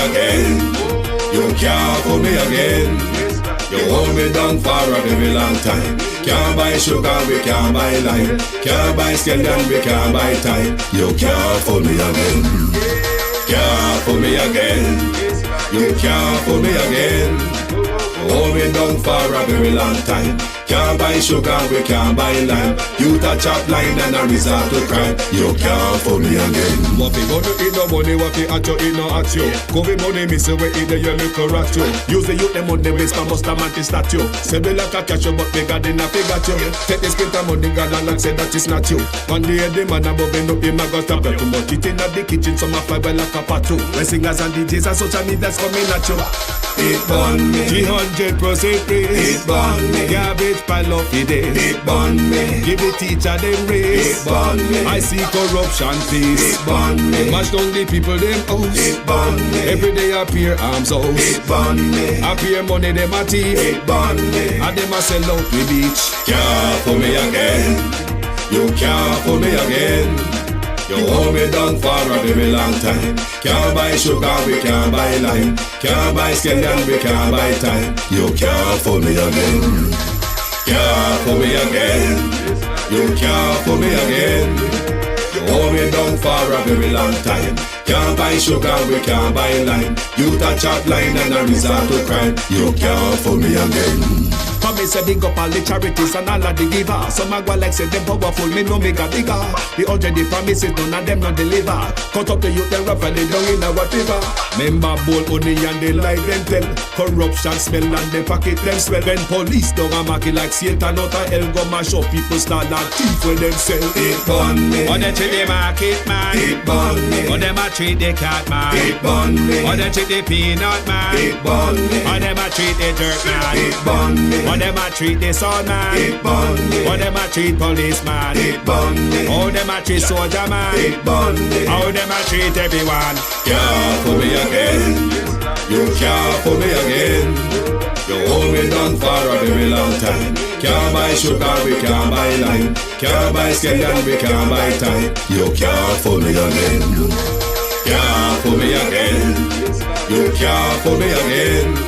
again. You can't fool me again. You hold me down for a very long time. Can't buy sugar, we can't buy lime. Can't buy scallion, we can't buy time. You can't fool me again. Can't fool me again. You can't fool me again. Hold me down for a very long time. Can't buy sugar, we can't buy lime. You touch up line and a resort to crime. You can't fool me again. What fi go to eat no money, what fi at you, it no at you. Covid money, me say we eat the your little rat you. Use the youth, the money, waste for bust a man to statue. Say me like a cashew, but bigger than a figure you. Take the spit of money, God and say that it's not you. One day the man above him, him a got stop. Too much eating at the kitchen, some a fly well like a patu. When singers and DJs and social media's coming at you. It burn me. 300% raise. It burn me. Garbage pile of the day. It burn me. Give the teacher them raise. It burn me. I see corruption please. It burn me. Mash down the people them house. It burn me. Every day appear arms out. It burn me. Appear money them a thief. It burn me. And them a sell out we beach. Can't fool me again. You can't fool me again. You hold me down for a very long time. Can't buy sugar, we can't buy lime. Can't buy scallion, we can't buy time. You can't fool me again. Can't fool me again. You can't fool me again. You hold me down for a very long time. Can't buy sugar, we can't buy lime. You touch up line and a resort to crime. You can't fool me again. Come me say big up all the charities and all of the givers. Some a go like say them powerful, me no make a bigger. The 100 promises, none of them not deliver. Cut up the youth, them rough and they down in a whatever. Member bowl honey and they lie them tell. Corruption smell and they pocket them swell. When police don't a market like Satan out of hell go mash up people start like thief when them sell. It burn me. On the treat the market man. It burn me. On them a treat the cat man. It burn me. On them treat the peanut man. It burn me. On them a treat the dirt man. It burn me. On them a treat the son man. It burn me. How them a treat policeman. It burn me. How them a treat soldier man. It burn me. How them a treat everyone. Can't fool me again. You can't fool me again. You hold me down for a very long time. Can't buy sugar, we can't buy lime. Can't buy scallion, we can't buy time. You can't fool me again. Can't fool me again. You can't fool me again.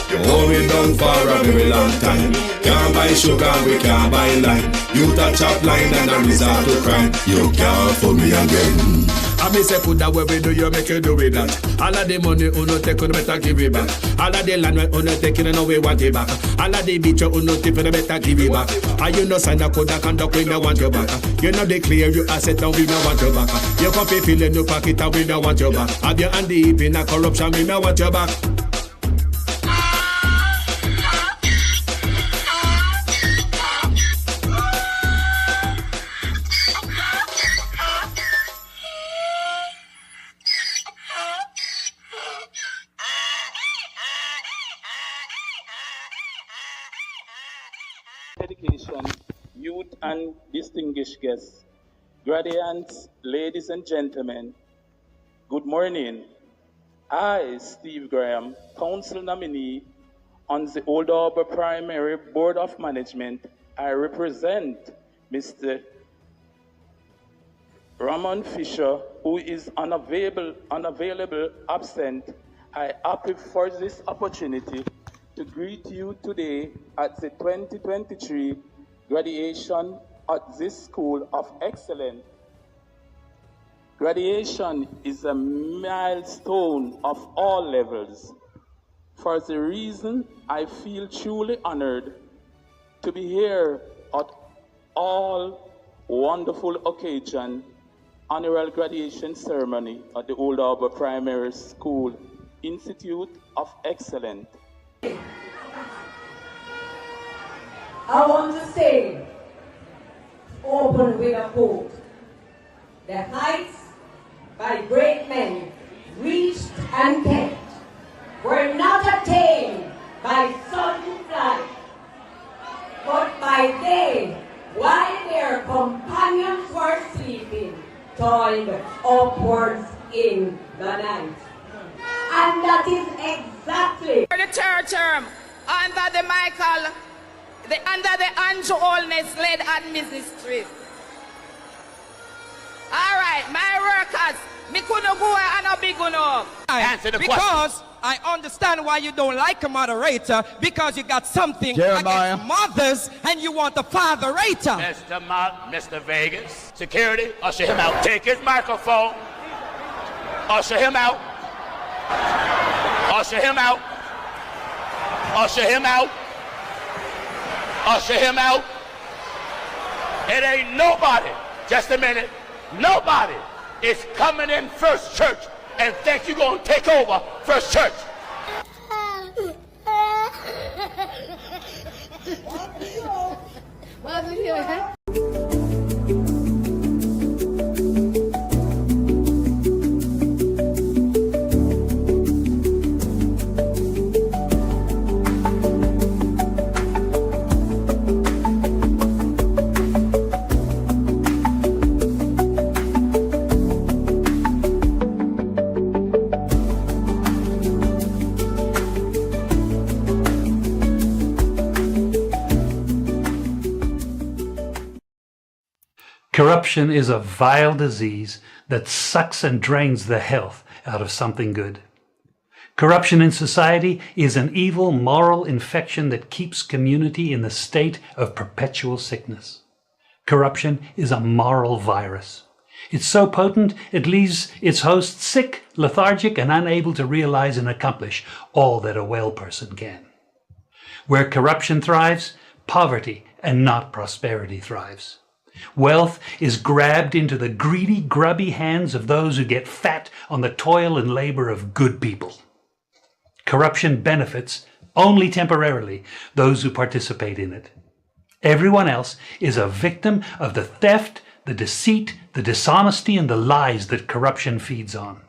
You hold me down for a very long time. Can't buy sugar, we can't buy lime. You touch up line and a resort to crime. You can't fool me again. I me say put that way we do, you make you do with that. All of the money you no take, you better give it back. All of the land you no take, you know we want it back. All of the beach you no tip, you better give it back. And you no sign a code, conduct, we no want you back. You know declare you asset and we no want you back. You can feel in your pocket and we no want you back. Have your hand deep in a corruption, we no want you back. Education, youth and distinguished guests, graduates, ladies and gentlemen, good morning. I, Steve Graham, council nominee on the Old Harbour Primary Board of Management, I represent Mr. Ramon Fisher, who is unavailable, absent. I happy for this opportunity to greet you today at the 2023 graduation at this School of Excellence. Graduation is a milestone of all levels. For the reason, I feel truly honored to be here at all wonderful occasion, annual graduation ceremony at the Old Harbour Primary School Institute of Excellence. I want to say, open with a quote. The heights by great men reached and kept were not attained by sudden flight, but by day, while their companions were sleeping, toiled upwards in the night. And that is exactly For the third term, under the Andrew Holness led administration. All right, my workers, Me couldn't go and a big one up. Answer the because I understand why you don't like a moderator, because you got something Jeremiah. against mothers and you want a fatherator. Mr. Vegas, security, usher him out. Take his microphone. Usher him out. Usher him out. Usher him out. Usher him out. It ain't nobody, just a minute, nobody is coming in First Church and think you're going to take over First Church. Corruption is a vile disease that sucks and drains the health out of something good. Corruption in society is an evil moral infection that keeps community in the state of perpetual sickness. Corruption is a moral virus. It's so potent it leaves its host sick, lethargic, and unable to realize and accomplish all that a well person can. Where corruption thrives, poverty and not prosperity thrives. Wealth is grabbed into the greedy, grubby hands of those who get fat on the toil and labor of good people. Corruption benefits, only temporarily, those who participate in it. Everyone else is a victim of the theft, the deceit, the dishonesty, and the lies that corruption feeds on.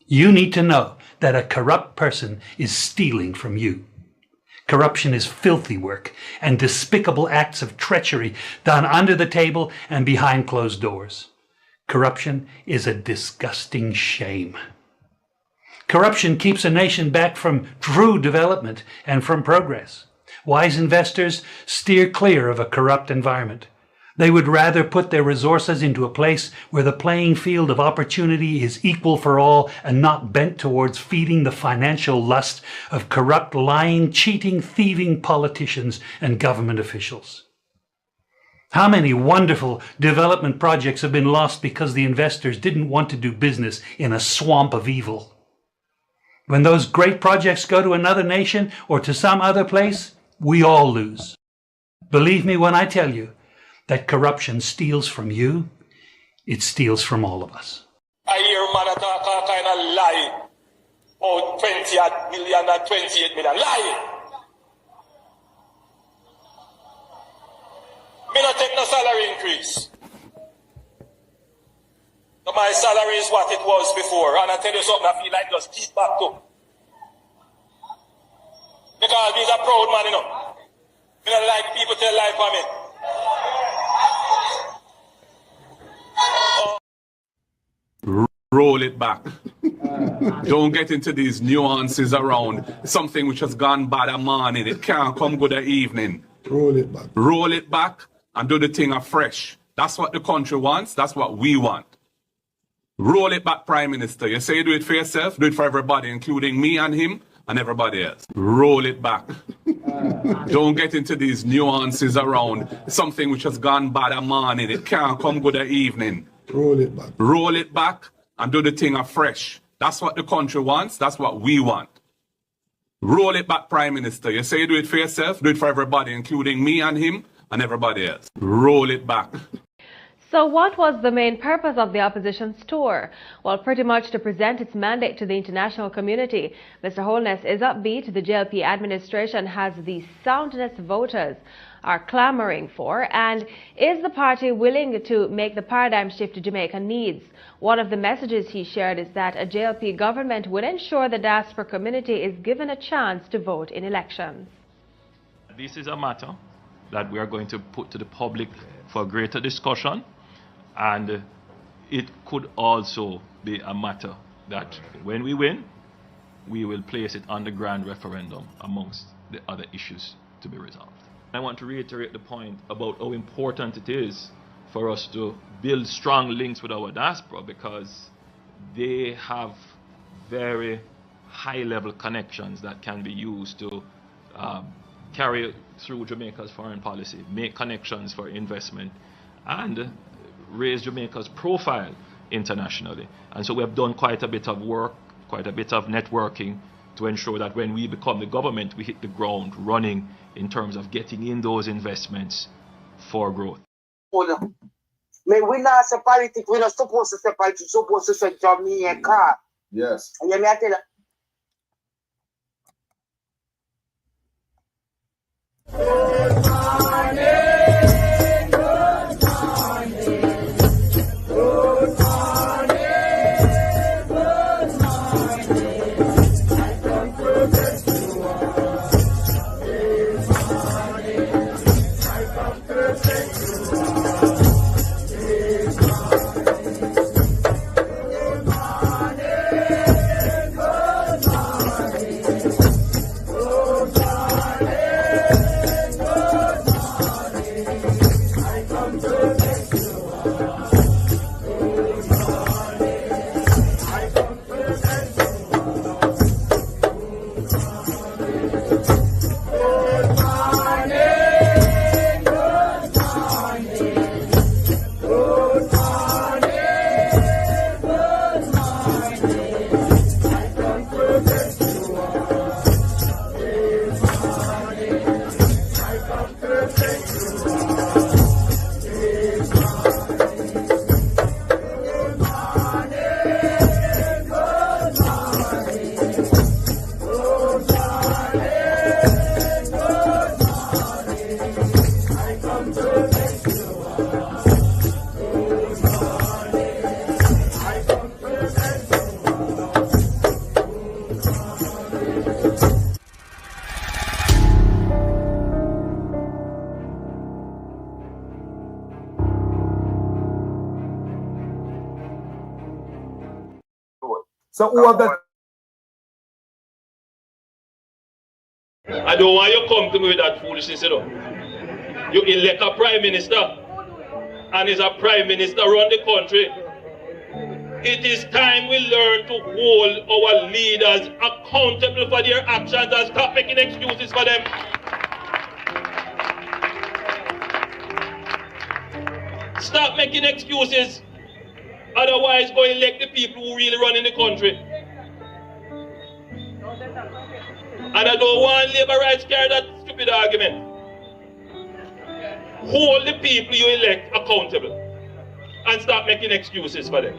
You need to know that a corrupt person is stealing from you. Corruption is filthy work and despicable acts of treachery done under the table and behind closed doors. Corruption is a disgusting shame. Corruption keeps a nation back from true development and from progress. Wise investors steer clear of a corrupt environment. They would rather put their resources into a place where the playing field of opportunity is equal for all and not bent towards feeding the financial lust of corrupt, lying, cheating, thieving politicians and government officials. How many wonderful development projects have been lost because the investors didn't want to do business in a swamp of evil? When those great projects go to another nation or to some other place, we all lose. Believe me when I tell you that corruption steals from you, it steals from all of us. I hear man talk all kind of lie. Oh, 20 million and 28 million. Lie! Me not take no salary increase. So my salary is what it was before. And I tell you something, I feel like just keep back to. Because he's a proud man, you know. Me don't like people tell lie for me. Roll it back. Don't get into these nuances around something which has gone bad a morning. It can't come good a evening. Roll it back. Roll it back and do the thing afresh. That's what the country wants. That's what we want. Roll it back, Prime Minister. You say you do it for yourself, do it for everybody, including me and him and everybody else. Roll it back. Don't get into these nuances around something which has gone bad a morning. It can't come good a evening. Roll it back. Roll it back and do the thing afresh. That's what the country wants. That's what we want. Roll it back, Prime Minister. You say you do it for yourself, do it for everybody, including me and him and everybody else. Roll it back. So what was the main purpose of the opposition's tour? Well, pretty much to present its mandate to the international community. Mr. Holness is upbeat. The JLP administration has the soundness voters are clamoring for, and is the party willing to make the paradigm shift Jamaica needs? One of the messages he shared is that a JLP government will ensure the diaspora community is given a chance to vote in elections. This is a matter that we are going to put to the public for greater discussion, and it could also be a matter that when we win, we will place it on the grand referendum amongst the other issues to be resolved. I want to reiterate the point about how important it is for us to build strong links with our diaspora, because they have very high-level connections that can be used to carry through Jamaica's foreign policy, make connections for investment, and raise Jamaica's profile internationally. And so we have done quite a bit of work, quite a bit of networking to ensure that when we become the government, we hit the ground running in terms of getting in those investments for growth. May we not say politics, we're not supposed to say politics, we're supposed to say Jamaica. Yes. And you may tell you. Good morning, good morning, good morning, good morning. I come to bless you all. This morning, I come to bless you all. This morning, good morning, good morning, good morning. So who have that? I don't want you to come to me with that foolishness, you know. You elect a prime minister, and is a prime minister run the country. It is time we learn to hold our leaders accountable for their actions and stop making excuses for them. Stop making excuses. Otherwise, go elect the people who really run in the country. And I don't want labor rights carry that stupid argument. Hold the people you elect accountable and stop making excuses for them.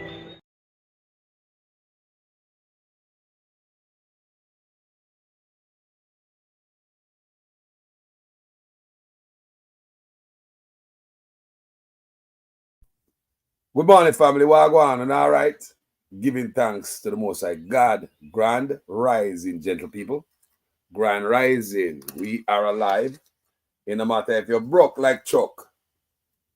Good morning, family. What go on? And all right? Giving thanks to the Most High God. Grand rising, gentle people. Grand rising. We are alive. No matter if you're broke like Chuck,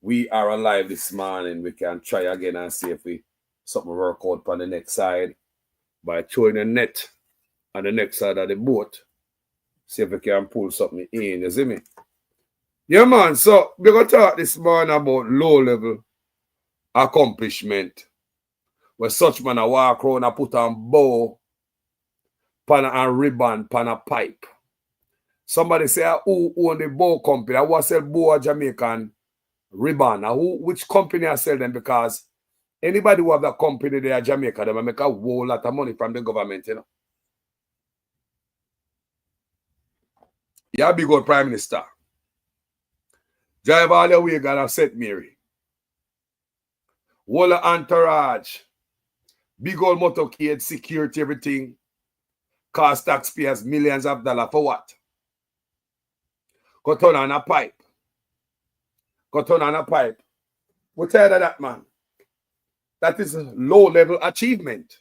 we are alive this morning. We can try again and see if we something work out on the next side by throwing a net on the next side of the boat. See if we can pull something in. You see me? Yeah, man. So we're going to talk this morning about low-level accomplishment. Where such man a walk around and put on bow, pan and ribbon, pan a pipe. Somebody say, who own the bow company? I want to sell bow a Jamaican ribbon. Which company I sell them? Because anybody who have that company there in Jamaica, they make a whole lot of money from the government, you know. Yeah, big old Prime Minister. Drive all the way, God have St. Mary. Whole entourage. Big old motorcade, security, everything. Cost taxpayers millions of dollars for what? Go turn on a pipe. Go turn on a pipe. We're tired of that, man. That is a low-level achievement.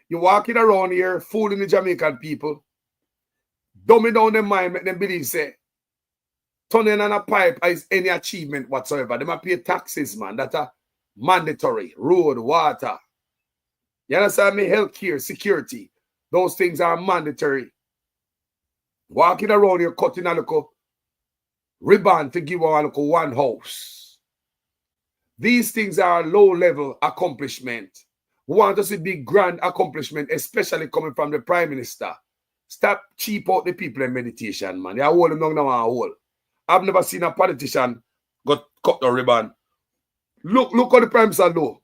You're walking around here fooling the Jamaican people, dumbing down their mind, make them believe, say, turning on a pipe is any achievement whatsoever. They might pay taxes, man. That are mandatory. Road, water. You understand me? Healthcare, security. Those things are mandatory. Walking around here cutting a little ribbon to give a little one house. These things are low-level accomplishment. We want to see big grand accomplishment, especially coming from the Prime Minister. Stop cheap out the people in meditation, man. They are holding down now and hold. I've never seen a politician got cut the ribbon. Look how the Prime Minister do.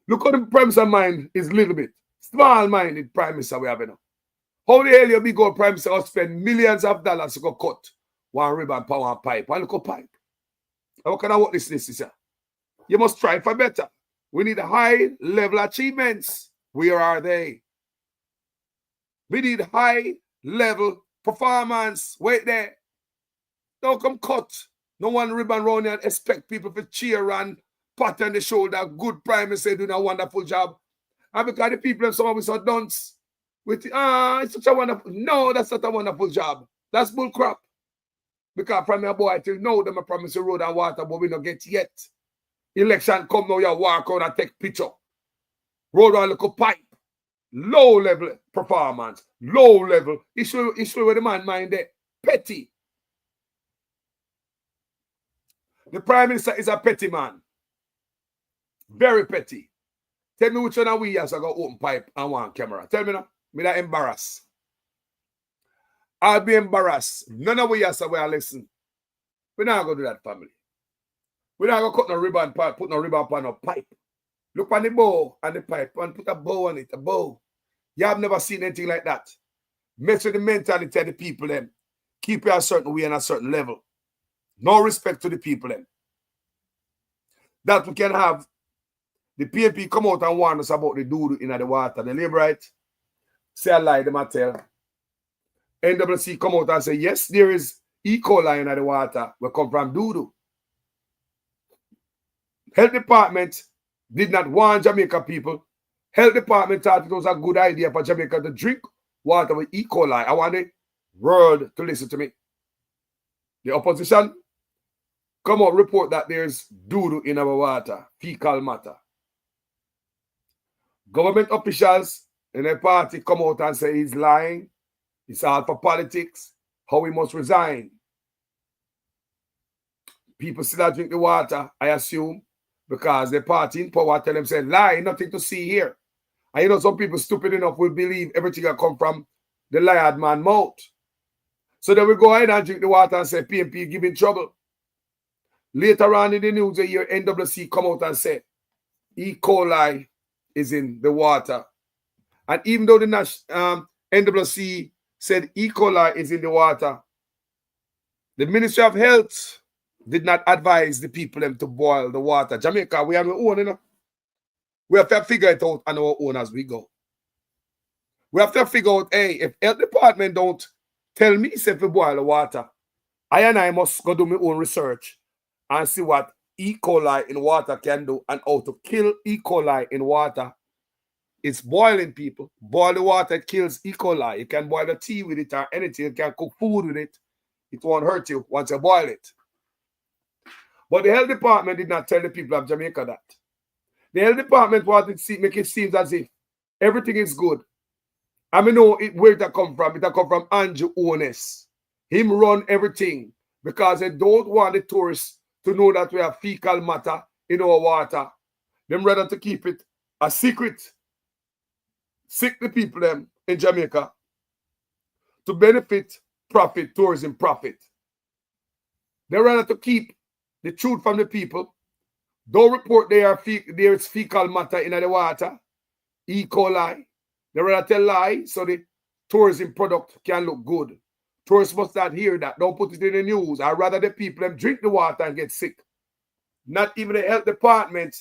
Look how the Prime Minister mind is a little bit. Small-minded Prime Minister we have now. How the hell you big old Prime Minister spend millions of dollars to go cut one ribbon for one pipe? One little pipe. How can I work this, sir? You must try for better. We need high-level achievements. Where are they? We need high-level performance. Wait there. Don't come cut. No one ribbon round here and expect people to cheer and pat on the shoulder. Good Prime Minister doing a wonderful job. And because the people have some of us are dunce. With it's such a wonderful. No, that's not a wonderful job. That's bull crap. Because from your boy till now, them promise you road and water, but we don't get yet. Election come now, you walk out and take picture. Road and look a pipe. Low level performance. Low level. Issue where the man mind there. Petty. The Prime Minister is a petty man. Very petty. Tell me which one of we has got open pipe and one camera. Tell me now. Me that embarrassed. I'll be embarrassed. None of we has to listen. We're not going to do that, family. We're not going to cut no ribbon, put no ribbon on a pipe. Look on the bow and the pipe and put a bow on it, a bow. You have never seen anything like that. Mess with the mentality of the people then. Keep you a certain way and a certain level. No respect to the people then. That we can have the PNP come out and warn us about the doo-doo in the water. The Labour right say a lie, them a tell. NWC come out and say, yes, there is E. coli in the water. We come from doo-doo. Health Department did not warn Jamaica people. Health Department thought it was a good idea for Jamaica to drink water with E. coli. I want the world to listen to me. The opposition come out report that there's doo-doo in our water, fecal matter. Government officials in a party come out and say he's lying. It's all for politics. How he must resign. People still drink the water, I assume, because the party in power tell them, say, lie, nothing to see here. And you know, some people stupid enough will believe everything that come from the liard man mouth. So then we go ahead and drink the water and say, PNP giving trouble. Later on in the news, a year NWC come out and say, E. coli is in the water. And even though the NWC said E. coli is in the water, the Ministry of Health did not advise the people them to boil the water. Jamaica, we have our own, you know. We have to figure it out on our own as we go. We have to figure out, hey, if health department don't tell me if we boil the water, I must go do my own research and see what E. coli in water can do and how to kill E. coli in water. It's boiling, people. Boil the water, it kills E. coli. You can boil the tea with it or anything. You can cook food with it. It won't hurt you once you boil it. But the health department did not tell the people of Jamaica that. The health department wanted to make it seem as if everything is good. I mean, know where it come from. It come from Andrew Ones. Him run everything because they don't want the tourists to know that we have fecal matter in our water. Them rather to keep it a secret. Sick the people them in Jamaica to benefit profit, tourism profit. They rather to keep the truth from the people. Don't report there is fecal matter in the water, E. coli. They rather tell lie so the tourism product can look good. Tourists must not hear that. Don't put it in the news. I'd rather the people them drink the water and get sick. Not even the health department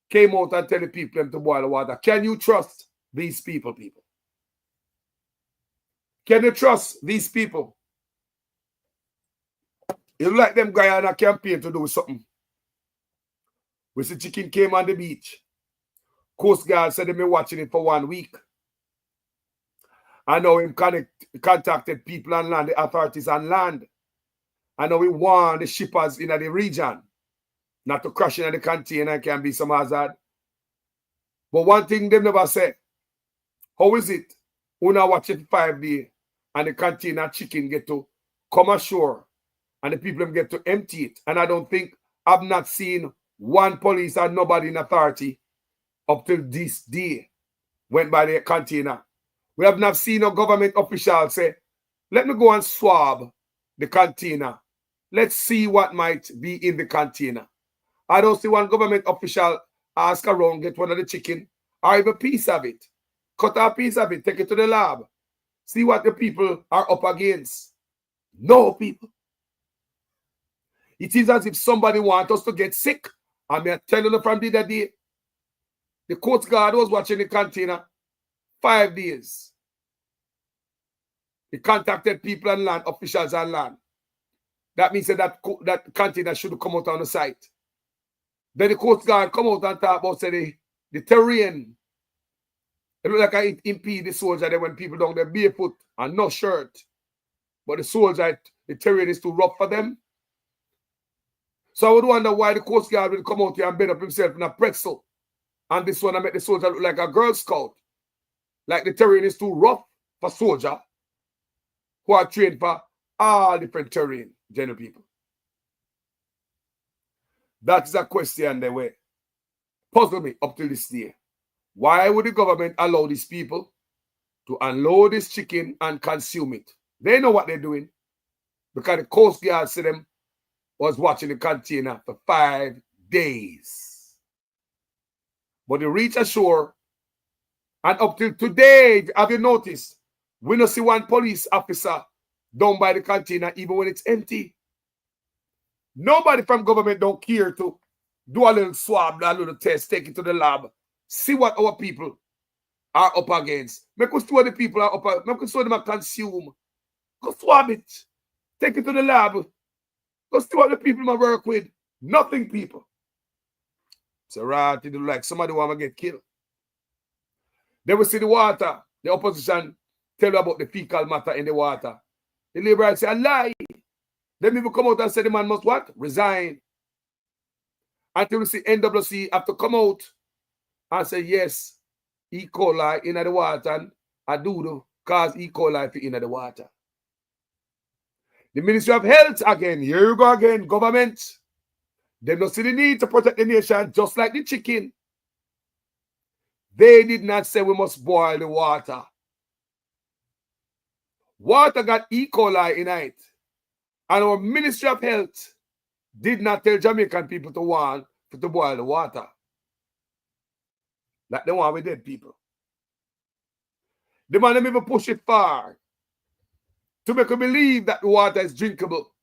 came out and tell the people them to boil the water. Can you trust these people? Can you trust these people? You like them guy on a campaign to do something. We see chicken came on the beach. Coast Guard said they been watching it for 1 week. I know him contacted people on land, the authorities on land. I know we warned the shippers in the region not to crash in the container. It can be some hazard. But one thing they never said, how is it when I watch it 5 days and the container chicken get to come ashore and the people get to empty it? And I don't think I've not seen one police and nobody in authority up till this day went by the container. We have not seen no government official say, let me go and swab the container. Let's see what might be in the container. I don't see one government official ask around, get one of the chicken, or even a piece of it. Cut a piece of it, take it to the lab. See what the people are up against. No, people. It is as if somebody wants us to get sick. I'm telling you from the other day, the Coast Guard was watching the container 5 days. He contacted people and land, officials and land. That means that container should come out on the site. Then the Coast Guard come out and talk about say the terrain. It look like it impede the soldier there when people down there barefoot and no shirt. But the soldier, the terrain is too rough for them. So I would wonder why the Coast Guard will come out here and bend up himself in a pretzel. And this one I make the soldier look like a Girl Scout. Like the terrain is too rough for soldier who are trained for all different terrain, general people. That is a question that way puzzle me up till this day. Why would the government allow these people to unload this chicken and consume it? They know what they're doing because the Coast Guard said them was watching the container for 5 days. But they reach ashore, and up till today, have you noticed, we don't see one police officer down by the container even when it's empty. Nobody from government don't care to do a little swab, a little test, take it to the lab, see what our people are up against. Make us see what the people are up against. Make us see what them consume. Go swab it. Take it to the lab. Go see what the people I work with. Nothing, people. It's a rat. It look like somebody want to get killed. Then we see the water. The opposition tell you about the fecal matter in the water. The liberals say a lie. Then people come out and say the man must what? Resign. Until we see NWC have to come out and say yes, E. coli in the water and a doodle cause E. coli in the water. The Ministry of Health again, here you go again, government. They don't see the need to protect the nation just like the chicken. They did not say we must boil the water. Water got E. coli in it. And our Ministry of Health did not tell Jamaican people to boil the water. Like the one with dead people. The man them even push it far to make you believe that the water is drinkable.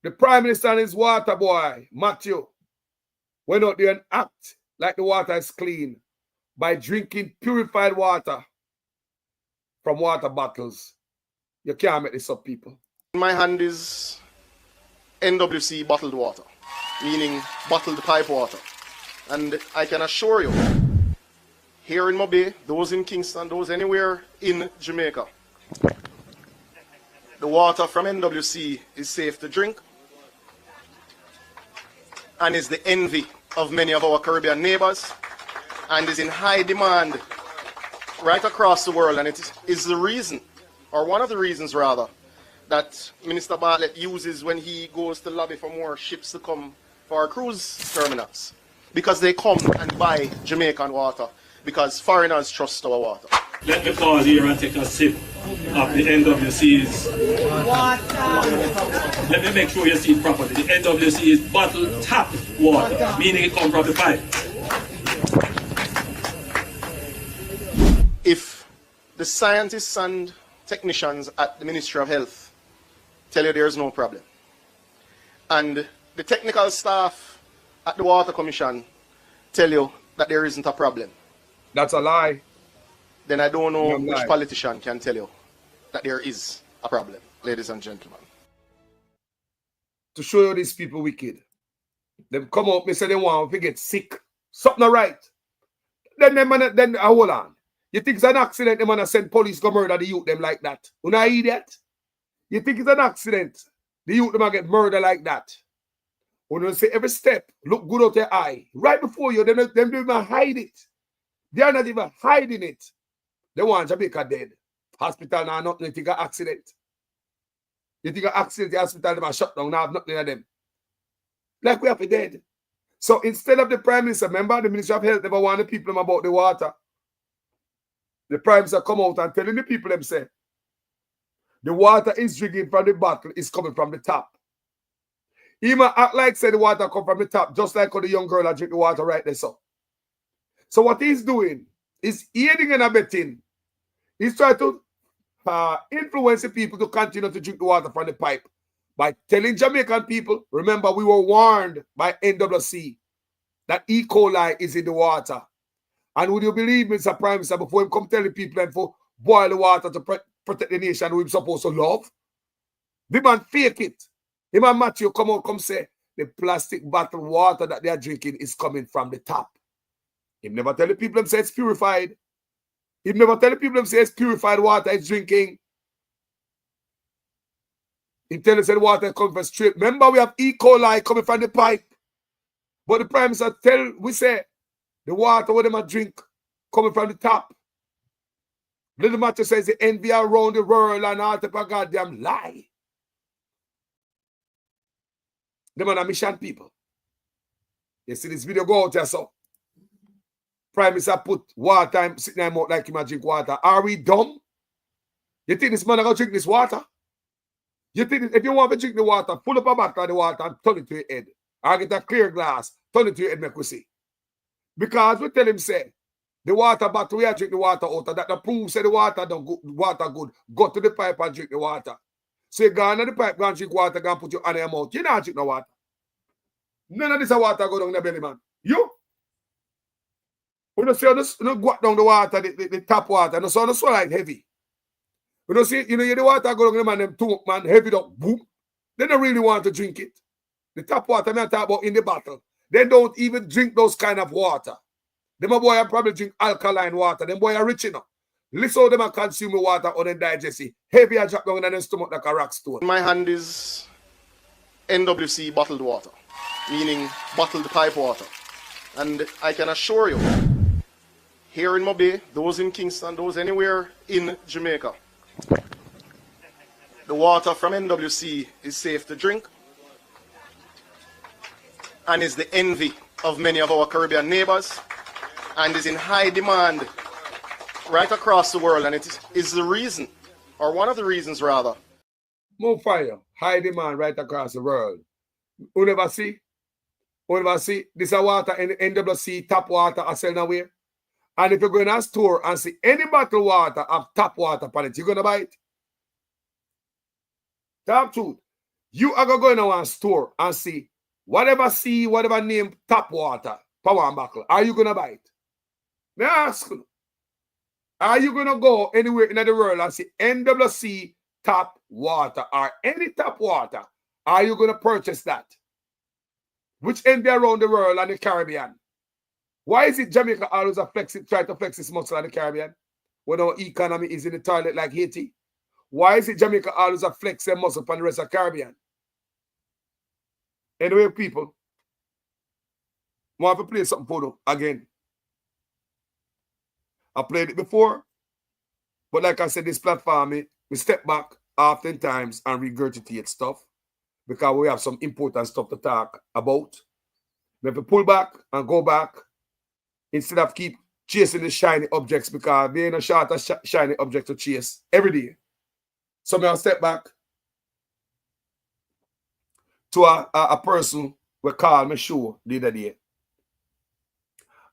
The Prime Minister and his water boy, Matthew, went out there and act like the water is clean by drinking purified water from water bottles. You can't make this up, people. In my hand is NWC bottled water, meaning bottled pipe water. And I can assure you, here in Mobay, those in Kingston, those anywhere in Jamaica, the water from NWC is safe to drink and is the envy of many of our Caribbean neighbors and is in high demand right across the world. And it is the reason, or one of the reasons rather, that Minister Bartlett uses when he goes to lobby for more ships to come for our cruise terminals. Because they come and buy Jamaican water. Because foreigners trust our water. Let me pause here and take a sip of the NWC's water. Let me make sure you see it properly. The NWC is bottled tap water, meaning it comes from the pipe. If the scientists and technicians at the Ministry of Health tell you there's no problem, and the technical staff at the Water Commission tell you that there isn't a problem, that's a lie. Then I don't know which politician can tell you that there is a problem, ladies and gentlemen. To show you these people wicked. They come up, they say they want to get sick. Something right. Then hold on. You think it's an accident, they man send police go murder the youth them like that? You not idiot? You think it's an accident, the youth them get murdered like that? When you say every step, look good out their eye. Right before you, them don't even hide it. They are not even hiding it. They want Jamaica dead. Hospital now, nothing. You think an accident. You think an accident, the hospital them are shut down now, have nothing of them. Like we have to dead. So instead of the Prime Minister, remember the Ministry of Health never warned the people about the water. The Prime Minister come out and telling the people them say, the water is drinking from the bottle is coming from the tap. He might act like say the water come from the tap, just like how the young girl that drink the water right there. So what he's doing is aiding and abetting. He's trying to influence the people to continue to drink the water from the pipe by telling Jamaican people, remember we were warned by NWC that E. coli is in the water. And would you believe me, Mr. Prime Minister, before him come telling people and for boil the water to protect the nation who he's supposed to love? The man fake it. Him and Matthew come out, come say, the plastic bottled water that they are drinking is coming from the tap. He never tell the people them say it's purified. He never tell the people them say it's purified water it's drinking. He tell us that the water comes from straight. Remember, we have E. coli coming from the pipe. But the Prime Minister tell, we say, the water what them drink coming from the tap. Little Matthew says the envy around the world and all type of goddamn lie. Them are mission people. You see this video go out there, so Prime Minister put water and sitting in mouth like him drink water. Are we dumb? You think this man gonna drink this water? You think if you want to drink the water, pull up a bottle of the water and turn it to your head. Or get a clear glass, turn it to your head, make we see. Because we tell him, say, the water bottle, we are drink the water out of that. The proof say the water don't go, water good. Go to the pipe and drink the water. So you go into the pipe, go and drink water, go and put your hand in your mouth. You not drink no water. None of this water go down the belly, man. You? When you see you go down the water, the tap water, and so like heavy. When you see, the water go down the man, them two man, heavy up, boom. They don't really want to drink it. The tap water, I'm talking about in the bottle. They don't even drink those kind of water. Them boy are probably drink alkaline water. Them boy are rich enough. Listen how them are consuming water on them digestion. Heavy a drop down in their stomach like a rock stone. In my hand is NWC bottled water, meaning bottled pipe water. And I can assure you, here in Mobay, those in Kingston, those anywhere in Jamaica, the water from NWC is safe to drink and is the envy of many of our Caribbean neighbors and is in high demand right across the world, and it is the reason, or one of the reasons rather. More fire, high demand right across the world. You never see? You never see? This is water in the NWC tap water I sell nowhere. And if you go in a store and see any bottled water have tap water upon it, you're going to buy it. Tap truth. You are going to go in a store and see whatever name tap water, power and buckle. Are you going to buy it? May I ask you? Are you going to go anywhere in the world and see NWC tap water or any tap water? Are you going to purchase that? Which end around the world and the Caribbean? Why is it Jamaica always try to flex its muscle in the Caribbean when our economy is in the toilet like Haiti? Why is it Jamaica always flex their muscle upon the rest of the Caribbean? Anyway, people, I want to play something for you again. I played it before, but like I said, this platform, we step back oftentimes and regurgitate stuff because we have some important stuff to talk about. We have to pull back and go back instead of keep chasing the shiny objects because there ain't a short of shiny object to chase every day. So I'll step back to a person we call me show the other day.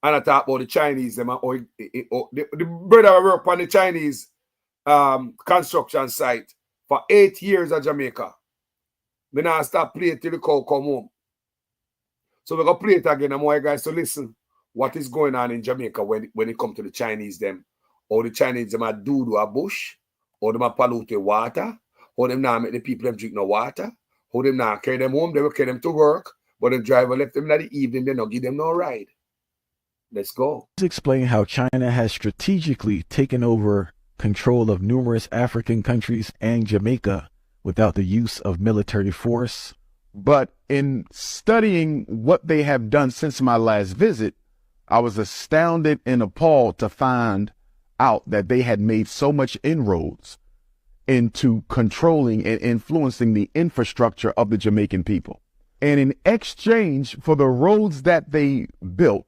And I talk about the Chinese, them, or the brother I work on the Chinese construction site for 8 years at Jamaica. Me now start play till the cow come home. So we're going to play it again. I want you guys to listen what is going on in Jamaica when it comes to the Chinese, them. Or the Chinese, them, do a bush, or them pollute the water, or them now make the people them drink no water, or them now carry them home, they will carry them to work, but the driver left them in the evening, they not give them no ride. Let's go. Let's explain how China has strategically taken over control of numerous African countries and Jamaica without the use of military force. But in studying what they have done since my last visit, I was astounded and appalled to find out that they had made so much inroads into controlling and influencing the infrastructure of the Jamaican people. And in exchange for the roads that they built,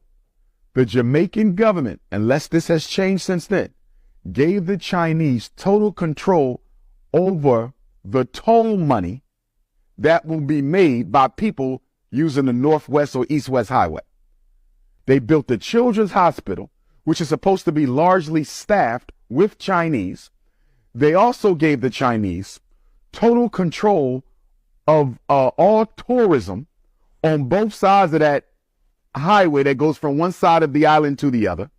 the Jamaican government, unless this has changed since then, gave the Chinese total control over the toll money that will be made by people using the Northwest or East-West Highway. They built the Children's Hospital, which is supposed to be largely staffed with Chinese. They also gave the Chinese total control of all tourism on both sides of that highway that goes from one side of the island to the other.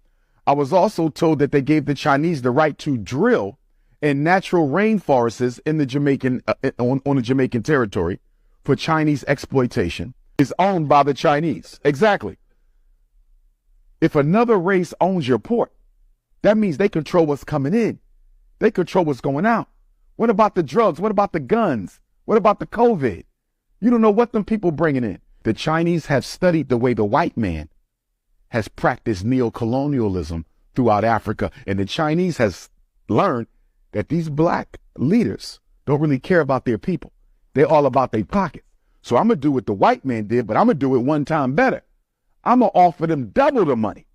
I was also told that they gave the Chinese the right to drill in natural rainforests in the Jamaican on the Jamaican territory for Chinese exploitation. Is owned by the Chinese. Exactly. If another race owns your port, that means they control what's coming in. They control what's going out. What about the drugs? What about the guns? What about the COVID? You don't know what them people bringing in. The Chinese have studied the way the white man has practiced neocolonialism throughout Africa. And the Chinese has learned that these black leaders don't really care about their people. They're all about their pockets. So I'm going to do what the white man did, but I'm going to do it one time better. I'm going to offer them double the money.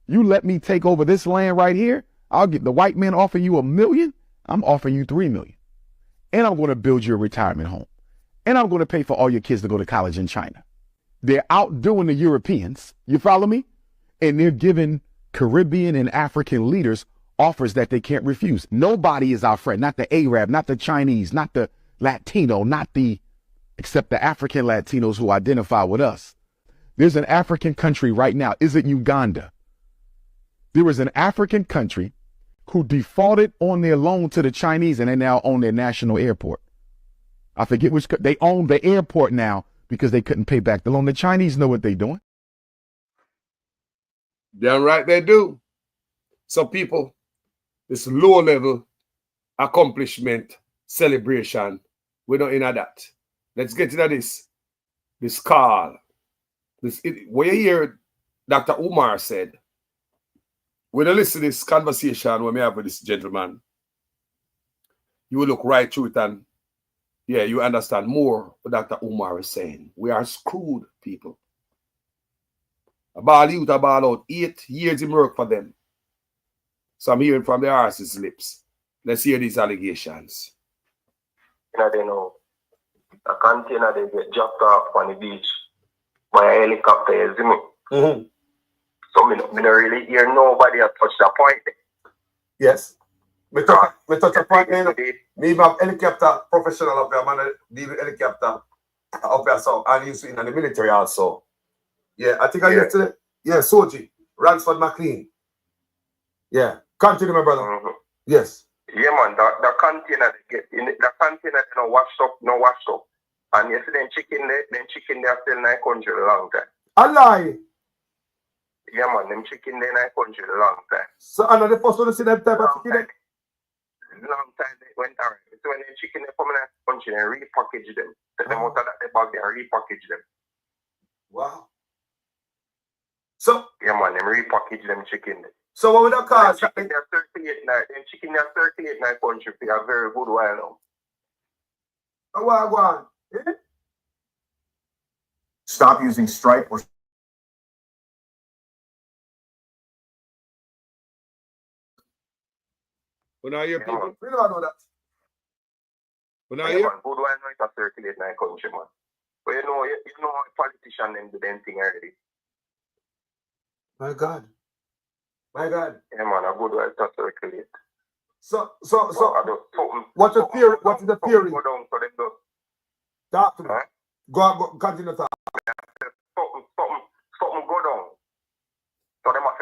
You let me take over this land right here. I'll get the white man offering you $1 million. I'm offering you $3 million. And I'm going to build you a retirement home. And I'm going to pay for all your kids to go to college in China. They're outdoing the Europeans. You follow me? And they're giving Caribbean and African leaders offers that they can't refuse. Nobody is our friend. Not the Arab, not the Chinese, not the Latino, except the African Latinos who identify with us. There's an African country right now. Is it Uganda? There is an African country who defaulted on their loan to the Chinese and they now own their national airport. I forget which, they own the airport now because they couldn't pay back the loan. The Chinese know what they're doing. Damn right they do. So people, this low level accomplishment celebration, we're not in that. Let's get into this call. Where you hear Dr. Umar said, when you listen to this conversation when we have with this gentleman, you will look right through it and yeah, you understand more what Dr. Umar is saying. We are screwed, people. A ball youth, a ball out. 8 years in work for them. So I'm hearing from the horse's lips. Let's hear these allegations. They know a container they get dropped off on the beach by a helicopter, you see me? Mm-hmm. So me don't really hear nobody at touch that point. Yes. Me touch a point. Me have helicopter professional up here, man. Deal with helicopter up here, so and used to in the military also. Yeah, I think I yesterday. Yeah, Soji, Ransford McLean. Yeah, continue, my brother. Mm-hmm. Yes. Yeah, man. The container they get in the container, no washed up. And yesterday, chicken they are still in the country a long time. A lie. Yeah, man. Them chicken they in the country a long time. So another first one to see that type of chicken. Long time they went around. So when the chicken they come in the country, they repackage them. Take them out of that bag, they repackage them. Wow. So yeah, man, them repackage them chicken. So what would that cost? Chicken they circulate now. Them chicken they circulate in the country for a very good while now. Oh, wow, go on. Yeah? Stop using Stripe or when I hear people, we don't know that. When I hear good while now it's a circulate in the country, man. But you know politicians them do them thing already. My God. My God. Yeah, man, a good while to circulate. So what's the theory? What is the theory? Go down for them though. Talk to me. Go continue to talk. Something go down. So they must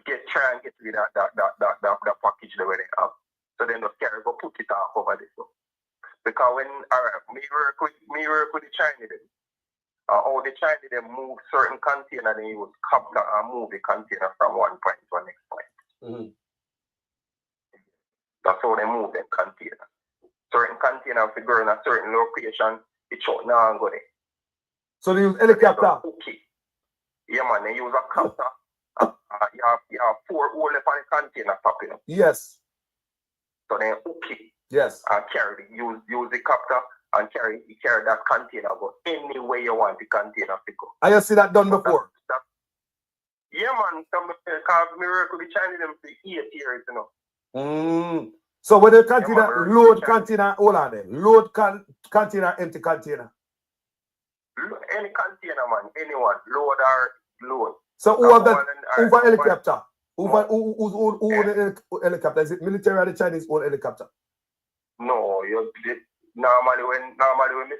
just try and get rid of that package the way they have. So then just carry go put it off over this. Because when me work with the Chinese them, how the Chinese them move certain container, they use capture and move the container from one point to the next point. Mm-hmm. That's how they move them container. Certain container figure in a certain location, it shut now and go there. So they use helicopter. Okay. Yeah, man, they use a capture. You have 4 holes on the container popping up. Yes. So then okay. Yes. And carry use the capture and carry that container go any way you want the container to go. And you see that done before? Yeah, man. Because we work with the Chinese them for 8 years, you know. So when the container, load container, hold on then. Load container, empty container. Any container, man. Anyone. Load or load. So who have that? Over helicopter? Who's own helicopter? Is it military or the Chinese own helicopter? No, normally when we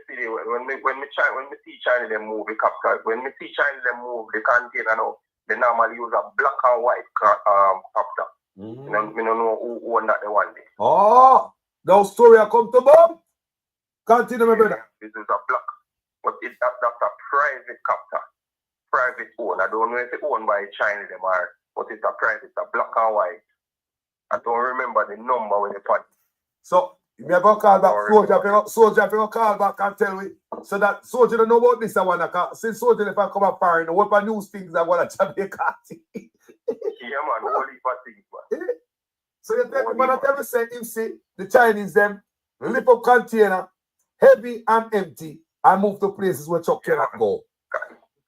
see China them move the copter, when we see China them move the container now, they normally use a black and white copter. We don't know who own that the one day. Oh, those story I come to bomb. Continue, my brother. This is a black, but that's a private copter, private own. I don't know if it's owned by China them or, but it's a private, it's a black and white. I don't remember the number when they put. So you go call back soldier, if you call back and tell me, so that soldier don't know about this one. Since soldier if I come up foreign, what for news things I want to Jamaica. Yeah, man, only for things, man. So you tell me, man, I tell me, say, you see, the Chinese them lift up container, heavy and empty, and move to places where Chuck cannot go.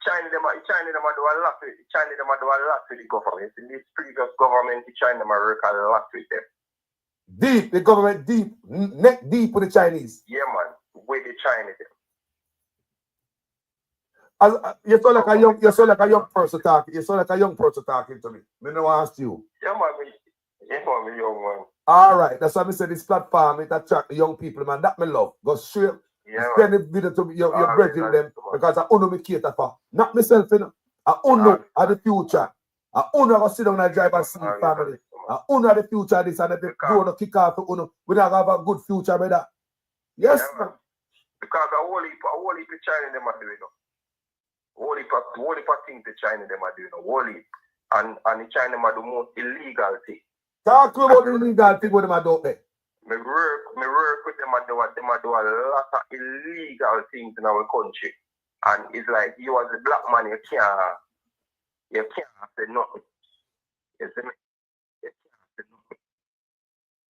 China them do a lot with the government. In this previous government, China them work a lot with them. Deep, the government deep, neck deep with the Chinese. Yeah, man, with the Chinese. You sound like a young person talking. You sound like a young person talking to me. Me no ask you. Yeah, man, me young man. All right, that's why I said this platform it attract the young people, man. That me love. Go straight. Yeah, send the video to your brethren them because I only me cater for. Not myself, you know. I only at the future. I only go sit down and drive and see family. I only the future this and the grown kick off to uno. We don't have a good future, brother. Yes, man. Because a whole heap of China them are doing. Whole heap of things the China them are doing. Whole heap. And the China them are the most illegal thing. Talk to me about the illegal thing what them are doing there. Me work with them and do a lot of illegal things in our country. And it's like you as a black man you can't say nothing. You see me? You can't say nothing.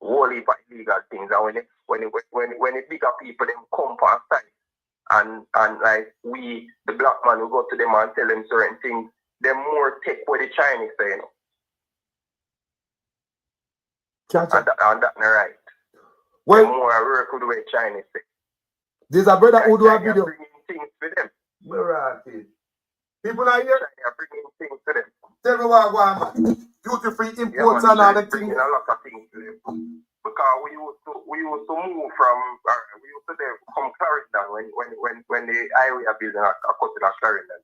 Whole heap of illegal things. And when the bigger people them come on site and like we the black man will go to them and tell them certain things, them more take what the Chinese say, you know. And that's not right. Well, the more I work with the way Chinese say. There's a brother who do a video. Bringing things for them. Right. People are here. Bringing things to them. Tell me what I want. Duty-free imports and all that thing. Bringing a lot of things to them. Because we used to move from we used to come Clarendon when the highway are building a cut in Clarendon.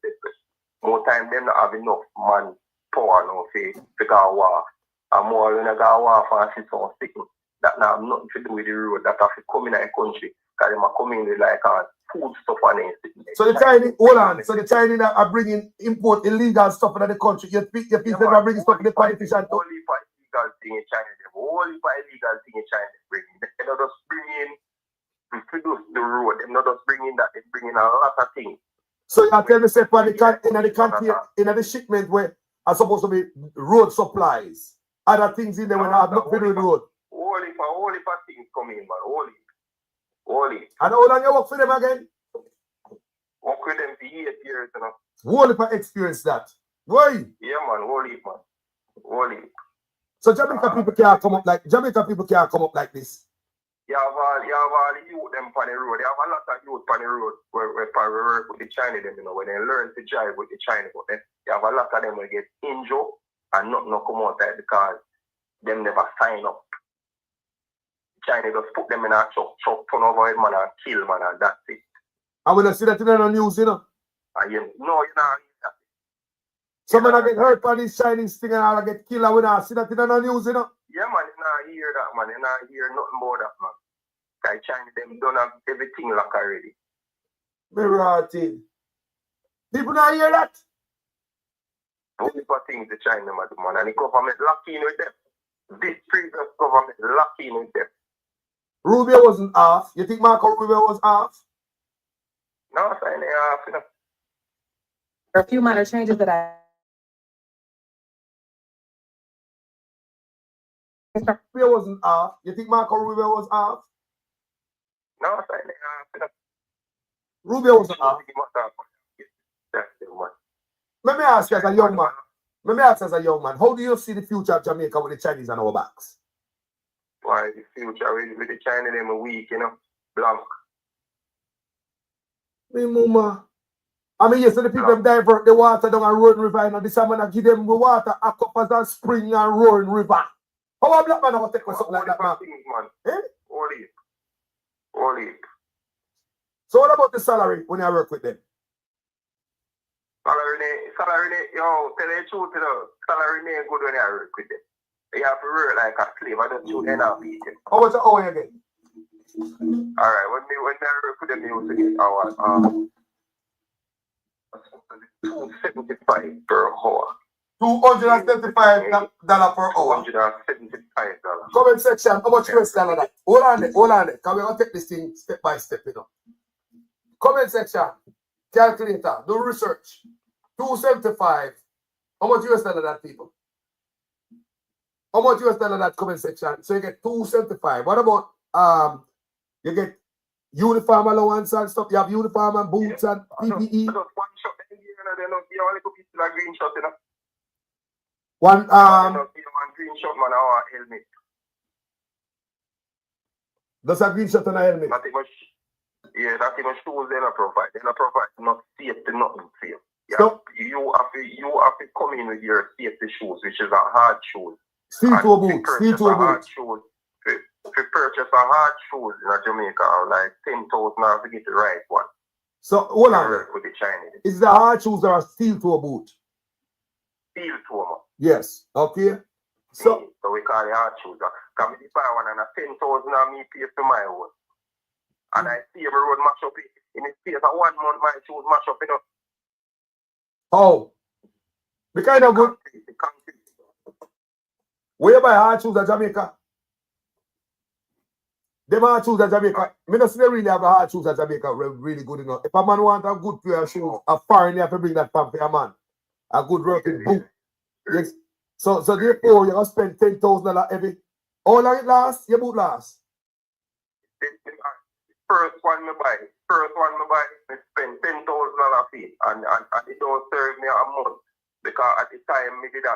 More time them not have enough man power no to go war. And more when I go war for see some sticking. That now have nothing to do with the road that have to come in the country. Because they are coming with like food stuff and anything. So the Chinese, hold on. So the Chinese are bringing import illegal stuff into the country. You think they are bringing stuff to the politician too? Only for illegal thing in China. Only for illegal thing in China bringing. They're not just bringing to produce the road. They're not just bringing that. They're bringing a lot of things. So you tell me, say, in the shipment where are supposed to be road supplies, other things in there when I have not been with the road. Only for things coming, man. Only. And how long you work for them again? Work with them for 8 years, you know. Only for experience that. Why? Yeah, man. Only. So Jamaica people can't come up like this. You have all the youth them on the road. You have a lot of youth on the road where work with the Chinese them, you know, when they learn to drive with the Chinese, but then you have a lot of them will get injured and not come out there because them never sign up. China just put them in a truck, turn over it, man, and kill, man, and that's it. I will see that in the news, you know. No, you're not. Some man get hurt by this Chinese thing and I get killed. I will not see that in the news, you know. Yeah, man, you not hear that, man. You not hear nothing about that, man. Because China, them done have everything like already. Mirati. People not hear that. Only for things the China, man, and the government locking with them. This previous government locking with them. Rubio wasn't off. You think Marco Rubio was off? No, it's only off, you know. There are a few minor changes that Rubio wasn't off. You think Marco Rubio was off? No, it's only off, you know. Rubio was Let me ask you as a young man. Let me ask as a young man, how do you see the future of Jamaica with the Chinese on our backs? Why the future with the Chinese them weak, you know, blank. Me mama. I mean, yes, the people divert the water down a Roaring River, and this man give them the water a cup as a spring and Roaring River. How a black man will take something like that, man? Eh? All it. So what about the salary when you work with them? Salary, yo, tell the truth, you know, salary ain't good when you work with them. You have to work like a slave. I don't shoot enough people. How much an hour you get? Alright, when I work with them, you used to get hours, $275 per hour. $275 per hour. $275. Comment section, how much US dollar that? Hold on there. Can we take this thing step by step, you know? Comment section, calculator, do research. 275. How much US dollar that, people? How much US dollar that, comment section? So you get 275. What about you get uniform allowance and stuff? You have uniform and boots and PPE. One green shot man or helmet. That's a green shot and a helmet. Yeah, that's even shoes they don't provide. They don't provide not safety, nothing for you. Yeah. So, you have to come in with your safety shoes, which is a hard shoe. Steel toe boots. To purchase a hard shoes in Jamaica are like 10,000 to get the right one. So hold on. With the Chinese. Is the hard shoes or a steel toe boot? Steel toe. Yes. Okay. So we call it hard shoes. Come if I want and a 10,000 and me pay for my own. And I see every road mash up in the space of 1 month my shoes mash up enough. Oh. The kind of good. Where you buy hard shoes at Jamaica? Them hard shoes at Jamaica. I don't see they really have hard shoes at Jamaica really good enough. If a man want a good pair of shoes, a foreign, you have to bring that for a man. A good working boot. Yes. So therefore you're gonna spend $10,000 every. How long it lasts? Your boot lasts? First one I buy, I spend $10,000 fee, and it don't serve me a month. Because at the time I did a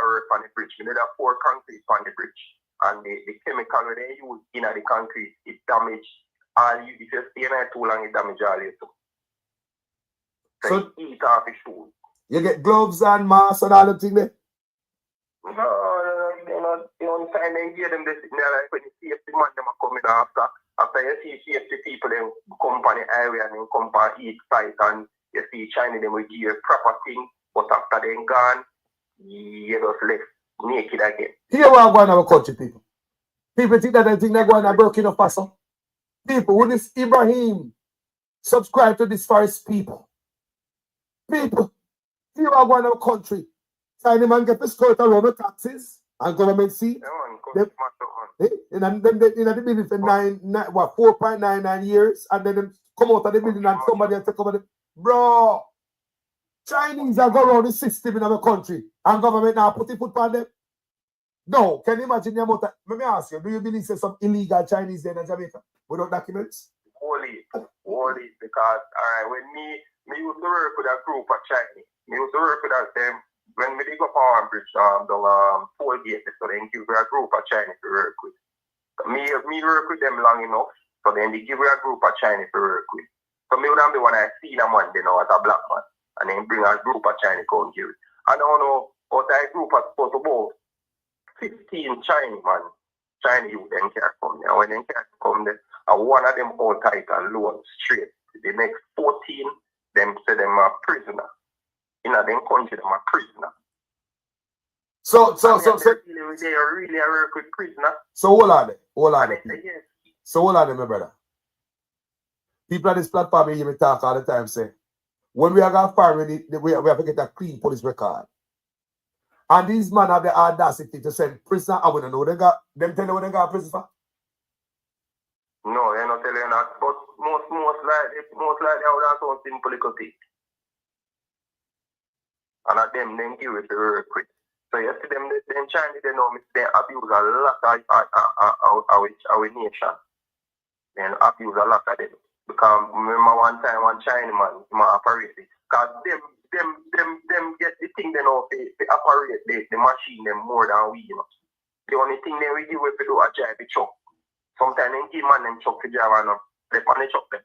work on the bridge. I did a pour concrete on the bridge. And the chemical that they use in the concrete, it damaged all you. If you stay in there too long, it damage all you too. So eat off the shoes. You get gloves and masks and all the things there? No, you know, time they give them this, like when you see the man them are coming after you see safety people, them come on the highway and then come on each side, and you see China, them will give you a proper thing, but after they're gone, you just left naked again. Here we are going to our country, people. People think that they think they're going to Burkina Faso. People, with this Ibrahim, subscribe to this forest people. People, here we are going to our country. Tiny man get the skirt around the taxes and government see. In the building for 4.99 years, and then them come out of the building and somebody else take over the. Bro, Chinese are going around the system in our country and government now put foot on them. No, can you imagine the amount of, let me ask you, do you believe there's some illegal Chinese there in Jamaica without documents? Only, because when me used to work with a group of Chinese, me used to work with them. When we go on bridge down toll gate, so then give me a group of Chinese to work with. Me work with them long enough, so then they give me a group of Chinese to work with. So me would have been when I see a man, they know as a black man, and then bring a group of Chinese come give it. I don't know, but that group has supposed to about 15 Chinese man, Chinese youth then can't come there. When they can't come there, one of them all tight and low straight. The next 14, them say them are prisoner. In a them country, them are prisoner. So they really work with prisoner. So hold on there. So hold on there, my brother. People on this platform hear me talk all the time say, when we are going to fire, we have to get a clean police record. And these men have the audacity to send prisoner, and we don't know they got them tell you what they got prison for. No, they're not telling you that. But most likely I would have something political thing. And at them then give it to work with. So you see them Chinese, they know they abuse a lot of our nation. They abuse a lot of them. Because remember one time one Chinese man, he operate it. Because them get the thing they know they operate the machine them more than we, you know. The only thing they we give we do a drive the truck. Sometimes they give man them truck to drive and they on the truck them.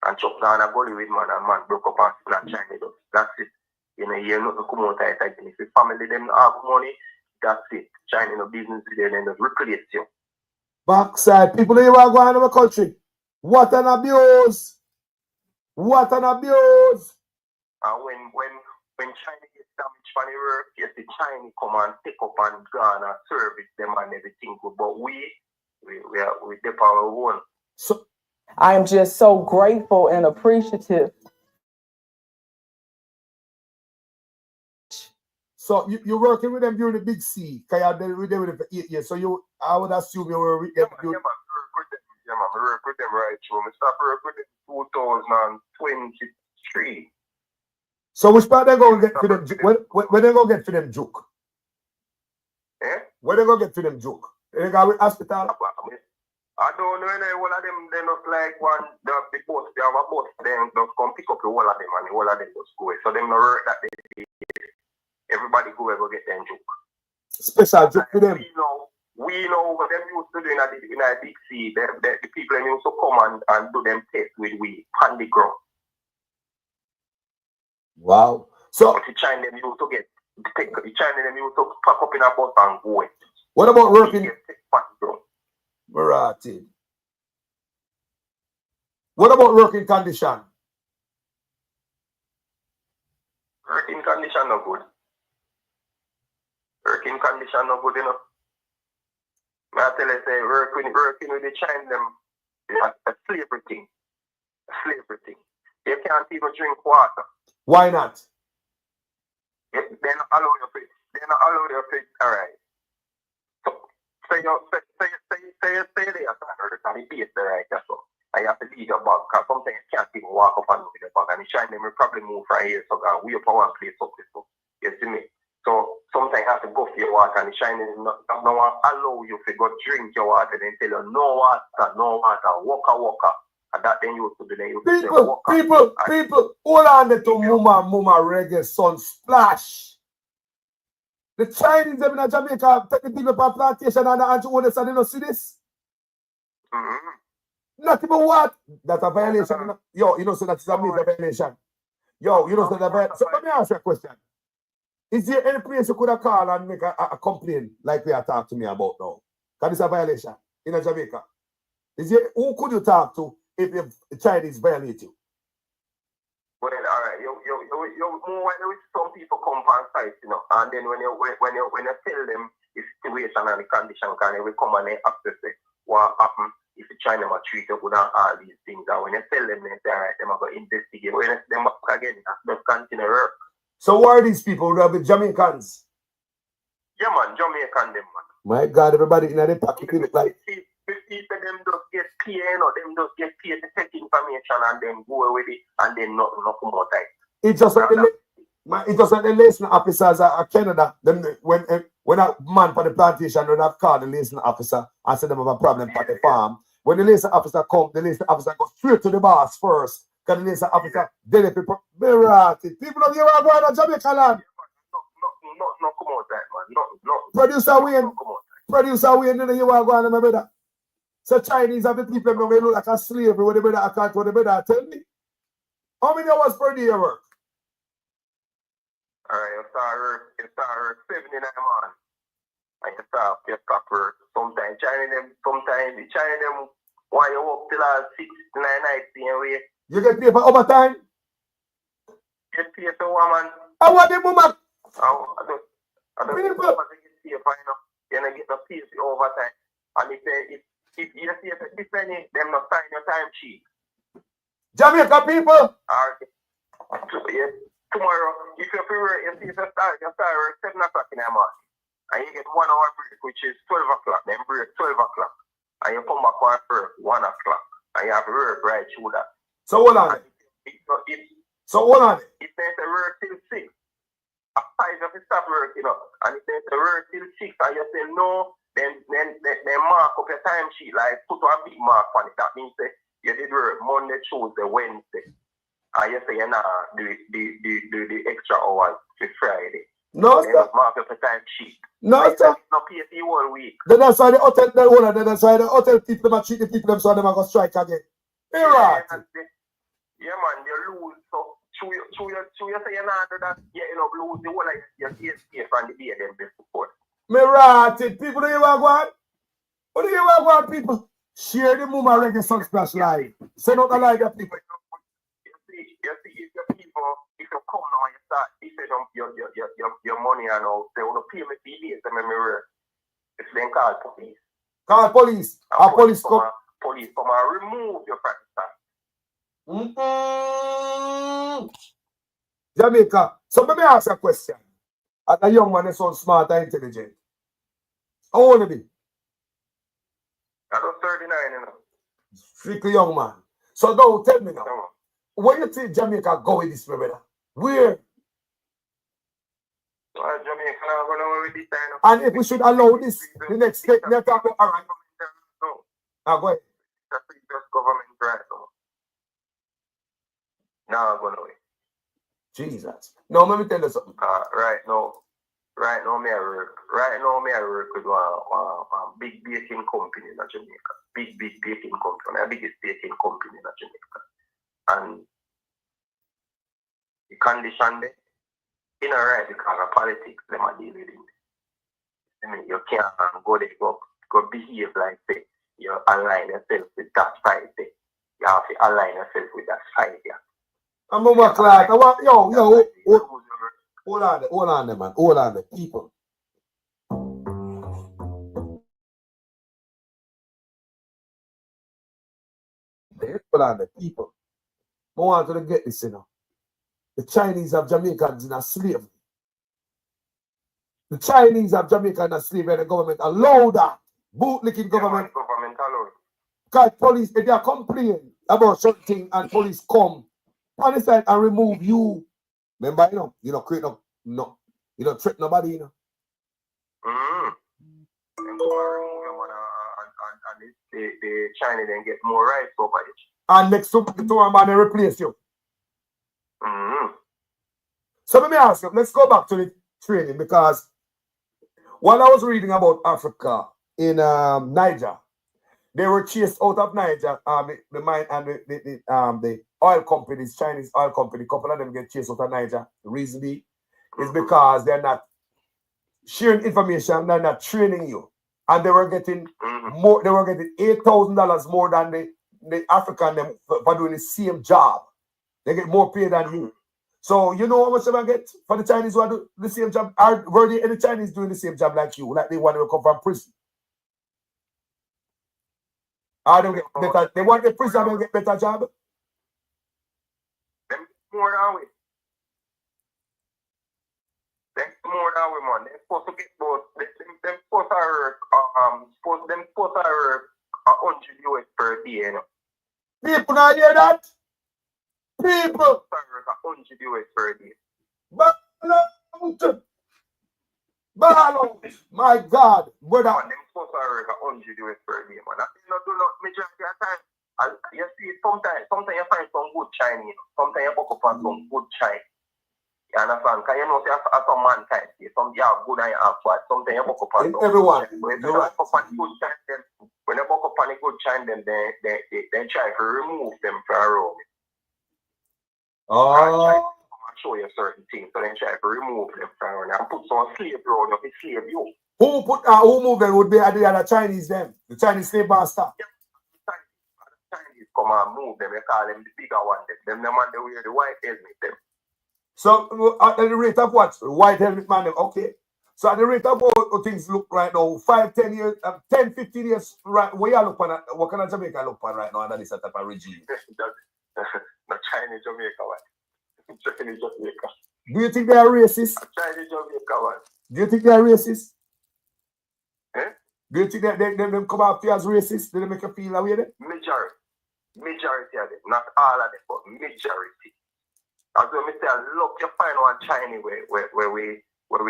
And truck down a gully with man and man broke up and splat Chinese dust. That's it. You know, you nothing come out of it. If your family them have money, that's it. Chinese no business with them, then just replace you. Backside, people who are going to the country. What an abuse! What an abuse! And when China gets damaged from the work, yes, the Chinese come and take up and go and service them and everything good. But we the power one. So I am just so grateful and appreciative. So you're working with them during the big C. Because you've been with them for 8 years. So I would assume you were with them. Yeah, man, I work with them right through. I stopped working with them 2023. So which part they going to get for them? When they going to get for them joke? Eh? Where they going to get for them joke? They go with hospital? I don't know, all of them, they're not like one, the bus, they have a bus, then just come pick up the whole of them and the whole of them just go. So them no work that they everybody go ever get them joke. Special joke for them. We know what them used to do in a big sea. The people used to come and do them tests with we on the ground. Wow. So but the China them used to get the China them used to pack up in a bus and go. What about working? Marathi. What about working condition? Working condition no good. Working condition no good enough. I tell you, say working with the China them is a slavery thing. A slavery thing. You can't even drink water. Why not? They don't allow you to all right. Say there and the base there, right? That's all. I have to lead your bag because sometimes you can't even walk up and with the bag and the China them will probably move from here so we up one place up this stuff. You see me? So sometimes you have to go for your water and the China them not allow you to go drink your water and then tell you no water, walker. And that then you have to do then you say walker. People, hold on to Muma reggae son splash. The Chinese them in Jamaica take the people for plantation and the anti-owners and they don't see this. Not even what? That's a violation. Yo, you know, so that's a major violation. Yo, you know, so that's a violation. So let me ask you a question. Is there any place you could have called and make a complaint like we are talking to me about now? Because it's a violation in Jamaica. Who could you talk to if the Chinese violate you? Well, then, all right, you some people come on site, you know, and then when you tell them the situation and the condition, they will come and they access it. What happened if the China treat you good and all these things, and when you tell them, they say, all right, them are going to investigate. When you them back again, that's continue work. So who are these people? They are the Jamaicans? Yeah, man, Jamaican them, man. My God, everybody in the pocket look like. People them just get paid, or them just get paid to take information and then go with it and then not come out right. It's just like the liaison officers at Canada. Them when a man for the plantation would have called the liaison officer and said them have a problem for the farm. When the liaison officer come, the liaison officer goes straight to the boss first. Because the liaison officer then people don't give a going to Jamaica land. No come out right, man. No. Producer Wayne, you are going to my brother. So Chinese have the people who look like a slavery with the brother account what the brother tell me. How many hours per day you work? Alright, you start work 79 man. And you stop work. Sometimes the China them want you work till 6 to 9 nights in way. You get paid for overtime? Get paid for one man. I want the mama. I don't get paid for, you know. You don't get no pay for overtime. And if you see if it's any, them not sign your time sheet. Jamaica people. Yeah. Tomorrow, if you start work 7 o'clock in the morning, and you get 1 hour break, which is 12 o'clock, then break 12 o'clock, and you come back on for 1 o'clock, and you have to work right through that. So hold on. If there's a work till 6, after you have to stop work, you know, and if there's a work till 6, and you say no, then mark up your time sheet, like put a big mark on it. That means that You did work Monday, Tuesday, Wednesday. And you say you nah do the extra hours for Friday. No, you sir. Mark up a time sheet. No, sir. No pay for you all week. Then that's why the hotel, that's why the hotel people them treat the people them so them are going to strike again. Hey, right. Yeah, man, they lose. So, you say you're not do that, you end up lose the whole of your CSP from the day them before. Me right. People do you want one? What do you want one, people? Share the Muma Reggae Sunsplash live. Send out the live, people. You see, if your people, if you come now and you start, if you don't, your money and all, they will pay me for days, them mirror. It's then called police. Call police. And police come. Police come and remove your practice. Jamaica. So let me ask a question. As a young man, that's so smart and intelligent. How old are you? I was 39, you know. Strictly young man. So now tell me now. Where you think Jamaica go with this, my brother? Where? Jamaica not going to with this kind of. And if we should allow this, the next step, let's talk about, all right. Go ahead. The previous government right now. Now I'm going to wait. Jesus. No, let me tell you something. Right now, me I work with one big baking company in Jamaica. Big baking company. The biggest baking company in Jamaica. And the condition there, you know, right, because of politics, them are dealing with it. I mean, you can't go there, go behave like that. You align yourself with that side there. You have to align yourself with that side there. I'm over Clark. Hold on there, man. Hold on there, people. Hold on there, people. I want to get this, you know. The Chinese have Jamaicans in a slavery. The Chinese have Jamaica in a slavery and the government allow that. Bootlicking government. Government allow. Because police, if they are complaining about something and police come on the side and remove you. Remember, you know, create no, you don't threaten nobody, you know. And the China then get more rights over it. And next to one man, they replace you. So let me ask you, let's go back to the training, because while I was reading about Africa in Niger, they were chased out of Niger. The mine and the oil companies, Chinese oil company, a couple of them get chased out of Niger. The reason being is because they're not sharing information, they're not training you, and they were getting more. They were getting $8,000 more than the African them for doing the same job. They get more pay than you. So you know how much they get for the Chinese who do the same job? Were the Chinese doing the same job like you, like they want to come from prison? They want the prison to get better job? Them more than we. More than we, man. They're supposed to get both. Them supposed to work 100 US per day, you know. People not hear that? People. 100 US per day. Ball, my God, brother. Man, them supposed to work 100 US per day, man. I not do not majority of the time. And you see, sometimes you find some good Chinese. Sometimes you buck up on some good Chinese. You understand? Because you know, as some mankind, some you have good and you have bad. Sometimes you buck up on some everyone. But if you buck up on good Chinese, when you buck up on a good Chinese, they try to remove them from around. Oh. Show you certain things, so then try to remove them from around and put some slave around you to slave you. Who moved them would be the other Chinese them, the Chinese slave master. Chinese come and move them, you call them the bigger one. Them the man they wear the white helmet them. So at the rate of what? White helmet man, okay. So at the rate of how things look right now, 5, 10 years, 10, 15 years, right, where you look on, what kind of Jamaica look on right now under this type of regime? The Chinese Jamaica one. Chinese Jamaica. Do you think they are racist? Chinese Jamaica one. Do you think they are racist? Eh? Do you think that them come out here as racist? Do they make you feel that way then? Majority of them. Not all of them, but majority. As when I say, look, you find one Chinese where we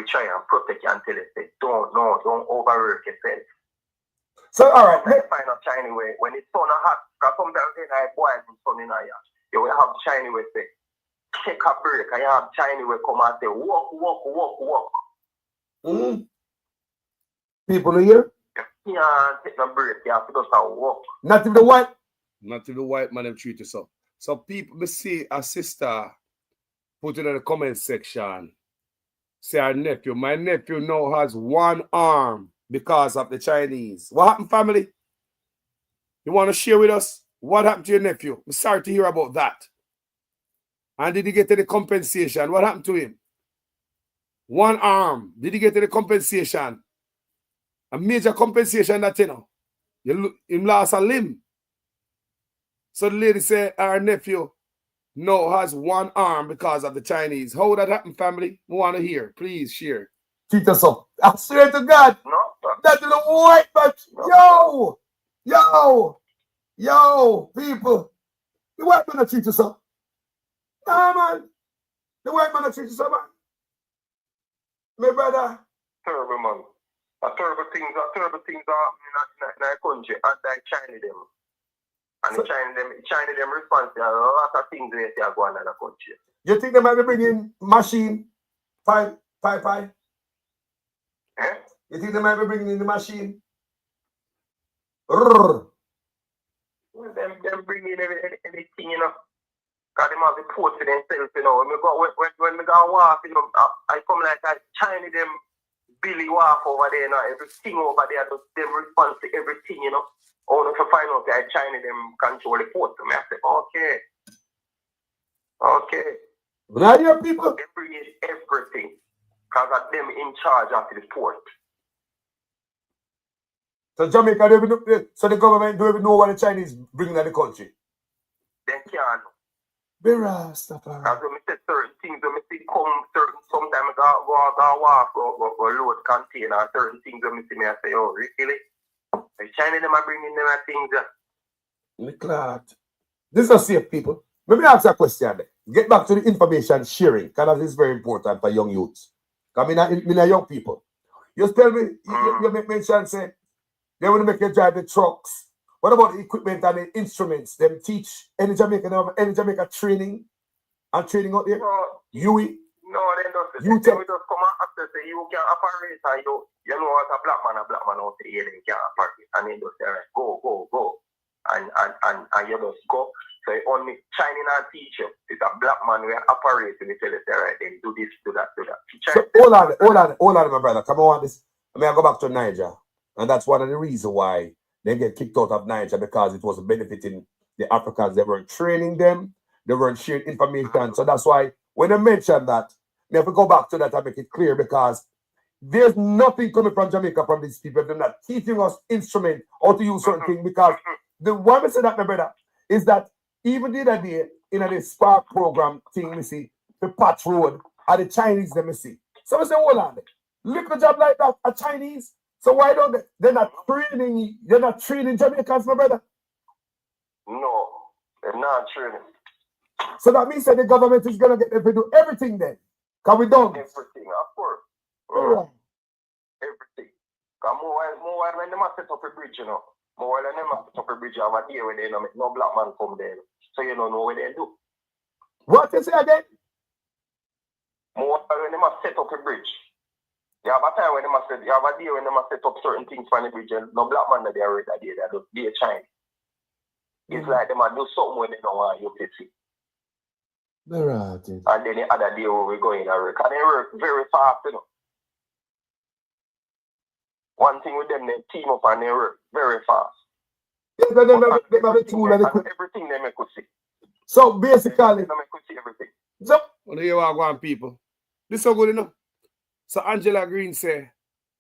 try and protect you until they say, don't overwork yourself. So, all right. Let's find a Chinese way. When it's sun hot, because sometimes when I boil and sun in here, you will have Chinese way say, take a break, and you have Chinese way come and say, walk, walk, walk, walk. Mm. People here? You can't take no break, you have to just walk. Not if the white man them treat you so. So people, me see a sister put it in the comment section. Say our nephew, my nephew now has one arm because of the Chinese. What happened, family? You want to share with us what happened to your nephew? I'm sorry to hear about that. And did he get any compensation? What happened to him? One arm. Did he get any compensation? A major compensation that, you know. Him lost a limb. So the lady said our nephew now has one arm because of the Chinese. How that happened, family? We want to hear. Please share. Treat us up. I swear to God. No. That's the white man. Yo! Yo! Yo, people. The white man treat us up. Nah, man. The white man treat us up, man. My brother. Terrible, man. Terrible things are happening in our country and they China them. And so, China them response to a lot of things they are going on in the country. You think they might be bringing machine 555? Eh? You think they might be bringing in the machine? Well, them bringing everything, you know. Because they have the port for themselves, you know. When we go walk, you know, I come like a China them Billy walk over there, you know, everything over there, them response to everything, you know. Only to find out that China them control the port. So I say, okay. Now your people. They bring in everything. Because of them in charge of the port. So Jamaica, so the government don't even know what the Chinese bring to the country? They can't. Because when I say certain things, when I see sometimes I go load container, certain things when I see me, I say, oh, really? The China them are bringing them things. This is safe, people. Let me ask you a question. Get back to the information sharing, because that is very important for young youths. Because I mean, young people. You tell me, you make mention, say, they want to make you drive the trucks. What about the equipment and the instruments? Them teach any Jamaica training and training out there? Yui? No, they don't. They will just come and access say you can operate and you know what a black man out there they can operate. And they just say, right, go. And you just go. So only China and teach you. It's a black man who operates and they tell you, right, then do this, do that. So hold on, my brother. Come on, this. I mean, I go back to Niger. And that's one of the reasons why they get kicked out of Niger, because it was benefiting the Africans. They weren't training them. They weren't sharing information. So that's why when I mention that, we have to go back to that and make it clear, because there's nothing coming from Jamaica from these people. They're not teaching us instrument how to use certain things, because the why I say that, my brother, is that even the other day in the Spark program thing, we see the patch road are the Chinese them we see. So we say, hold on, little job like that are Chinese. So why don't they're not training Jamaicans, my brother? No, they're not training. So that means that the government is gonna get them to do everything then. Can we don't? Everything, of course. Everything. Because more when they must set up a bridge, you know. More when they must set up a bridge, you have a day where they don't make no black man come there. So you don't know what they do. What you say again? More when they must set up a bridge. You have a time when they must set, you have a day when they must set up certain things for the bridge, and no black man that they are already there, they just be a Chinese. It's like they must do something when they don't want you to see. Right. And then the other day where we go in and work. And they work very fast, you know. One thing with them, they team up and they work very fast. Yeah, they have a tool and everything they make us see. So basically, they make us see everything. So, well, here we go, people. This is so good enough. So Angela Green said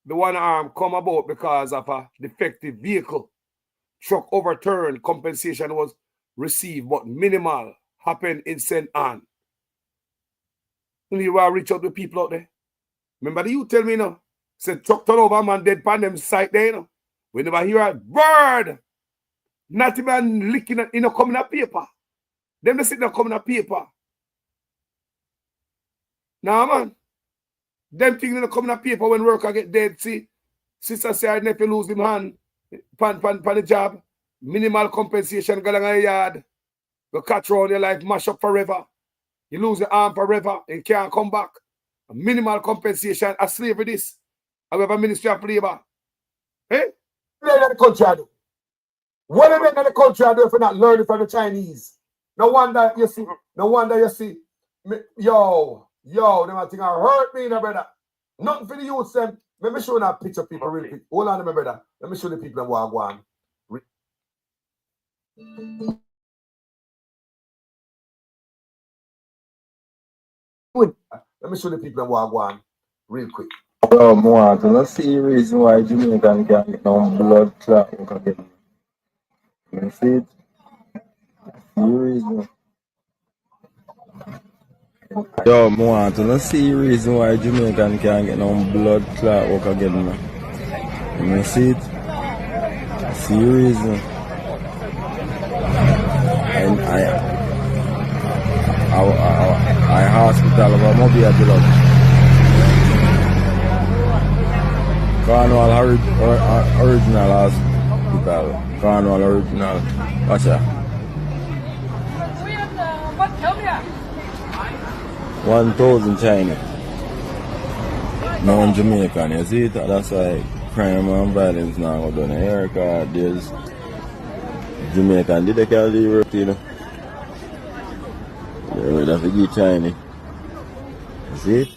the one arm come about because of a defective vehicle. Truck overturned, compensation was received, but minimal happened in St. Anne. You want to reach out to people out there. Remember the you tell me, you know, said truck turn over, man, dead pan them site there, you know. We never hear a bird. Not even licking it, you know, coming up paper. Them they sit there coming up paper. Nah, man. Them things that coming up paper when worker get dead, see. Sister say her nephew lose him hand. pan the job, minimal compensation, go along a yard, go catch around your life, mash up forever. You lose your arm forever and can't come back. A minimal compensation, a slavery this. However, Ministry of Labor. Eh? What are the country I do? What are the country I do if you're not learning from the Chinese? No wonder you see, yo, them I think I hurt me, no brother. Nothing for the youth, them. Let me show you that picture, people, real quick. Hold on, my brother. Let me show the people what I want. Let me show the people what I want real quick. Oh, more. Let's see the reason why Jamaican can't get no blood clot again. You see it? See the reason. Yo, more. Let's see the reason why Jamaican can't get no blood clot work again. You see it? See the reason. And I hospital of a mobile blood. Cornwall original hospital. Cornwall original. Watch that. 1,000 China. No in Jamaican, you see it? That's why crime and violence now go down in America. There's Jamaican, did they call the Europe, you know? They would have to get China. You see it?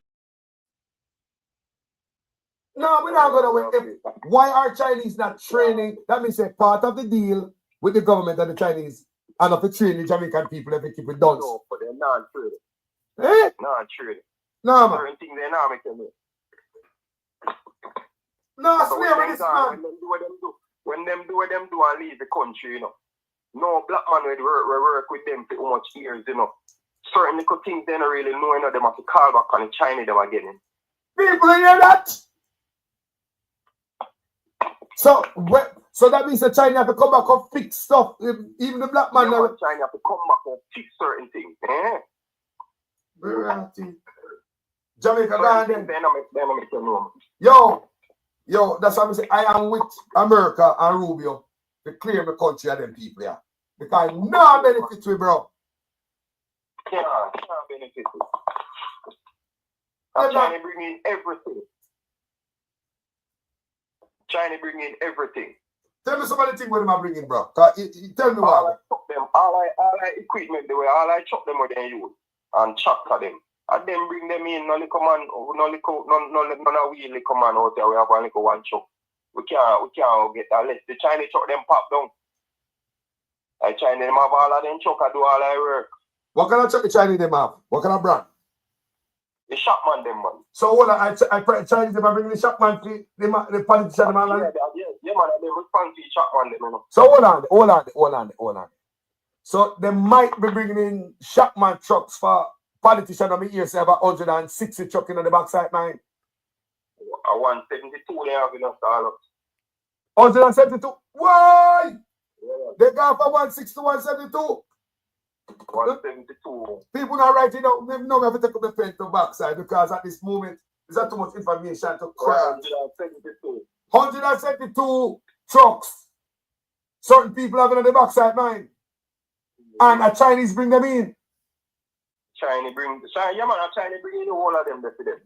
No, we're not going to win. Why are Chinese not training? That means a part of the deal with the government and the Chinese and of the training Jamaican people if they keep it done. No, but they're not true. Eh? Not true. No, man. Certain things they're not making it. No, so slavery, man. When them do what them do and leave the country, you know. No black man will work with them for how much years, you know. Certain little things they don't really know, you know, them have to call back on the China them again. People hear that? So that means the China have to come back and fix stuff. Even the black man. Yeah, China have to come back and fix certain things. Eh? Jamaica Garden. Yo, that's why I say I am with America and Rubio to clear the country of them people, yeah. Because no benefit to it, bro. Yeah, no benefit. And China bring in everything. China bring in everything. Tell me some of the things what them are bringing, bro. Tell me what. All I equipment the way, all I chop them with them use and chop for them. And then bring them in, no little man, no wheel little man out there, we have one little one chop. We can't get that less. The Chinese chop them pop down. The Chinese them have all of them chuck and do all their work. What kind of chuck the Chinese them have? What kind of brand? The shopman them, man. So hold on, I Chinese them are bringing the shopman to the politician man. Yeah, man, they respond to the shopman them, you know. So hold on. So they might be bringing in shopman trucks for politicians. I mean, here say about 160 truck in the backside, man. 172 they have enough dollars. 172? Why? Yeah. They got for 160, 172. 172. People not writing out. They know we have to take up the pen to backside because at this moment there's not too much information to cry. 172 trucks. Certain people have it on the backside, man. And a Chinese bring them in. Chinese bring in all of them for them.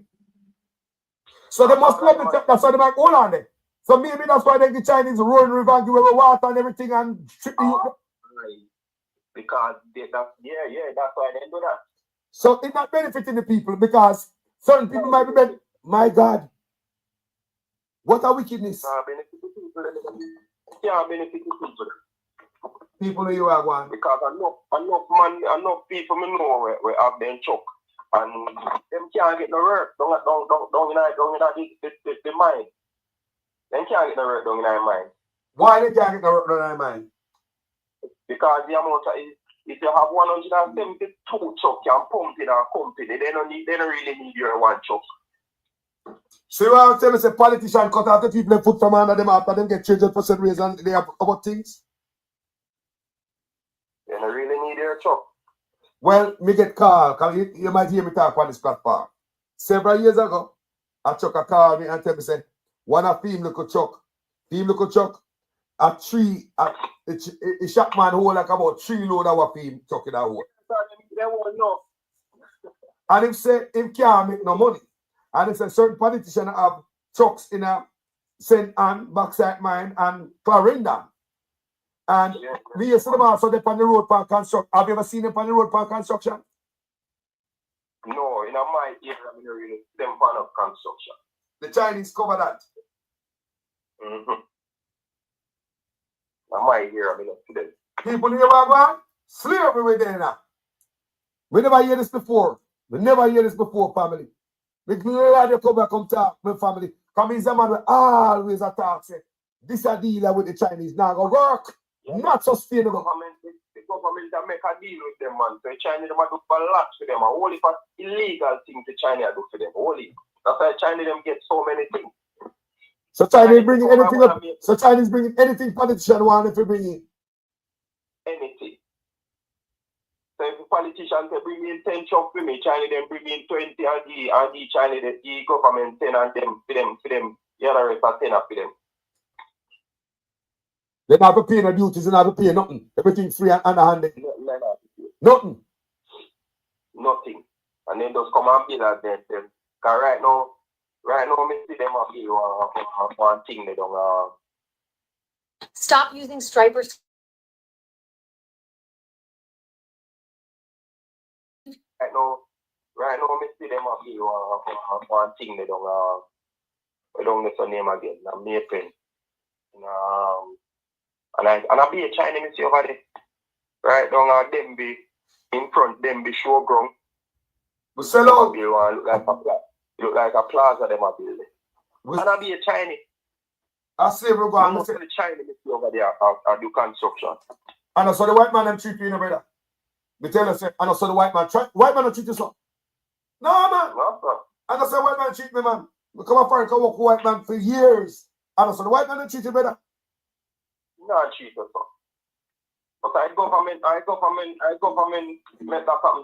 So they must let the that's why they might hold on there. So maybe that's why they the Chinese rolling river and give away water and everything and trick you. Because that's why they do that. So it's not benefiting the people because certain people might be better. My God. What a wickedness. Benefit the people. Yeah, benefit the people. People you are one. Because enough people me know we have them chuck. And them can't get no work. Don't in the mind. Them can't get no work down in their mind. Why they can't get no work down in their mind? Because the amount of if you have 172 chuck, you can pump it and pump it. They don't really need your one chuck. So you want to tell me, say politician cut out the people and put from under them after them get changed for some reason they have about things? They don't really need your chuck. Well, me get called, because you might hear me talk on this platform. Several years ago, a chucker called me and tell me, say, one of him look chuck. a tree, a shop man hold like about 3 load of what him talking about. They won't know. And him say him can't make no money. And he say certain politicians have trucks in a St. Anne, Backside Mine, and Clarendon. And we used to them also they on the road for construction. Have you ever seen them on the road for construction? No, in my area, I mean, really, them part of construction. The Chinese cover that. Mm-hmm. In my area, I mean, today. People here are slavery with them now. We never hear this before. We never hear this before, family. The glad you come back come talk, my family. Come in, man will always attack. Say, this a dealer with the Chinese now go work. Yeah. Not sustainable. The government that make a deal with them, man. So China them do a lot for them. Only for illegal things the China do for them. Only. That's why China them get so many things. So China bringing anything up. So Chinese bringing anything politician want if you bring in. Anything. So if the politicians they bring in 10 chop for me, China them bring in 20 and the China the government 10 and them for them. The other rest are 10 for them. They never pay no duties, they never pay nothing. Everything free and underhanded. Nothing. Nothing. And then those come and bill at them. Because right now, me see them up here one thing they don't Stop using stripers. Right now, me see them up here one thing they don't I don't know the name again. I'm making. And I be a Chinese me see over there. Right down them be in front, them be showground. We sell out. Look like a plaza them a build. And I be a Chinese. I say we go and the Chinese me see over there I do construction. And I saw the white man them treat you, brother. Me tell you, say, and I saw the white man treat you so. No man. No, sir. And I saw white man treat me, man. We come up and work with white man for years. And I saw the white man treat you, brother. No, cheat us, sir. But I government make that happen. I government make that happen.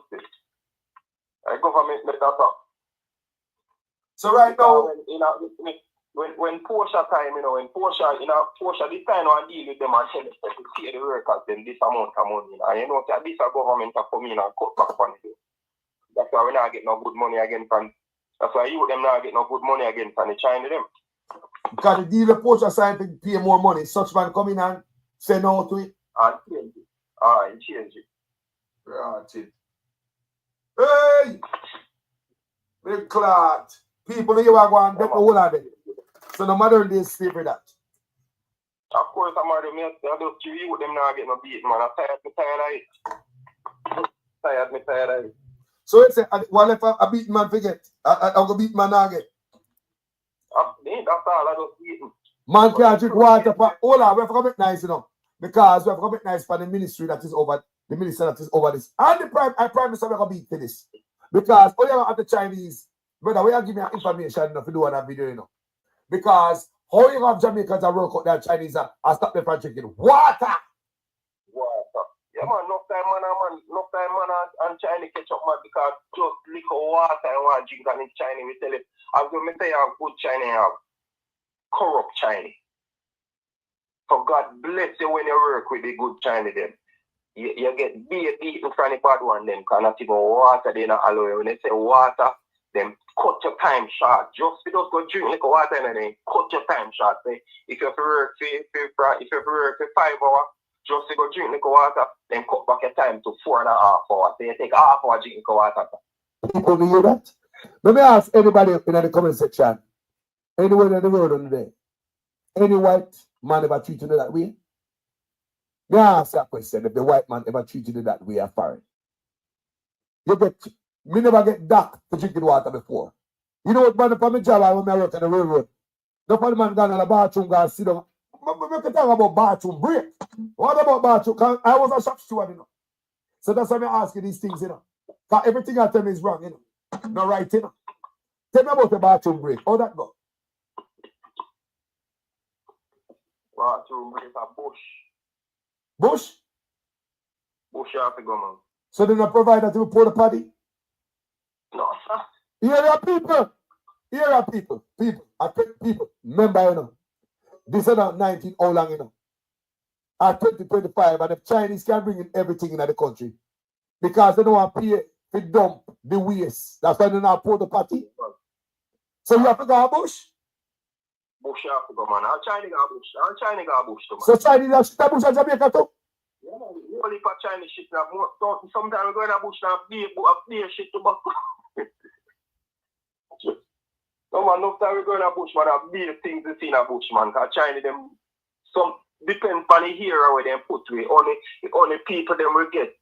So right now, when Porsche time, when Porsche this time I deal with them and tell them to pay the workers then this amount of money. And this a government to come in and cut back on it. That's why we not get no good money again from. That's why you them not get no good money again from the China them. Because the deal with Porsche side to pay more money. Such man come in and say no to it. And change it. And change it. Right. Hey! Big clot. People here are going to get the whole of them. So no matter they stay for that. Of course, I'm already me. I just you with them now get no beat, man. I'm tired of it. So it's what if a beat man forget? I'll go beat man again. That's all I just eat. Man can't drink water for hold on, we have to make nice, because we have to make nice for the ministry that is over the minister that is over this. And the prime minister will beat for this. Because all you have the Chinese, brother, we are giving you information enough to do on that video, Because how you have Jamaicans that work out that Chinese and stop them from drinking water. Yeah, man, enough time and China catch up, man, because just liquor water and want to drink and in China, we tell it. I was going to say you have good China, you have corrupt China. So God bless you when you work with the good China, then. You get beaten from the bad one, then, because not even water, they not allow you. When they say water, then cut your time short. Just go drink liquor water and then cut your time short. Say, if you have to work for 5 hours, just to go drink liquor water, then cut back your time to 4.5 hours. So you take half hour drink liquor water. People hear that? Let me ask anybody in the comment section, anywhere in the world on there, any white man ever treated you that way? May I ask that question, if the white man ever treated you that way as foreign? Me never get docked for drinking water before. You know what, man, for my job, I work on the railroad. The funny man gone in the bathroom, go sit down. We can talk about bathroom break. What about bathroom? Cause I was a shop steward, So that's why I ask you these things, Because everything I tell me is wrong, Not right, Tell me about the bathroom break. How that go? Bathroom break a bush. Bush? Bush you have to go, man. So they not provide that to pour the party? No, sir. Here are people. Here are people. People. Remember, this is not 19 how long, or 2025, and the Chinese can bring in everything in the country because they don't want to pay to dump the waste. That's why they not pour the party. So you have to go bush. Bush have to go, man. All China got bush. All China got bush too, man. So Chinese have shit bush in Jamaica too? Yeah, man. Only for Chinese shit now. Sometimes we go in a bush now, be shit to back. No, man, no time we go in a bush, man, be the things we see in a bush, man. Because China, them, some, depends on the hero where they put we. Only people them we get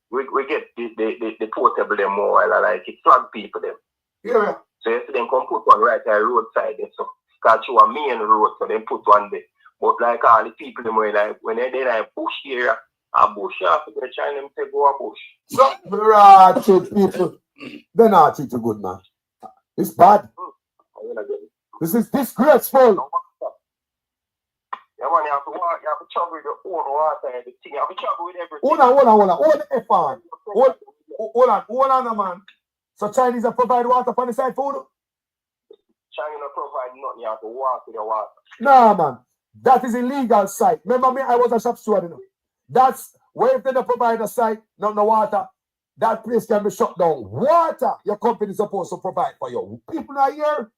the portable them more, like it flag people them. Yeah. So you see them come put one right at the roadside there, so because you a main road, so they put one there. But like all the people them were like when they like bush area, a bush after they try them to go a bush. So ratchet people, they're not treat you good, man. It's bad. This is disgraceful. Yeah, man, you have to travel with your own water and the thing. You have to travel with everything. Hold on. Hold the F on. Hold on, man. So Chinese are provide water for the side food? China not provide nothing. You have to walk with your water. Nah, man. That is illegal site. Remember me, I was a shop steward, you know. That's where if they don't provide a site, no water, that place can be shut down. Water, your company is supposed to provide for you. People are here.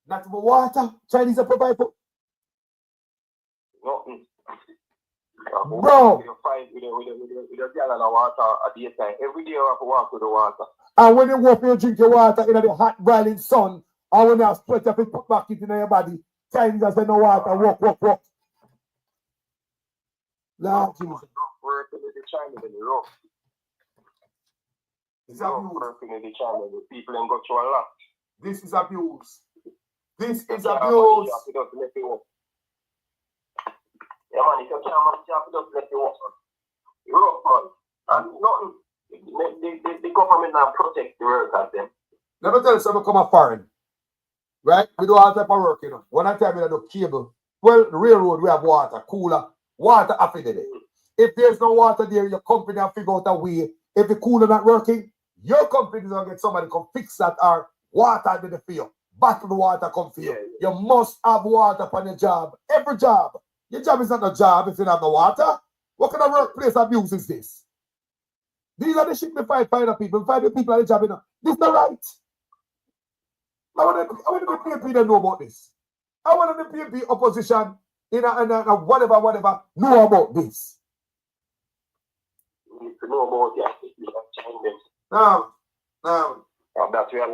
Not even water. Chinese are provide for. Nothing. Bro. You fight with a girl and the water at the time. Every day you have to walk with the water. And when you walk, you drink your water in the hot, boiling sun, and when you sweat up, you put back it in your body. Chinese are saying no water, walk. Lord Jesus. Working with the China in the rough. It's abuse. Working with the China, the people ain't got you a lot. This is abuse. This is abuse. Yeah, man, if you can't manage, you have to just let it work. Rough, man. And nothing. The government now protect the workers, them. Let me tell you something, come a foreign. Right? We do all type of work, you know. One time we do cable. Well, the railroad, we have water, cooler, water affiliated. If there's no water there, your company will figure out a way. If the cooler not working, your company is going to get somebody to come fix that or water did it for you. Bottled water come for you. You must have water on your job. Every job. Your job is not a job if you don't have no water. What kind of workplace abuse is this? These are the shit we find the people. Find the people at the job, you know. This is not right. I want the PNP to know about this. I want the PNP opposition in a whatever know about this. You need to know about it. No. That's where a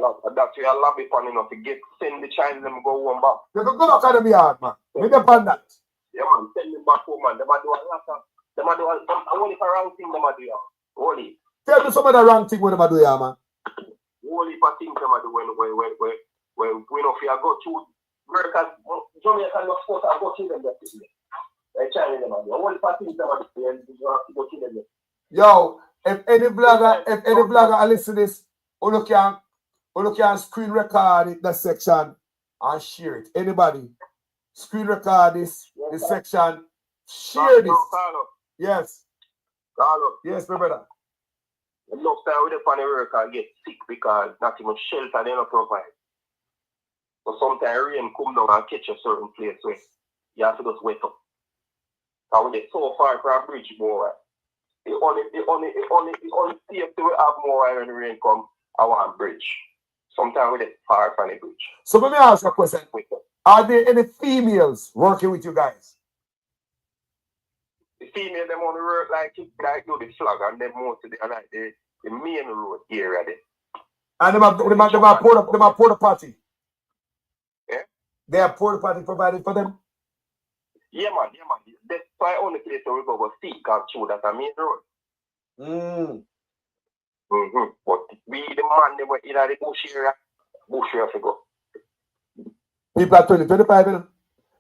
lobby plan, you know, to send the Chinese them go home back. They can go back to the yard, man. We depend that. Yeah, man, send them back home, man. They might do a lot of, only for wrong thing they might do, yeah. Only. Tell me some of the wrong thing what they do, yeah, man. Only for things they might do when we know if you go to workers, Jamaica not supposed to go to them that thing. Like China them do. Only for things they might do, you have to go to them. Yo, if any blogger I listen to this, you can screen record it, that section and share it. Anybody screen record this section, share this. Yes. Carlos. Yes, my brother. Enough time with the worker get sick because not even shelter they don't provide. So sometimes rain come down and catch a certain place where you have to just wait up. And we get so far from a bridge more. The only safety we have more when the rain come, I want bridge. Sometimes we get far from the bridge. So let me ask you a question. Are there any females working with you guys? The female them on the road like do the flag and them most of the main road area there. And them have porta party. Yeah? They have porta party provided for them? Yeah man. That's why only place where we go see got through that main road. But we the man them were in the bush area to go. People are 20-25, you know?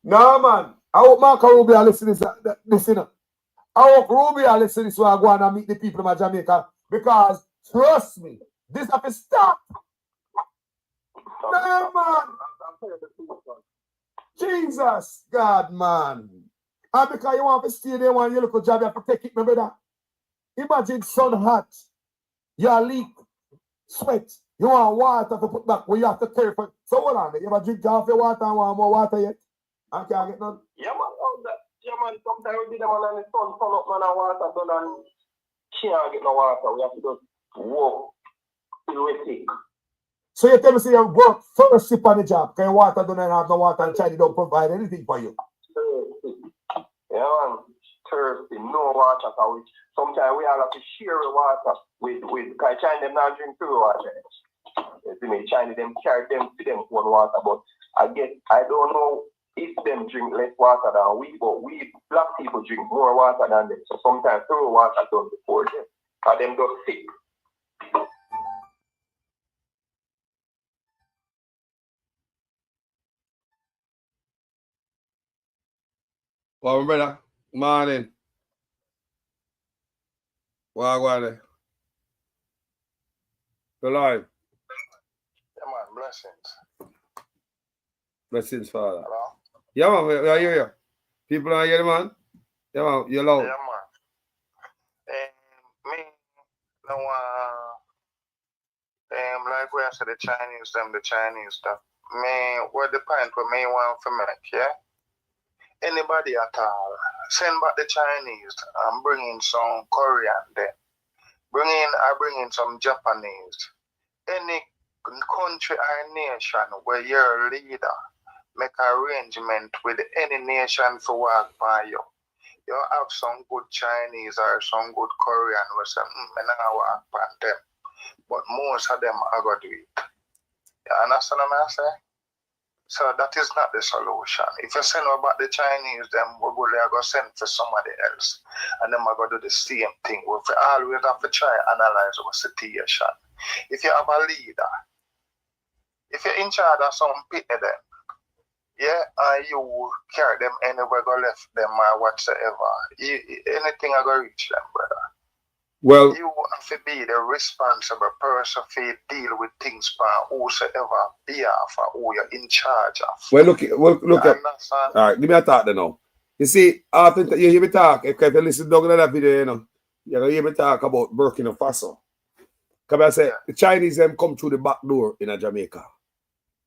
No man. I hope Marco Rubio listen to this, you know. I hope Rubio listen to this when I go and meet the people in Jamaica. Because trust me, this have to stop. No man. Jesus, God man. And because you want to stay there when you look at job, you have to take it, my brother. Imagine sun hot. You leak, sweat. You want water to put back where you have to carry for. So hold on, you ever drink half your water and want more water yet? I can't get none. Yeah man, all that. Yeah man. Sometimes we did them on the sun up on the water done and can't get no water. We have to just walk till we sick. So you tell me, say you work first sip on the job, because water don't have no water and China don't provide anything for you. Thirsty. Yeah, man. Thirsty. No water. Sometimes we have to share the water with because China them not drink pure water. You see me, China them carry them to them one water, but I don't know if them drink less water than we, but we black people drink more water than them. So sometimes pure water done before them. And them just sick. Well, brother, morning. Wagwan. Good live. Yeah, man, blessings. Blessings, Father. Hello? Yeah, man, we are here. People are here, man. Yeah, man, you're loud. Yeah, man. Me, no like we said, the Chinese stuff. Me, what the point for me want to make, yeah? Anybody at all, send back the Chinese and bring in some Korean then. Bring in some Japanese. Any country or nation where you're a leader, make arrangement with any nation to work by you. You have some good Chinese or some good Korean who say, I don't work by them. But most of them are going to do it. You understand what I say? So that is not the solution. If you send about the Chinese, then we're going to send for somebody else. And then we're going to do the same thing. We always have to try and analyze our situation. If you have a leader, if you're in charge of some people then, yeah, and you carry them anywhere, go left them or whatsoever, anything I go reach them, brother. Well, you have to be the responsible person to deal with things for whosoever behalf or who you're in charge of. Well, look at. All right, give me a thought then now. You see, often you hear me talk, if you listen down to that video, you know, you're going to hear me talk about Burkina Faso. Because I say, the Chinese them come through the back door in Jamaica.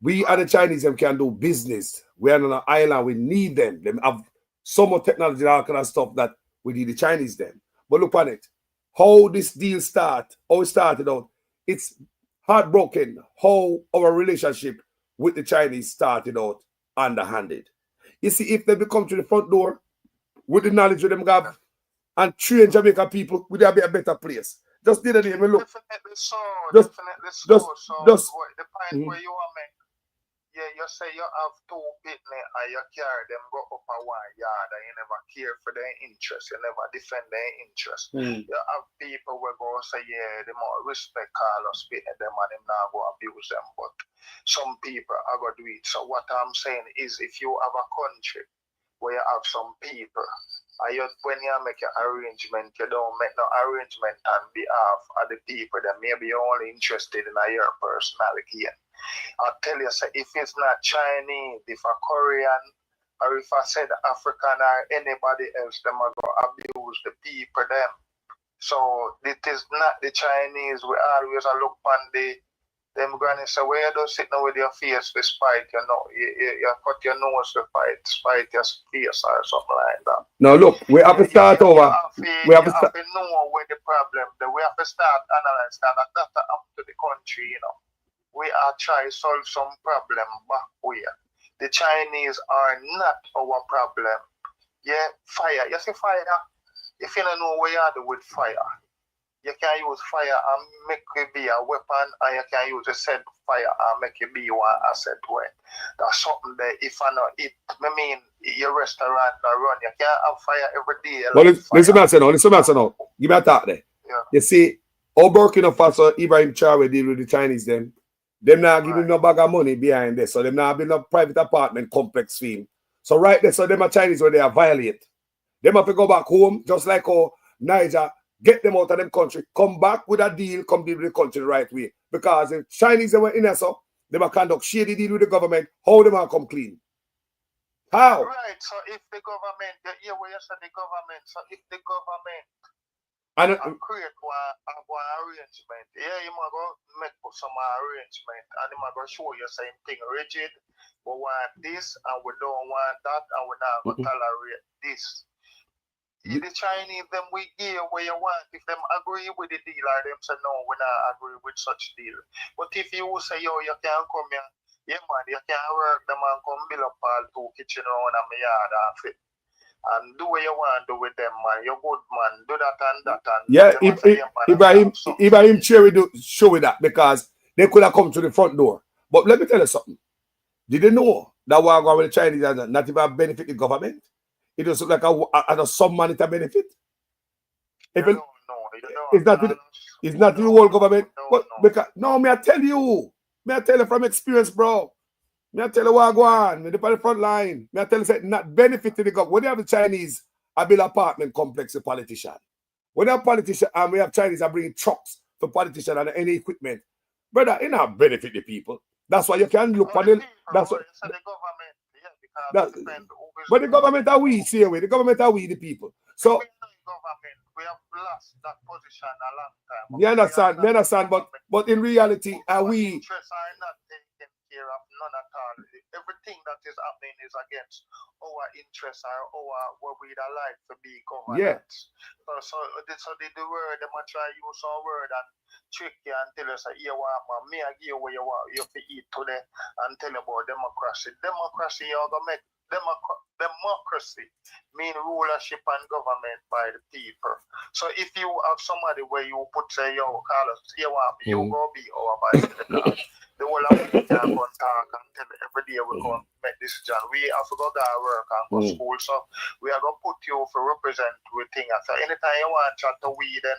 We and the Chinese them can do business. We are on an island, we need them. They have so much technology and all kind of stuff that we need the Chinese them. But look on it. How this deal how it started out, it's heartbroken how our relationship with the Chinese started out underhanded. You see, if they come to the front door with the knowledge of them have and train Jamaica people, would there be a better place? Just did it, look. Definitely so. So, the point where you are making, yeah, you say you have two people and you carry them go up a one yard and you never care for their interest, you never defend their interest. You have people who go say, yeah, they more respect all us people them and them now go abuse them, but some people are going to do it. So what I'm saying is if you have a country where you have some people, when you make your arrangement, you don't make no arrangement on behalf of the people that maybe you're only interested in your personal gain. I'll tell you, if it's not Chinese, if a Korean, or if I said African or anybody else, them are going to abuse the people them. So it is not the Chinese. We always look on them granny say, where you don't sit now with your face to spite, you know, you cut your nose to spite your face or something like that. Now look, we have to start over. We have to know where the problem, we have to start analyzing that up to the country, you know. We are trying to solve some problem back where the Chinese are not our problem. Yeah, fire. You see fire? If you don't know what you do with fire, you can use fire and make it be a weapon, and you can use a set fire and make it be one asset way. That's something that if I know it, I mean, your restaurant not run, you can't have fire every day. Well, listen now. Give me a thought there. Yeah. You see, all Burkina Faso, Ibrahim Traore deal with the Chinese them. Them not giving no bag of money behind this. So them not building a private apartment complex for him. So right there, so them are Chinese where they are violate. Them have to go back home, just like how Niger, get them out of them country, come back with a deal, come deal with the country the right way. Because the Chinese they were in there, so they will conduct shady deal with the government, how they will come clean. How? Right, so if the government, the government, so if the government And create one arrangement. Yeah, you might go make some arrangement and you might go show you same thing rigid. We want this and we don't want that and we're not going to tolerate this. The Chinese, them we give where you want. If them agree with the deal or them say no, we not agree with such deal. But if you say, yo, you can't come here, yeah man, you can't work them and come build up all 2 kitchen around my yard and fit. And do what you want to do with them, man. You're good, man. Do that and that. And yeah, Ibrahim Cherry do show with that because they could have come to the front door. But let me tell you something. Did you know that we're going with the Chinese and not even benefit the government? It was like a some monetary benefit. If you it's not the whole government. Because me I tell you from experience, bro. Me I tell you what go on. Me on the front line. Me I tell you say not benefit to the government. When you have the Chinese, I build apartment complex to politician. When you have politician and we have Chinese, I bring trucks for politician and any equipment. Brother, it not benefit the people. That's why you can look for them. That's what. But the government are we, see away. The government are we, the people. So we have lost that position a long time. Me understand, but in reality, are we interests are not taken care of, none at all. Everything that is happening is against our interests or what we'd like to be government. Yeah. So the word, they might try use some word and trick you and tell us, here what man, me I give you what you want, you have to eat today and tell you about democracy. Democracy, you're gonna make democracy mean rulership and government by the people. So if you have somebody where you put say, yo, Carlos, here what you go be our vice president. The whole of it can go and talk and tell every day we go and make decision. We have to go to work and go to school. So we are gonna put you for represent with things. So anytime you want to chat to we, then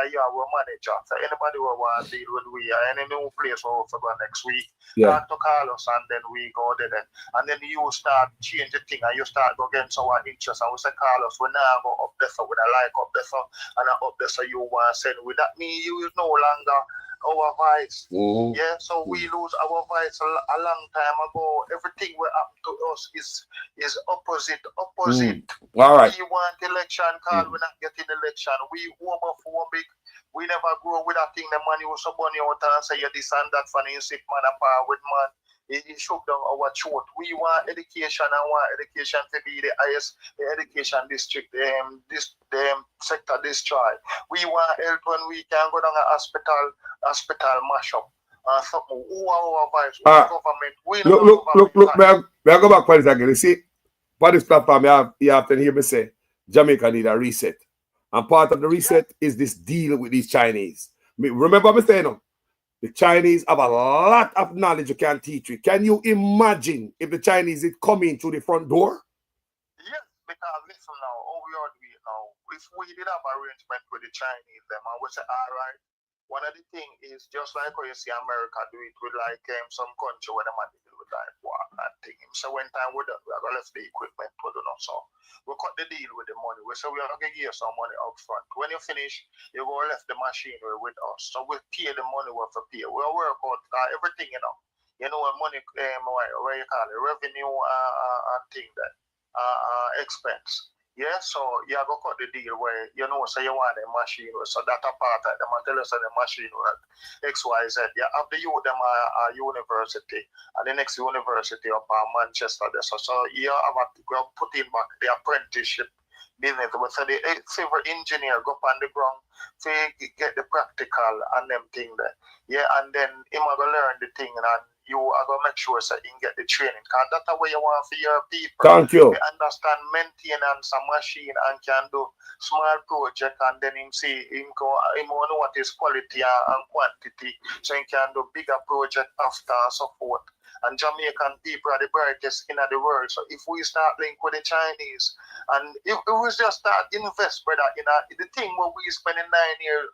you are our manager. So anybody who want to deal with we or any new place where we go next week, talk to Carlos and then we go there. And then you start change the thing and you start go against our interests. And we say, Carlos, we now go up there so we don't like up there so and up there so you want to send with that mean you is no longer our voice. Yeah, so we lose our voice a long time ago. Everything what happened to us is opposite. All right. We want election, Carl, we're not getting election. We homophobic. We never grow with that thing. The money was so bunny out and say you this and that for the sick man apart with man. It shook down our throat. We want education and want education to be the highest education district, sector destroy. We want health when we can go down a hospital mash up. Something. Who are our vice? Government? We look, may I go back for this again? You see, for this platform, you have to hear me say, Jamaica need a reset. And part of the reset is this deal with these Chinese. Remember me saying, the Chinese have a lot of knowledge you can teach you. Can you imagine if the Chinese is coming through the front door? Yes, because listen now, we are doing now. If we did have arrangement with the Chinese, them, I would say, all right. One of the things is just like how you see America do it with like some country where they might deal with like war and thing. So when time we're done, we are gonna left the equipment to do not so. We cut the deal with the money. We say we are gonna give you some money up front. When you finish, you go left the machinery with us. So we pay the money we have to pay. We'll work out everything, you know. You know when money what you call it, revenue and thing that expense. Yeah, so you have to cut the deal where you know, so you want a machine, so that a part of them tell us the machine work XYZ. You have the youth them a university, and the next university up in Manchester. So you have to go put in back the apprenticeship business. So the civil engineer go up on the ground to get the practical and them thing there. Yeah, and then him go learn the thing and you are going to make sure so you can get the training. Because that's the way you want for your people. Thank you. They understand maintenance a machine and can do small project and then him see him know what is quality and quantity. So he can do bigger project after and so forth. And Jamaican people are the brightest in the world. So if we start link with the Chinese and if we just start invest, brother, in the thing where we spending 9 years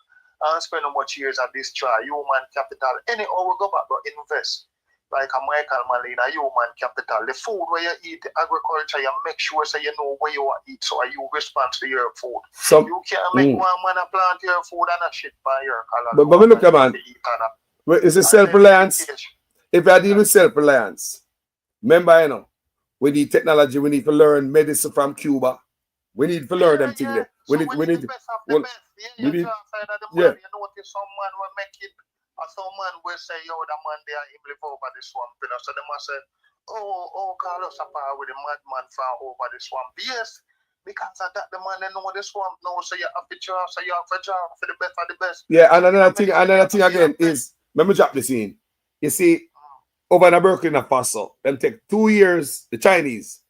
and spend how much years at this try, human capital, anyhow we go back but invest. Like a Michael Malina, human capital. The food where you eat, agriculture, you make sure so you know where you eat, so you respond to your food. You can't make one man a plant your food and a shit by your color. But look at man, it's a self-reliance. If I deal with self-reliance, remember, you know, with the technology, we need to learn medicine from Cuba. We need to learn them things there. We need the best of the best. we need, yeah. You notice some man will make it, or some man will say, yo, the man there, he live over the swamp, you know. So they must say, oh, Carlos apart with the madman from over the swamp. Yes, because of that, the man they know the swamp now, so you have to job, so you have to job for the best of the best. Yeah, and another thing again is, let me drop this in. You see, over in Burkina Faso, them take 2 years, the Chinese,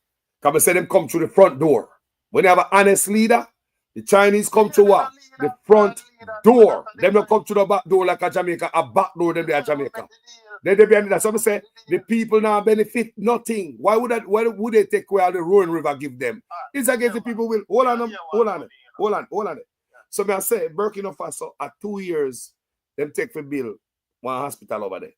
come and say them come through the front door. When you have an honest leader, the Chinese come to what? The front door. Them don't come to the back door like a Jamaica, a back door them there at Jamaica. They be that's what I say. The people now benefit nothing. Why would they take away all the Rhone River give them? It's against the people will. Hold on. So me I say Burkina Faso at 2 years, them take for bill one hospital over there.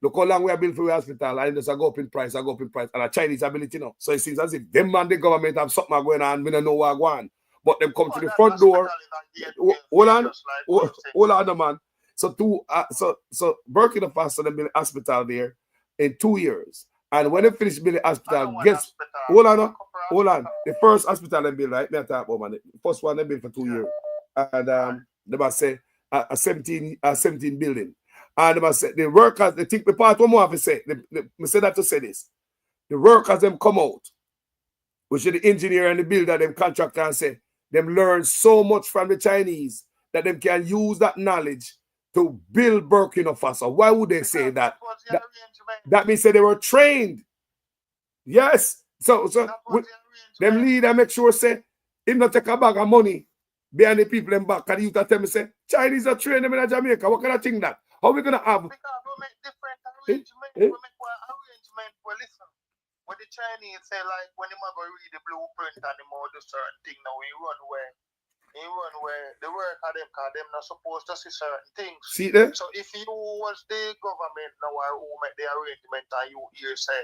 Look how long we are built for the hospital, and just go up in price, and the Chinese ability now. So it seems as if them and the government have something going on, we don't know what going on. But them come to the front door. Hold on, man. So Burkina Faso them build a hospital there in 2 years. And when they finish building the hospital, guess hold on. The first hospital they build, right? Me talk about, man. The first one they built for 2 years. And they must say a 17 building. And they must say the workers, they think the part one more have to say. They say that to say this. The workers them come out, which is the engineer and the builder, them contractor, and say them learn so much from the Chinese that them can use that knowledge to build Burkina Faso. Why would they say that? That means that they were trained. Yes. So them leader make sure say him not take a bag of money behind the people in back. And you tell me say Chinese are trained them in Jamaica. What kind of thing that? How we gonna have? Because we make different arrangements. We make one arrangement. Well, listen. When the Chinese say like when they go read the blueprint and they do certain thing now, he run where the work of them, because them not supposed to see certain things. See there? So if you was the government now who make the arrangement and you hear say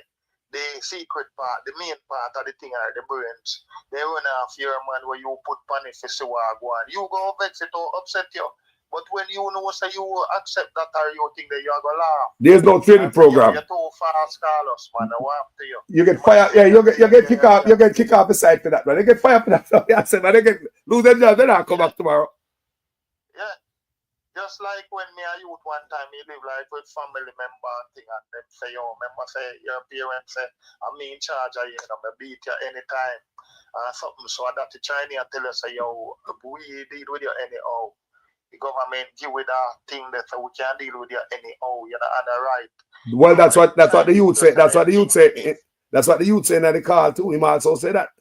the secret part, the main part of the thing are the brains, they run off your man where you put panic for see what go on. You go vex it or upset you. But when you know say you accept that or you think that you're gonna laugh. There's no training program. You're too fast, Carlos, man. I want to you. You get fired, yeah, you get kicked off, the side for that, man. They get fired for that. So I said, man, they get lose their job, then I'll come back tomorrow. Yeah. Just like when me a youth one time, you live like with family member and thing, and them say, yo, remember say your parents say, I'm in charge of you, and I'm beat you anytime. Something so that the Chinese tell us say, yo, we deal with you anyhow. The government give with that thing that we can deal with you anyhow, you know, and the right. Well, that's what the youth say. That's what the youth say. That's what the youth say in the call too. Him also say that.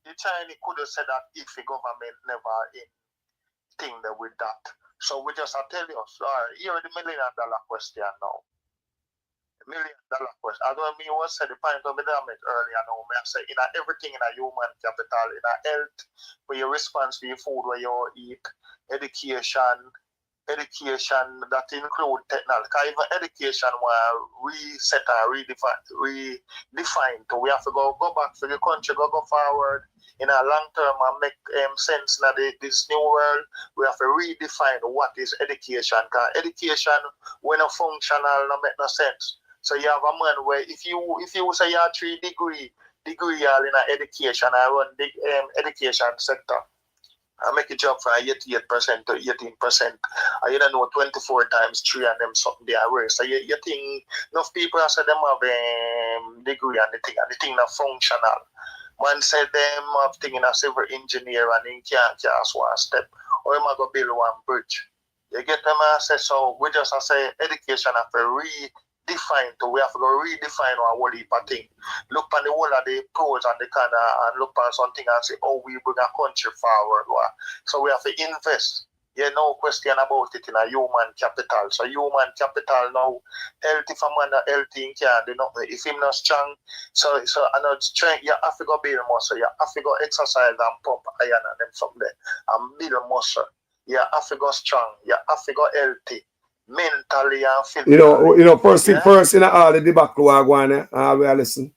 The Chinese could have said that if the government never in thing that with that. So we just tell you, sorry, here the $1 million question now. $1 million question. I don't mean what said the point of the damage earlier now. I say in everything in a human capital, in a health, for your response for your food where you eat, education that include technology. Even education where reset and redefine. So we have to go back for the country, go forward in a long term and make sense in this new world. We have to redefine what is education. Because education, when a functional, no make no sense. So you have a man where if you say you have 3 degree all in education, I run the education sector. I make a job from 88% to 18%. You don't know 24 times 3 and them something they are worth. So you think enough people say them have degree and the thing not functional. Man said them have thing in a civil engineer and he can't cast one step. Or you might go build one bridge. You get them and say so we just say education have to redefine to we have to go redefine our whole heap of thing. Look on the whole of the pros and the kind and look on something and say, oh, we bring a country forward. So we have to invest. Yeah, no question about it in a human capital. So human capital now, healthy if a man not healthy, he can't do nothing. If him not strong, so another strength, you have to go build muscle. You have to go exercise and pump iron and them something there. And build muscle. You have to go strong. You have to go healthy. Mentally and physically. You know, first thing first, in all the debacle I go on, we listen.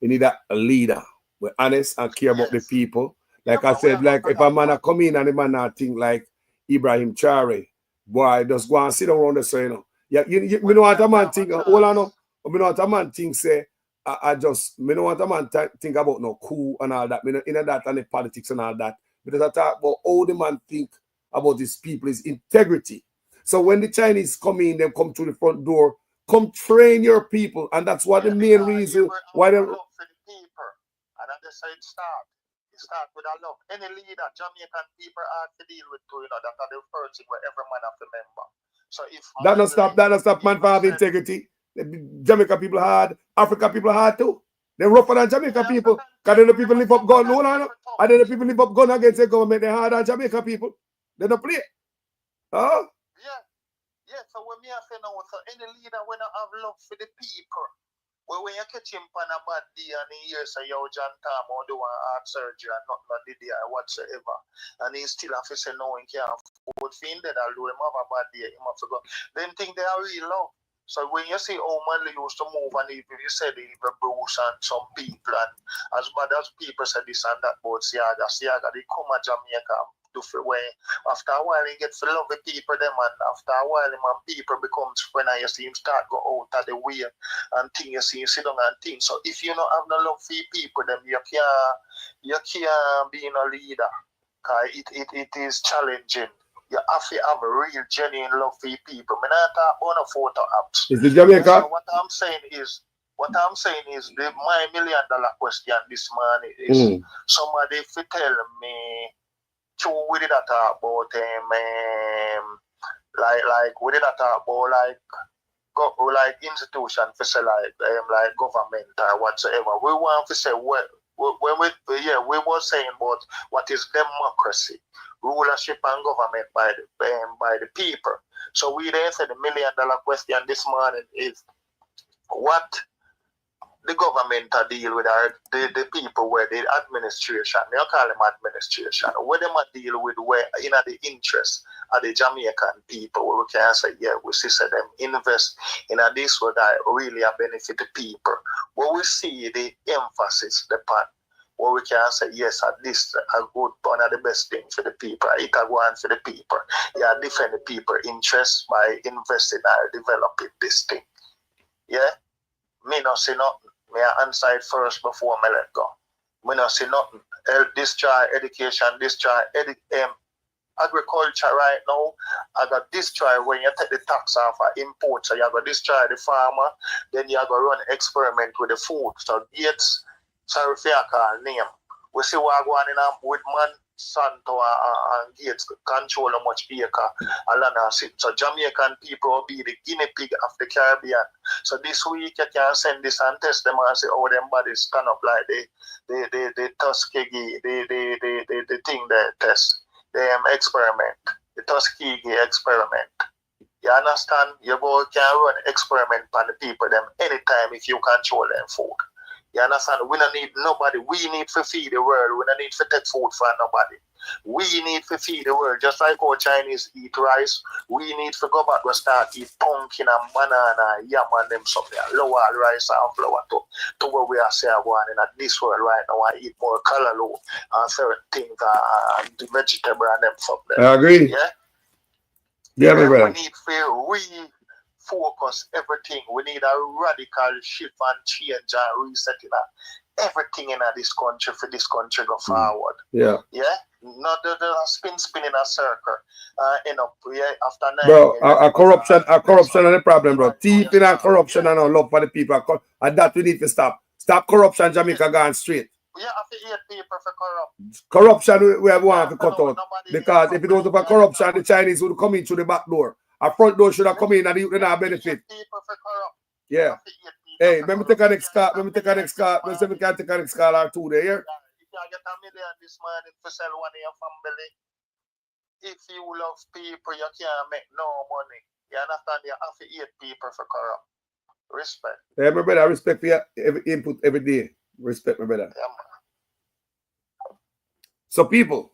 You need a leader. We're honest and care about the people. Like I said, like if a man come in and the man not think like Ibrahim Traore, boy, just go and sit around the so you know. Yeah, you know what a man think, hold on, you know what a man think say, I just, me don't want a man to think about no coup and all that. Me not in that and the politics and all that. Because I talk about how the man think about his people, his integrity. So when the Chinese come in, them come through the front door, come train your people. And that's what the main reason why they... And that's how it starts. It starts with a love. Any leader, Jamaican people are to deal with too, that are the first thing where every man have to remember. So if That don't stop man from having integrity. The Jamaica people hard, Africa people hard too. They're rougher than Jamaica people. Because then the people live up gun. And then the people live up gun against the government. They're harder than Jamaica people. They don't play. Huh? Yeah, so when me I say no, so any leader when I have love for the people, well, when you catch him on a bad day and he hears say, yo, John Tam, or do heart surgery and not did or whatsoever, and he still have to say no, he can't afford for him, that I'll do him have a bad day, him have to go. Them think they are real love. So when you see how Manly used to move and even you said even Bruce and some people, and as bad as people say this and that about Siaga, they come to Jamaica to when after a while he gets to love the people them, and after a while man people becomes when I see him start go out of the way and thing you see him sit down and think. So if you don't have no love for people them, you can't be no leader. Cause it is challenging. You have to have a real genuine love for people. I not talk about no photo apps. Is it Jamaica? So what I'm saying is my $1 million question this morning is somebody if you tell me true we did that talk about like we did that talk about like institution for say like government or whatsoever. We want to say we were saying about what is democracy, rulership and government by the people. So we then said the $1 million question this morning is what the government deal with the people where the administration, they call them administration, where they deal with where in the interest of the Jamaican people, where we can say, yeah, we see them invest in this where that really benefit the people. Where we see the emphasis, the part where we can say, yes, at least a good one of the best things for the people. It a go on for the people. Yeah, defend the people interest by investing or developing this thing. Yeah? Me not say nothing. Me I answer it first before me let go. Me not say nothing. Destroy education, destroy agriculture right now. I got destroy when you take the tax off of imports. So you got destroy the farmer. Then you got run experiment with the food. So Gates, sorry for your call name. We see what going on with Monsanto and Gates control how much acre land and sit. So Jamaican people will be the guinea pig of the Caribbean. So this week you can send this and test them and say, oh, them bodies stand up like the Tuskegee, the thing they test, the experiment, the Tuskegee experiment. You understand? You can run experiment on the people them anytime if you control them food. You understand? We don't need nobody. We need to feed the world. We don't need to take food for nobody. We need to feed the world. Just like how Chinese eat rice, we need to go back and start eat pumpkin and banana, yam and them something. Lower rice and flour to where we are saying going in this world right now. I eat more callaloo and certain things and the vegetable and them something. I agree. Yeah? Yeah, my brother. We need to focus everything. We need a radical shift and change and resetting everything in this country for this country go forward. Yeah. Yeah? Not the spin in a circle. End up after 9 bro, years. corruption is the problem, bro. Thieving and corruption and no love for the people. And that we need to stop. Stop corruption, Jamaica going straight. We have to hate people for corrupt. Corruption we want to cut out. Because if it was for corruption, the Chinese would come in through the back door. A front door should have come in and you not benefit. Yeah. Hey, let me take a next call. Let me take a next call. Let's see if we can take a next call or two there. If you get $1 million this morning to sell one of your family, if you love people, you can't make no money. You understand? You have to hate people for corrupt. Respect. Yeah, my brother, I respect for your every input every day. Respect, my brother. Yeah, man. So people,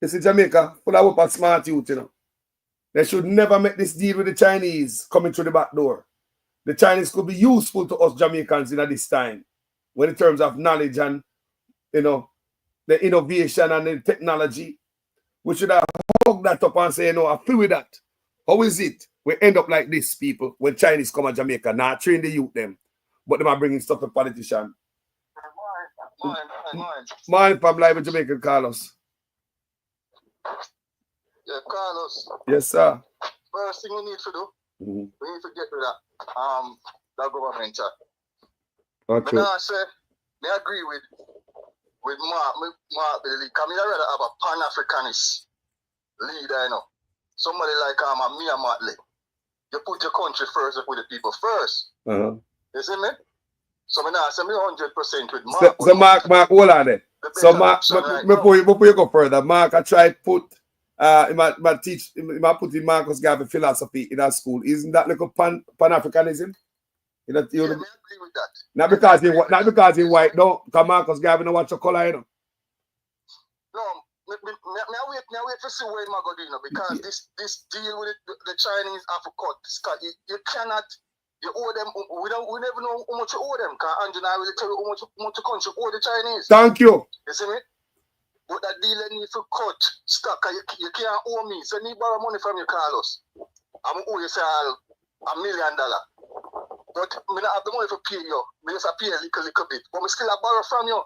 this is Jamaica, full of up smart youth, you know. They should never make this deal with the Chinese coming through the back door. The Chinese could be useful to us Jamaicans in this time, when in terms of knowledge and, you know, the innovation and the technology. We should have hugged that up and say, you know, I feel with that. How is it? we end up like this, people, when Chinese come to Jamaica, now train the youth them, but they are bringing stuff to politicians. Man, if I'm live in Jamaica, Carlos. Yeah, Carlos. Yes, sir. First thing we need to do, we need to get rid of that government. Okay. Now I say, I agree with Mark Billy. Because I rather have a Pan-Africanist leader, you know. Somebody like Mia Motley. You put your country first with the people first. You see me? So I say me 100% with Mark. So Mark, hold on there. So Mark, before you go further, Mark, I tried to put he might put in Marcus Garvey philosophy in our school. Isn't that like a Pan-Africanism? You know, I agree with that. Not because he white, no, because Marcus Garvey don't watch your color, you know. No, now wait to see where I'm going to do, because this deal with the Chinese have to cut. Scott, you cannot, you owe them, we never know how much you owe them, because Andrew and I will tell you how much the country owe the Chinese. Thank you. You see me? But that deal need to cut. Scott, you can't owe me. So me borrow money from you, Carlos. I'm owe you say $1 million. But I don't have the money to pay you. I just pay a little bit. But I still borrow from you.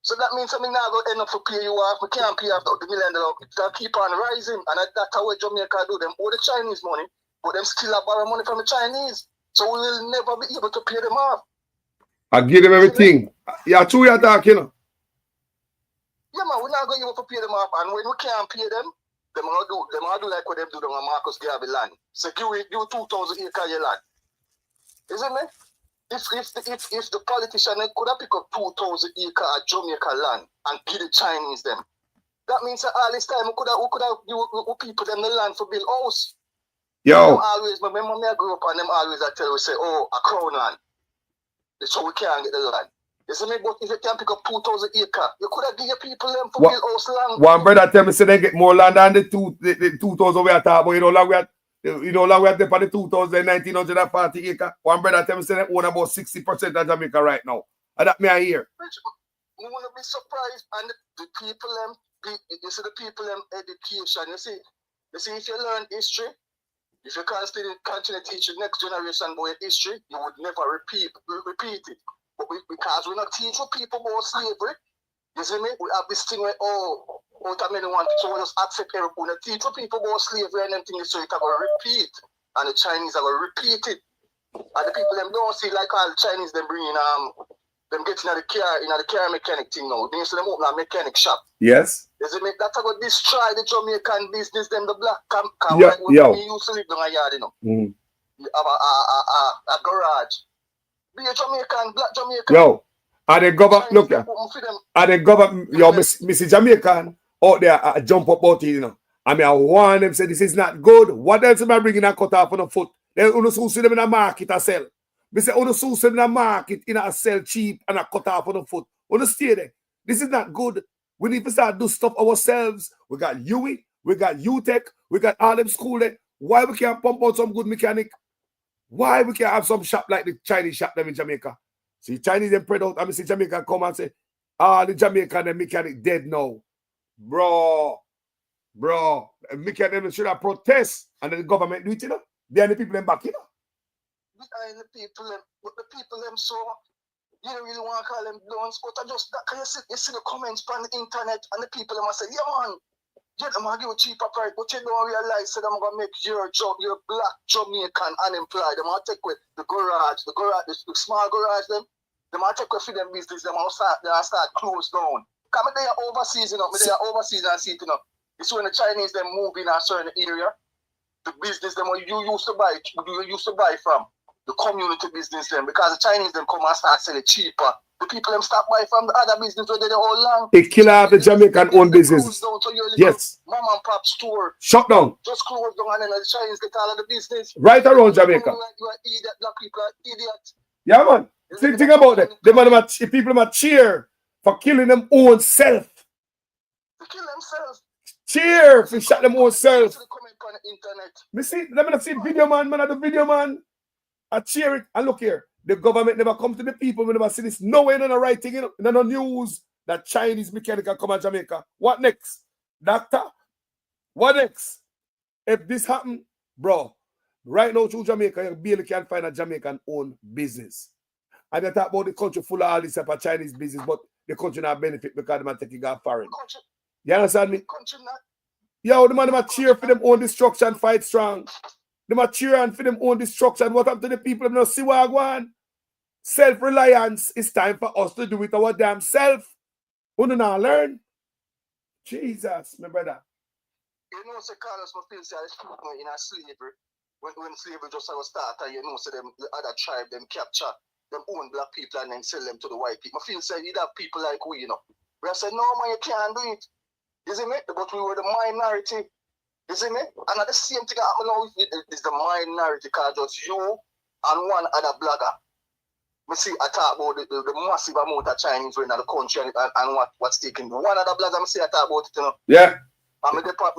So that means I'm not going to end up to pay you off. I can't pay off the $1 million. It's going to keep on rising. And that's how Jamaica do. Them owe the Chinese money, but them still borrow money from the Chinese. So we will never be able to pay them off. I give them everything. Yeah, true you're talking. Yeah, man, we're not going to be able to pay them off. And when we can't pay them, they're going to do like what them do on Marcus Garvey land. So give 2,000 acres of your land. Isn't it? If the politician could have picked up 2,000 acres of Jamaica land and give the Chinese them, that means that all this time we could have give people them the land for build house. Yo. Remember me I grew up and them always I tell we say, oh, a crown land. So we can't get the land. You see me? But if you can pick up 2,000 acres, you could have give your people them for build house land. One brother tell me say they get more land than the 2,000 we are talking about. You know, like we are there for the 1940 acres. One brother tell me say they own about 60% of Jamaica right now. And that me I hear. You want to be surprised, and the people you see the people education. You see if you learn history, if you continue to teach the next generation about history, you would never repeat it. But because we not teach people about slavery, you see me? We have this thing where many want so we just accept everyone. Teach people about slavery and everything, so it will repeat. And the Chinese are going to repeat it. And the people them don't see like all the Chinese them bringing them getting the car mechanic thing now. They used to them open a mechanic shop. Yes. Is it that's going to destroy the Jamaican business, them the black we used to live in a yard, you know. You have a garage. Be a Jamaican, black Jamaican. Yo, are the government look here? Are the government Mr. Jamaican out there jump up out here, you know? I mean I warn them say this is not good. What else am I bringing a cut off on the foot? They also see them in a market a sell. We say also see them in a market in a sell cheap and a cut off on the foot. On the stay there. This is not good. We need to start do stuff ourselves. We got UWI, we got UTech, we got all them school there. Why we can't pump out some good mechanic? Why we can't have some shop like the Chinese shop them in Jamaica? See, Chinese them spread out. I mean, see Jamaica come and say, the Jamaican and mechanic dead now. Bro, mechanic them should have protest and then the government do it, you know? They are the people them back, you know? Behind the people them, but the people them so you don't really want to call them blowns, but I just that cause you see the comments on the internet and the people them say, yeah man, I'm gonna give a cheaper price, but you don't realize that I'm gonna make your black Jamaican unemployed. They're gonna take with the small garage them gonna take with for them business, they're gonna start close down. Come they are overseas, you know, they are overseas and see, you know. It's when the Chinese them move in a certain area, the business them you used to buy from. The community business them, because the Chinese them come and start selling cheaper. The people them start buying from the other business where they all long. It kill out the Jamaican own business. Yes. Mom and pop store. Shut down. Just close down and then the Chinese get all of the business. Right around Jamaica. You are idiot, black people are idiot. Yeah man. Think about that. People might cheer for killing them own self. They kill themselves. Cheer for shot them own self. Me see, let me not see the video man, the video man. I cheer it. And look here, the government never come to the people. We never see this. Nowhere in the writing, you know, in the news that Chinese mechanic can come to Jamaica. What next? Doctor? What next? If this happen, bro, Right now, through Jamaica, you barely can find a Jamaican-owned business. And they talk about the country full of all this type of Chinese business, but the country not benefit because they're taking it foreign. You understand me? Yo, the man might cheer for them own destruction, fight strong. They might cheer on for them own destruction. What happened to the people? They don't see what I want. Self-reliance is time for us to do it our damn self. Who do not learn? Jesus, my brother. You know, say Carlos must feel say in a slavery. When slavery just started, you know, so them the other tribe, them capture them own black people and then sell them to the white people. I feel say you have people like we, you know. We said, no man, you can't do it. You see me? But we were the minority. You see me? And at the same thing happen now is the minority because just you and one other blogger. We see I talk about the massive amount of Chinese in the country and what's taking. One other blogger I say I talk about it, you know. Yeah. And me depart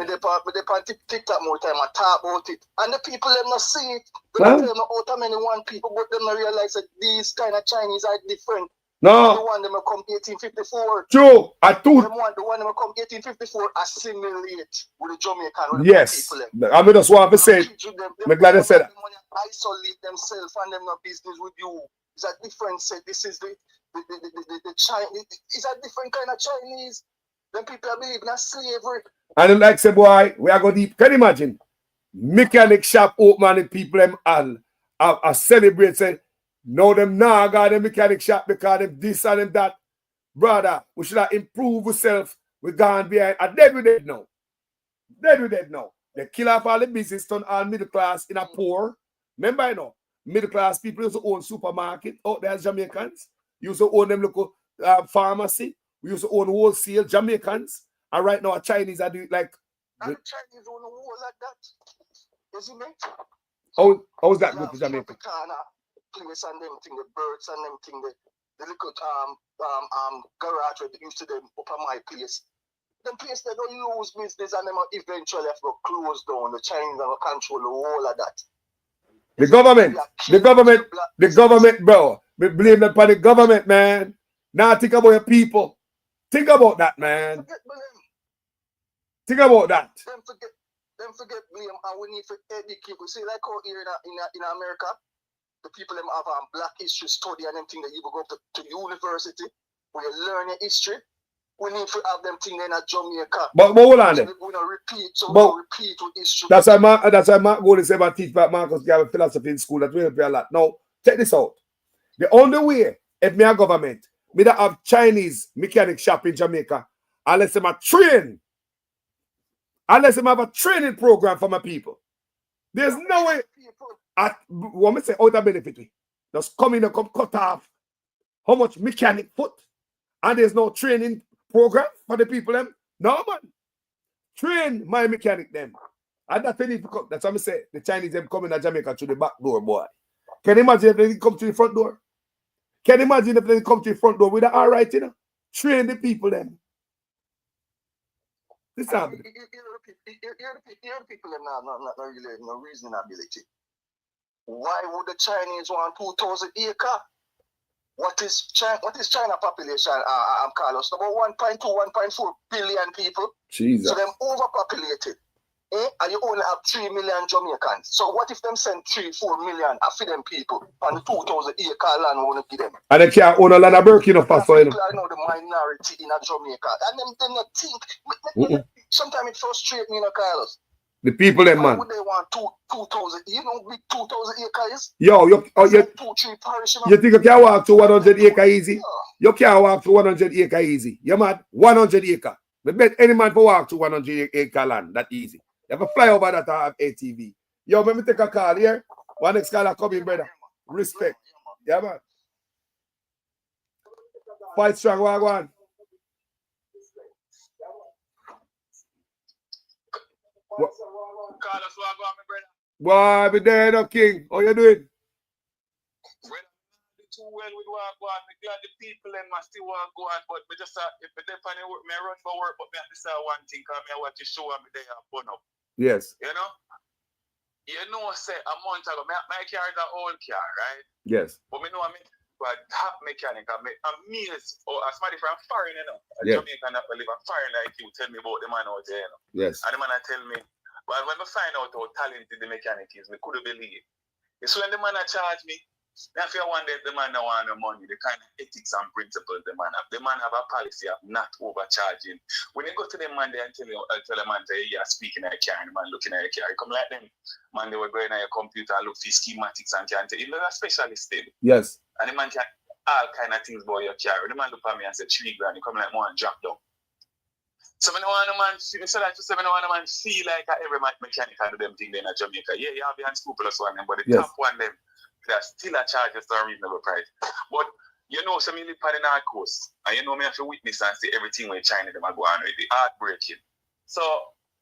TikTok more time I talk about it. And the people them not see it. They Huh? don't tell me how many one people, but them not realize that these kind of Chinese are different. No. The one them come 1854. True. I do. The one them come 1854 assimilate with the Jamaican with the Yes. people them. I mean, just want to say, I'm glad I said that. Isolate themselves and them not business with you. It's a different set. This is the Chinese. It's a different kind of Chinese. Them people are believing in slavery. And like say, boy, we are going deep. Can you imagine? Mechanic shop open and people them all celebrate say, no, them now got them mechanic shop because them this and them that. Brother, we should have improved ourselves. We gone behind. And dead we dead now. Dead we dead now. They kill off all the business, turn all middle class in a poor. Remember, you know, middle class people used to own supermarket out there as Jamaicans. Used to own them local pharmacy. We used to own wholesale Jamaicans. And right now, Chinese are doing like. And the Chinese own a whole like that. You see me? How's that good to Jamaica? Place and them thing, the birds and them thing, the little garage where they used to them up on my place. Them place they don't lose business and them eventually have to close down. The Chinese are control the whole of that. The government, bro. We blame them for the government, man. Now think about your people. Think about that, man. Think about that. Them forget blame and we need to educate. We see like out here in America, the people them have black history study and them thing that you go to university where you learn your history. We need to have them thing in Jamaica. But hold on there. We don't repeat, so we don't repeat with history. That's why Mark go to say about teach about Marcus have philosophy in school that we help you a lot. Now, check this out. The only way if me a government, me that have Chinese mechanic shop in Jamaica, unless them a train. Unless them have a training program for my people. There's no way. What me say out of benefit we. Just come in and come cut off how much mechanic foot. And there's no training program for the people them. No man. Train my mechanic them. And that's that's what I say. The Chinese them coming to Jamaica through the back door, boy. Can you imagine if they come to the front door? Can you imagine if they come to the front door with the all right, you know? Train the people them. This happened. The people them not really no reasoning ability. Why would the Chinese want 2,000 acres? What is China population, Carlos? About 1.2, 1.4 billion people. Jesus. So them overpopulated. And you only have 3 million Jamaicans. So what if them send 3-4 million for them people on the 2,000 acre land we want to give them? And they can't own a land of Burkina Faso. People are now the minority in Jamaica. And them not think. Sometimes it frustrates me, Carlos. The people them, man. Why would they want 2,000? You know big 2,000 acres? Yo, you 2-3 parish. You think you can walk to 100 acre easy? Yeah. You can't walk to 100 acre easy. You mad? 100 acre. But bet any man for walk to 100 acre land. That easy. You have to fly over that to have ATV. Yo, let me take a call here. One next caller coming, brother. Respect. Yeah, man. Fight strong, wagwan. Carlos, wagwan, my brother. Boy, be there, no king. How you doing? Brother, do too well with wagwan. I'm glad the people and my still want go on, but me just if I depend on work, me run for work, but me have to say one thing, because me watch the show and me there burn up. Yes. You know? You know, say a month ago, my car is an old car, right? Yes. But me know I'm a top mechanic. I'm amazed. Or as somebody from foreign, you know. A yes. Jamaican that live in foreign like you tell me about the man out there, you know. Yes. And the man tell me, But when I find out how talented the mechanic is, I couldn't believe. It's when the man charge me, I feel one day the man don't want no money, the kind of ethics and principles the man have. The man have a policy of not overcharging. When you go to the man there and tell the man, you're speaking at a car, and the man looking at a car, you come like them. Man, they were going at your computer and look for schematics and can tell you, a specialist still. Yes. And the man can all kind of things about your car. The man look at me and say, 3 grand, you come like more and drop down. So I don't want a man, I don't want a man feel like every mechanic can do them thing in Jamaica. Yeah, you have the unscrupulous one, but the top one them, there's still a charges to a reasonable price. But you know, so me live on the North Coast, and you know me have to witness and see everything when China them are going with the heartbreaking. So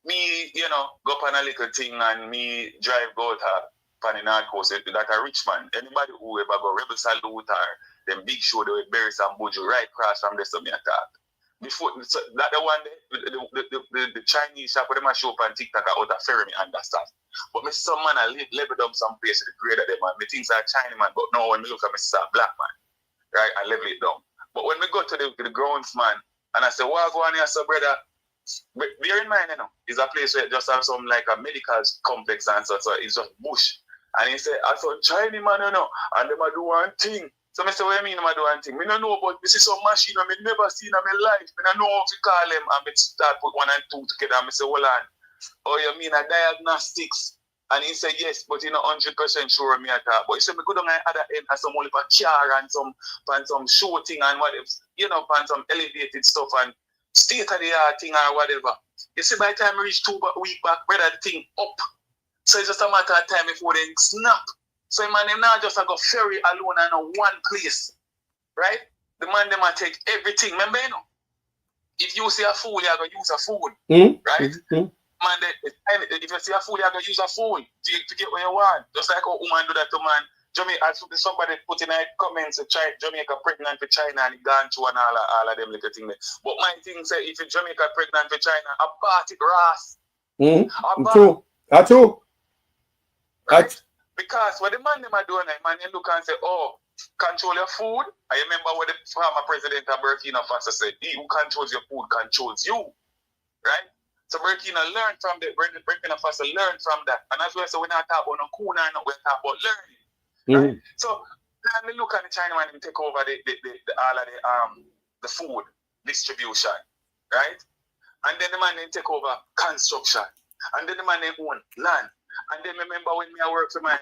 me, you know, go up on a little thing and me drive go to on the North Coast, that a rich man. Anybody who ever go Rebel Salute or them big show they will bury some buju right across from the me attack. Before so that the one the Chinese shop where they show up on TikTok out of ferry me understand. But me some man I level down some place the grade of them man. Me things are Chinese man, but now when me look at me see a black man, right? I level it down. But when we go to the grounds man and I say, what go on here, so brother? Bear in mind, you know, it's a place where it just have some like a medical complex and so it's just bush. And he said, I saw Chinese man, you know, and them a do one thing. So I say, what do you mean I do one thing? I don't know, but this is some machine I never seen in my life. I don't know how to call them. And I start put 1 and 2 together. I say, hold on. Oh, you mean a diagnostics? And he said, yes, but you're not 100% sure of me at all. But he said, I go down at the other end and some only for car and some shooting and whatever, you know, and some elevated stuff and state-of-the-art thing or whatever. You see, by the time I reach 2 weeks back, brother, the thing up. So it's just a matter of time before they snap. So man, them now just go ferry alone in one place, right? The man them take everything. Remember, you know, if you see a fool, you're gonna use a fool, right? Man, if you see a fool, you're gonna use a fool to get what you want. Just like how woman do that to man. Jamaica, somebody put in a comments, Jamaica pregnant for China and gone through and all of them little things. But my thing say, if Jamaica pregnant for China, abort it, Ross. True. That's true. Right? Because what the man them are doing, man, you look and say, oh, control your food. I remember what the former president of Burkina Faso said, he who controls your food controls you. Right? So Burkina learned from the Burkina Faso learned from that. And as well, so we're not talking about no kuna, we're talking about learning. Right? So then we look at the China man and take over all of the food distribution. Right? And then the man then take over construction. And then the man then own land. And then remember when I worked for my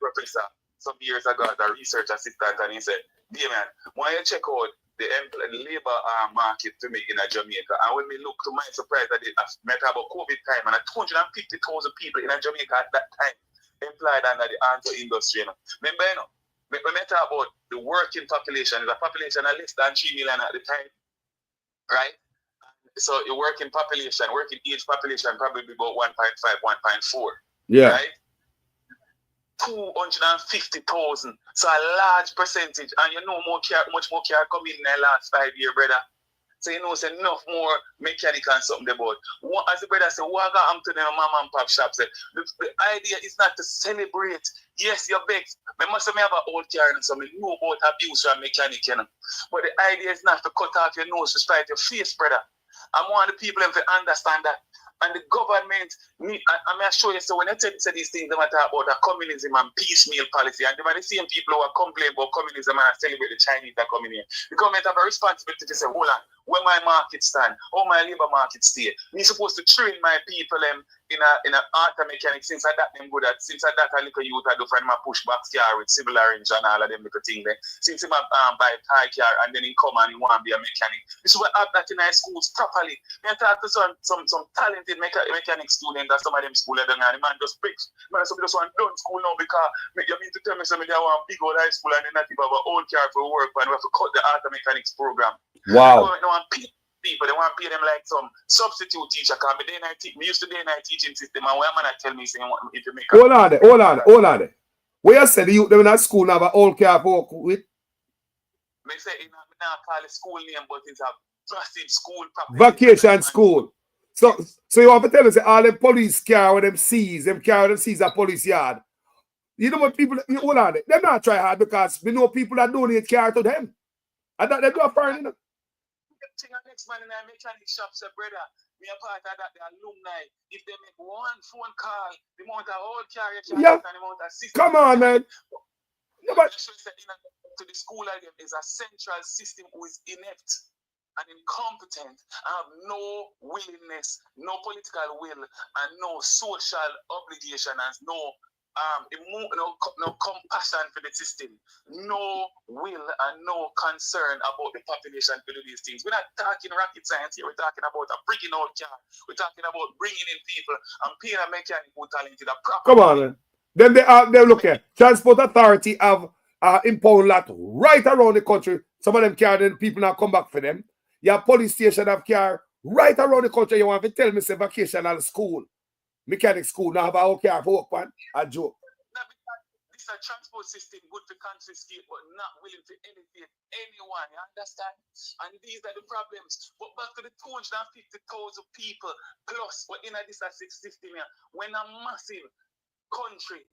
professor some years ago as a research assistant, and he said, "Dear man, why you check out the labor market to me in Jamaica?" And when we look to my surprise, that it met about COVID time, and 250,000 people in Jamaica at that time employed under the auto industry. You know. Remember, you know, when we talk about the working population, the population of less than 3 million at the time, right? So the working population, working age population, probably about 1.5, 1.4. Yeah. Right? 250,000. So a large percentage. And you know much more car come in the last 5 years, brother. So you know it's enough more mechanic and something about. As the brother said, what got to the mom and pop shop? Say, the idea is not to celebrate. Yes, you're vexed. I must have an old car and something know about abuse from mechanic, you know. But the idea is not to cut off your nose to spite your face, brother. I want the people to understand that. And the government, I mean, I show you, so when I say these things, they talk about a communism and piecemeal policy, and they are the same people who are complaining about communism and celebrate the Chinese that are coming here. The government have a responsibility to say, hold on, where my market stand, how my labor market stay. Me supposed to train my people in a auto mechanic since I that them good at, since I that a little youth I do find my push box car with civil arrange and all of them little things there. Since him buy a Thai car and then he come and he want to be a mechanic. This is what have that in our schools properly. Me talk to some talented mechanic student that some of them school and the man just breaks. Man, so just want done school now because you mean to tell me somebody I want big old high school and then not even have a old car for work and we have to cut the auto mechanics program. Wow. They want people, they want to pay them like some substitute teacher because me used to day-night teaching system and where man tell me saying if you make a hold on there. Where you said the youth them in that school have an old car for work with? Me say I not call it school name but it's a massive school vacation school. So you want to tell us that all the police car with them sees, them car with them sees a police yard. You know what people, hold on, they're not try hard because we know people that donate car to them. And that they do a fine, you know. Next man in a mechanic shop say, brother, Me a part of that, the alumni. If they make one phone call, the amount of old car you can Yeah. get and the amount of system. Come on, man. Yeah, but to the school again is a central system who is inept and incompetent and have no willingness, no political will, and no social obligation, and no compassion for the system, no will and no concern about the population to do these things. We're not talking rocket science here. We're talking about a bringing out car. We're talking about bringing in people and paying a mechanic who talented a proper. Come on, man. Then they look here. Transport Authority have impound lot right around the country. Some of them car, then people now come back for them. Your police station have car right around the country. You want to tell me say vocational school, mechanic school, now have a whole car for work, man. A joke. This is a transport system good to confiscate, but not willing to elevate anyone. You understand? And these are the problems. But back to the 250,000 people plus what in this system here, when a massive country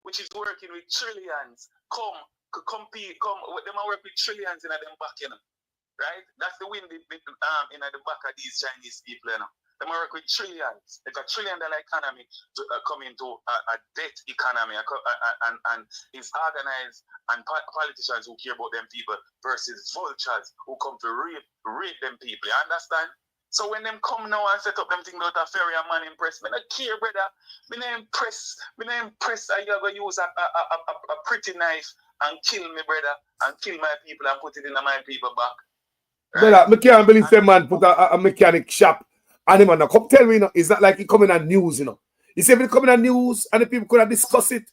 which is working with trillions compete, them work with trillions in them back, you know. Right? That's the wind in the back of these Chinese people, you know. They work with trillions. It's a $1 trillion economy coming to a debt economy, and it's organized and politicians who care about them people versus vultures who come to rape them people. You understand? So when them come now and set up them thing about a ferry and man impress, me not care, brother. Me not impress. Are you gonna use a pretty knife and kill me, brother, and kill my people and put it in my people back? Brother, I can't believe the man put a mechanic shop and him come tell me, you know, it's not like he coming on news, you know. He said if it coming on news and the people could have discussed it.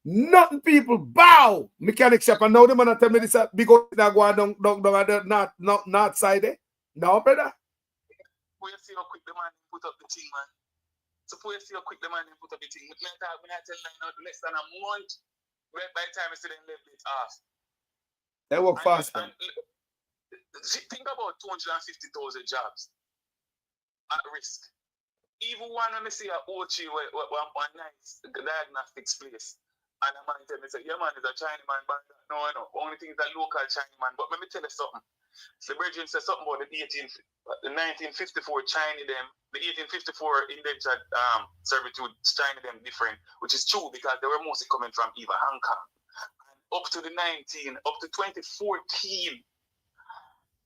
Nothing people bow mechanic shop and now the man tell me this big old thing going down at the north side there. No, brother. Suppose you see how quick the man put up the thing, man. Suppose you see how quick the man put up the thing. When I tell you less than a month, by the time you see them level it off. They work fast. Think about 250,000 jobs at risk. Even one when I see a OG one nice diagnostics place, and a man tell me say, yeah man, it's a Chinese man, but no, only thing is a local Chinese man. But let me tell you something. The Bridget said something about the 1954 Chinese them, the 1854 indentured servitude Chinese them different, which is true because they were mostly coming from either Hong Kong. And up to 2014,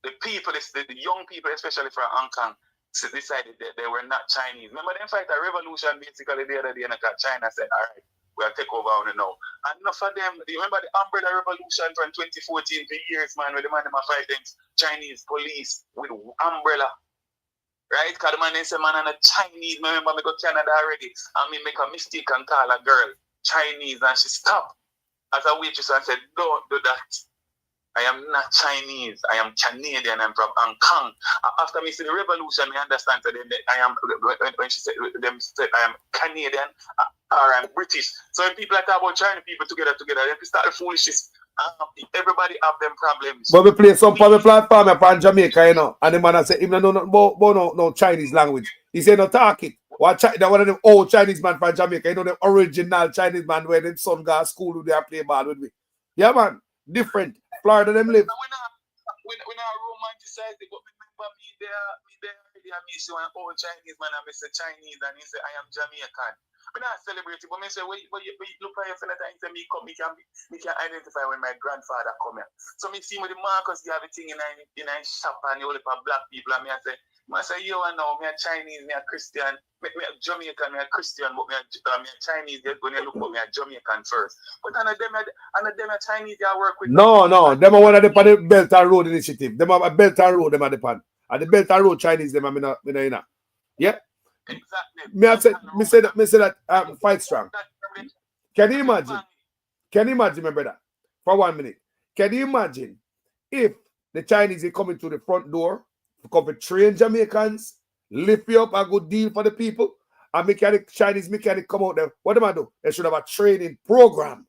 the people, the young people, especially from Hong Kong, decided that they were not Chinese. Remember them fight a revolution basically the other day, and China said, all right, we'll take over on it now. And enough of them, you remember the umbrella revolution from 2014 for years, man, where the man fight them Chinese police with umbrella. Right? Because the man say, man, I'm a Chinese. Remember, I go to Canada already. And me make a mistake and call a girl Chinese, and she stopped as a waitress and said, don't do that. I am not Chinese. I am Canadian. I'm from Hong Kong. After me see the revolution, me understand that I am, when she said, them said I am Canadian or I'm British. So when people are talking about Chinese people together, they start the foolishness. Everybody have them problems. But we play some public platform upon Jamaica, you know, and the man say, even no Chinese language. He say, no talk it. One of them old Chinese man from Jamaica, you know, the original Chinese man where the son go to school who they play ball with me. Yeah, man. Different. Florida, them live. We not romanticize it, but remember me there, me see one old Chinese man, and I say Chinese, and he say, I am Jamaican. We not celebrate it, but I say, you look at your friend and say, me can identify when my grandfather come here. So me see with the Marcus, you have a thing in a shop, and you only for black people, and I say, you know, me a Chinese, me a Christian, me a Jamaican, me a Christian, but me a Chinese, when you look at me a Jamaican first. But none of them are Chinese, they work with. No, them are one of the Belt and Road initiative. Them are a Belt and Road, them are the pan. And the Belt and Road Chinese, them are me not. Yeah? Exactly. Me say that fight strong. Can you imagine, my brother, for 1 minute? Can you imagine if the Chinese are coming to the front door, come to train Jamaicans, lift you up a good deal for the people, and Chinese mechanic come out there? What do I do? They should have a training program.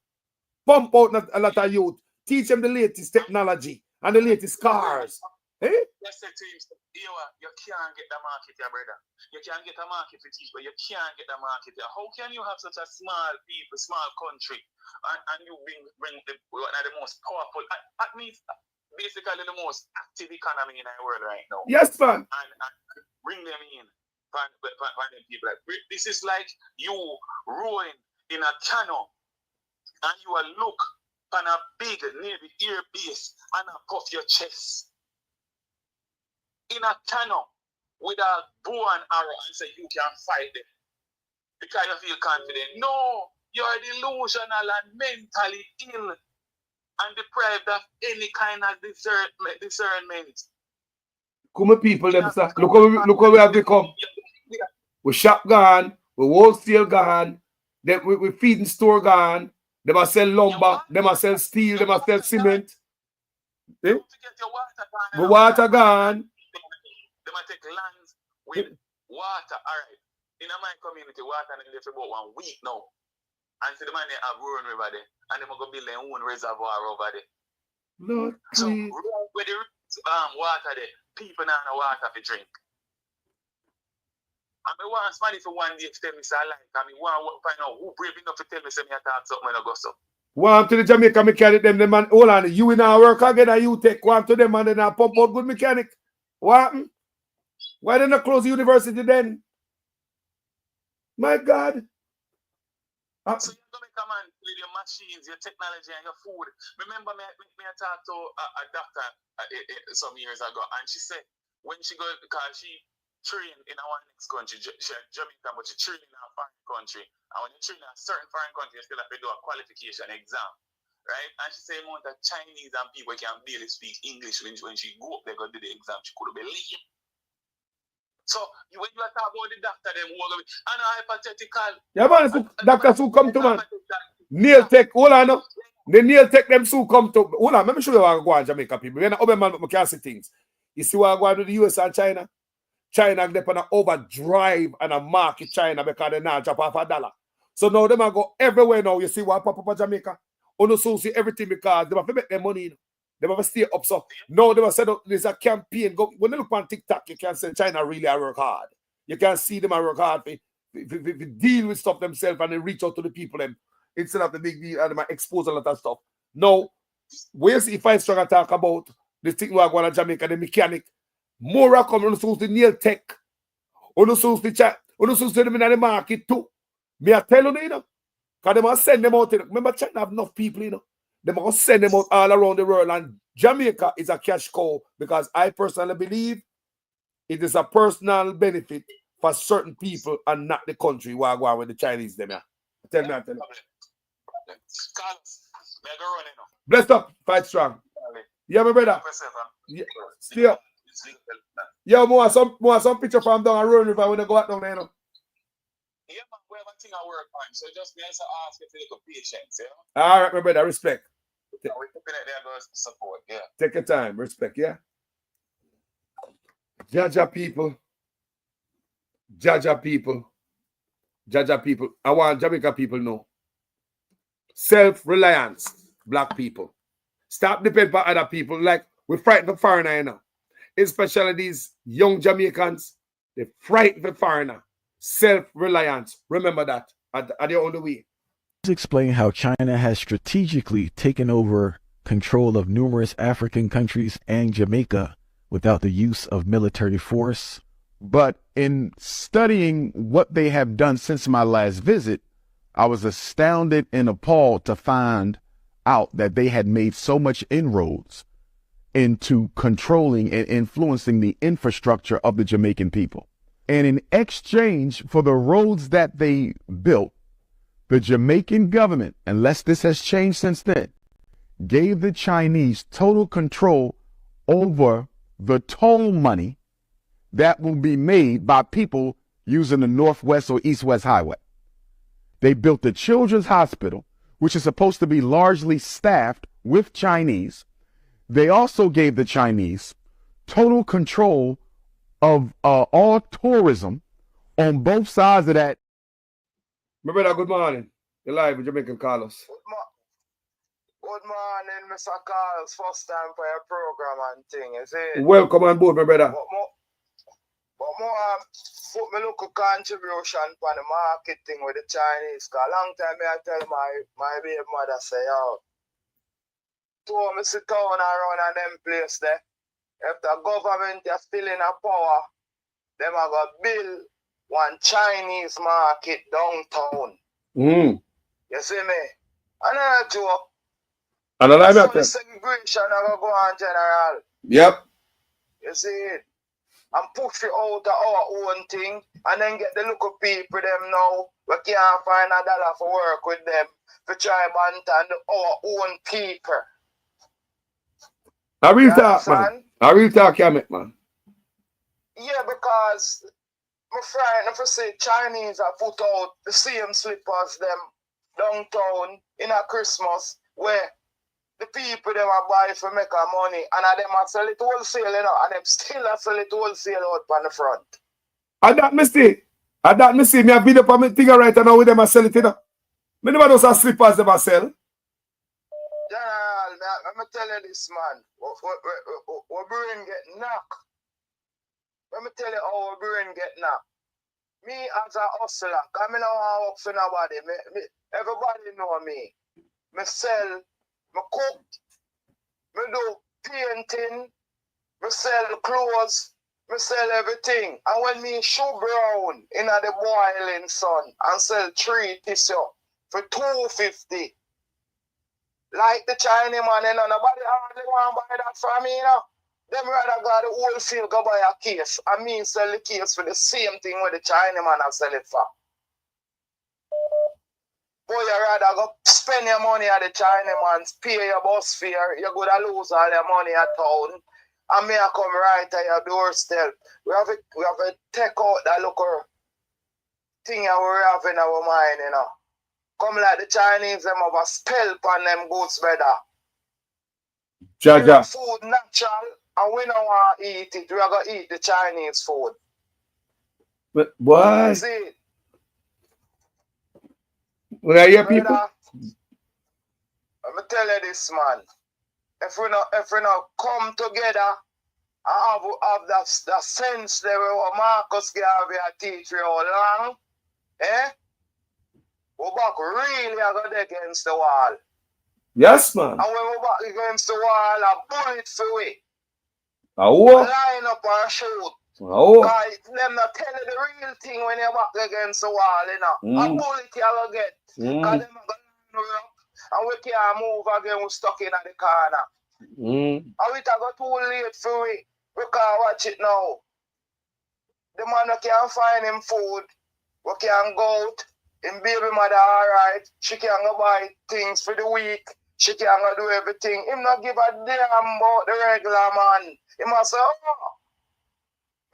Pump out a lot of youth, teach them the latest technology and the latest cars. Eh? Let's say to him, you can't get the market, your brother. You can't get a market for teach, but you can't get the market. How can you have such a small country, and you bring one of the most powerful, at least basically the most active economy in the world right now? Yes, man. And bring them in. people. Like, this is like you rowing in a canoe and you are look on a big Navy air base and a puff your chest. In a canoe with a bow and arrow and say you can fight them because you feel confident. No, you are delusional and mentally ill and deprived of any kind of discernment. Come people, them sir. Look how we have become. We shop gone, we wholesale gone, we feeding store gone, them a sell lumber, them a sell steel, them a sell cement. Eh? The water gone. They might take lands with water. Alright. In my community, water and for about 1 week now. And so the man they have rural river there. And they go build their own reservoir over there. Lord, so where the water there, people now no water to drink. And I want somebody for one day to tell me so I like. I mean, want to find out who brave enough to tell me say me I talk something when I go so. One to the Jamaica mechanic, them man, hold on, you in our work again and you take one to them and then I pump out good mechanic. What happened? Why didn't I close the university then? My God. So you're going to come and with your machines, your technology, and your food. Remember me I talked to a doctor some years ago, and she said when she go, because she trained in our next country, she Jamaica, but she trained in a foreign country. And when you train in a certain foreign country, you still have to do a qualification exam. Right? And she said amount of Chinese and people can barely speak English when she go up there go do the exam, she couldn't believe. So when you talk about the doctor, them who are and hypothetical. Yeah, man, so doctors who come to man. Nail tech, hold on now. The nail tech them who come to. Hold on, let me show you how I go on Jamaica people. We're not open man, but we can't see things. You see what I go on to the US and China? China they're on an overdrive and a market China because they now drop off $1. So now them go everywhere now. You see what pop up Jamaica? On so see everything because they have to make their money. They have to stay up. So now they have said there's a campaign. When they look on TikTok, you can say China really work hard. You can see them work hard to deal with stuff themselves and then reach out to the people them instead of the big deal and they expose a lot of stuff. Now, where's if I strong talk about the thing we are going to Jamaica, the mechanic, more are coming on the nail tech, on the chat, on them in the market too. Me I tell you, because they must send them out. Remember, China have enough people, you know. They must send them out all around the world. And Jamaica is a cash cow because I personally believe it is a personal benefit for certain people and not the country where I go with the Chinese. Them, yeah. Tell me. Bless up, fight strong. Yeah, my brother. Yeah. Still. Yeah, more some picture from down a road river when I go out down there, you know. Yeah, man, we have a thing I work on. So just me to ask if you look patience, yeah? All right, my brother, respect. We're keeping it there, those support, yeah. Take your time, respect, yeah? Jaja people. I want Jamaica people know. Self-reliance, black people. Stop depending on other people. Like, we frighten the foreigner, you know. Especially these young Jamaicans, they frighten the foreigner. Self-reliance. Remember that. At the only way. Let's explain how China has strategically taken over control of numerous African countries and Jamaica without the use of military force. But in studying what they have done since my last visit, I was astounded and appalled to find out that they had made so much inroads into controlling and influencing the infrastructure of the Jamaican people. And in exchange for the roads that they built, the Jamaican government, unless this has changed since then, gave the Chinese total control over the toll money that will be made by people using the Northwest or East-West Highway. They built the Children's Hospital, which is supposed to be largely staffed with Chinese. They also gave the Chinese total control of all tourism on both sides of that. My brother, good morning. You're live with Jamaican Carlos. Good morning, Mr. Carlos. First time for your program and thing, is it? Welcome on board, my brother. But more put me look a contribution for the marketing with the Chinese. Cause a long time I tell my baby mother say, yo, told me sit down around and them place there. If the government is still in a power, them are going to build one Chinese market downtown. Mm. You see me? Another joke. And I like So that. the segregation I go on general. Yep. You see it? And push it out of our own thing and then get the local people them now. We can't find $1 for work with them to try and our own people. I real You talk, man. understand? I real talk, can make, man. Yeah, because my friend, if I say Chinese are put out the same slippers them downtown in a Christmas where the people them are buy for make a money and them are sell it wholesale, you know, and them still are sell it wholesale out on the front. And that me see. And that me see. Me have video for me thing right now with them I sell it, you know. Me never know some slippers them I sell. General, let me tell you this, man. Our brain get knocked. Let me tell you how our brain get knocked. Me as a hustler, because I don't want to work for nobody. Everybody know me. Me sell, me cook, me do painting, me sell clothes, me sell everything. And when me shoe brown in the boiling sun and sell 3 tissue for $2.50, like the Chinese man, you know, nobody hardly want to buy that from me, you know. Them rather go the wholesale go buy a case and me sell the case for the same thing where the Chinese man are sell it for. Boy, you rather go spend your money at the Chinese man, pay your bus fare, you're going to lose all your money at town. And me I come right at your doorstep. We have to take out that local thing that we have in our mind, you know. Come like the Chinese, them have a spell on them goods better. Jaja. Food natural, and we don't want to eat it. We are going to eat the Chinese food. But why? See it? When I hear people? Let me tell you this, man. If we not come together and have that sense that Marcus Garvey teach you how long, we're back really against the wall. Yes, man. And when we're back against the wall, a bullet for we. Line up and shoot. Because them not tell you the real thing when you're back against the wall, you know. A bullet you will get. Because them are going to up and we can't move again, we're stuck in the corner. And we got too late for we. We can't watch it now. The man can't find him food. We can't go out. Him baby mother alright. She can go buy things for the week. She can go do everything. Him not give a damn about the regular man. He must say, oh,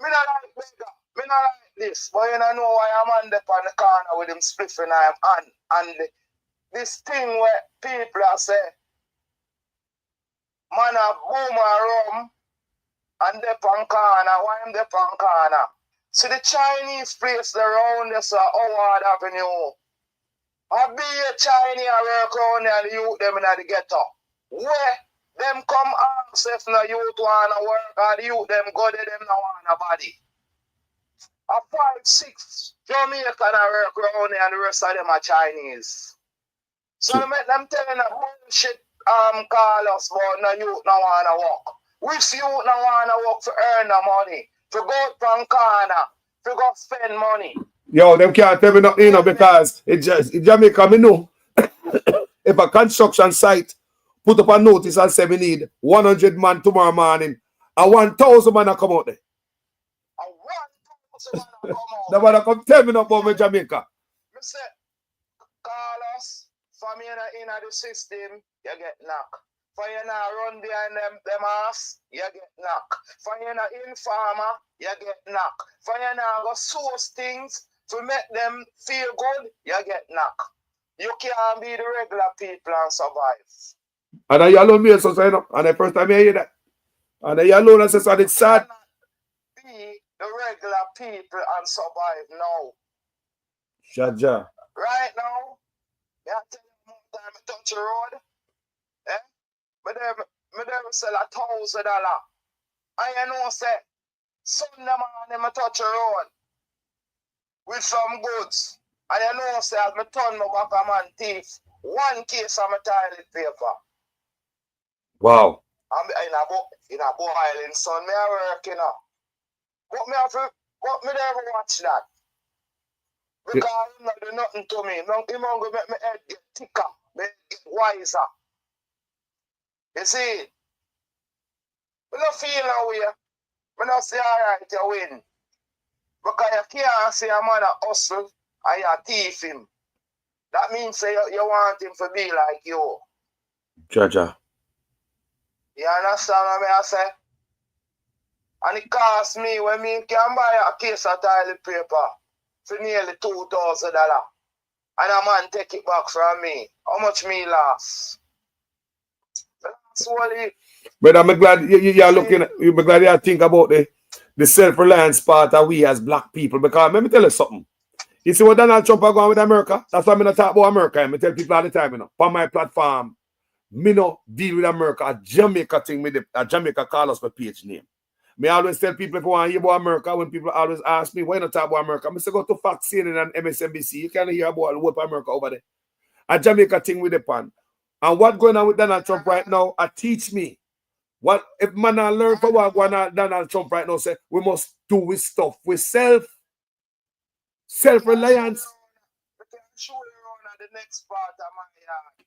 me not like beggar. Me not like this. But you don't know why I'm on the corner with him spliffing in him hand. And this thing where people are say, man a boom a rum and the pan corner. Why am the pan corner? See the Chinese place around this Howard Avenue. I be a Chinese work around there and the youth them in the ghetto. Where them come ask if no youth wanna work or the youth them go there them no want a body. A 5-6 Jamaican work around there and the rest of them are Chinese. So them telling them bullshit call us but no youth no wanna work. Which youth no wanna work to earn the money? To go from corner, to go spend money. Yo, them can't tell me nothing, you know, because in Jamaica, me know if a construction site put up a notice and say we need 100 man tomorrow morning, and 1,000 man come out there. And 1,000 man come out. The man come tell me nothing about me Jamaica. Me say, call us, from in the system, you get knocked. For you not run behind them ass, you get knocked. For you not informer, you get knocked. For you not go source things to make them feel good, you get knocked. You can't be the regular people and survive. And I alone me so say no. And the first time I hear that. And I alone and say so it's sad. Be the regular people and survive now. Jaja. Right now, I tell you more time I touch the road. Me them sell $1,000. And you know say Sunday morning I touch the road with some goods. And you know say as me turn my back a man thief, 1 case of my toilet paper. Wow. And in a boiling sun, me a work, you know. But me never watch that. Because him not do nothing to me. Him going to make my head get thicker, make it get wiser. You see? I don't feel no way. I don't say alright, you win. Because you can't say a man a hustle and you thief him. That means say you want him to be like you. Jaja. You understand what I say? And it cost me when me can buy a case of toilet paper for nearly $2,000. And a man take it back from me. How much me lost? That's what it. But I'm glad you're looking at, I'm glad you think about the self-reliance part of we as black people. Because let me tell you something. You see what Donald Trump are going with America? That's why I'm not talk about America. I tell people all the time, on my platform, me no deal with America. A Jamaica thing, a Jamaica call us my page name. Me always tell people if you want to hear about America, when people always ask me, why not talk about America? I say go to Fox CNN and MSNBC. You can't hear about what America over there. A Jamaica thing with the pan. And what going on with Donald Trump right now, teach me. What if man learn from what Donald Trump right now say, we must do with stuff with self-reliance. I can show you around at the next part of my yard.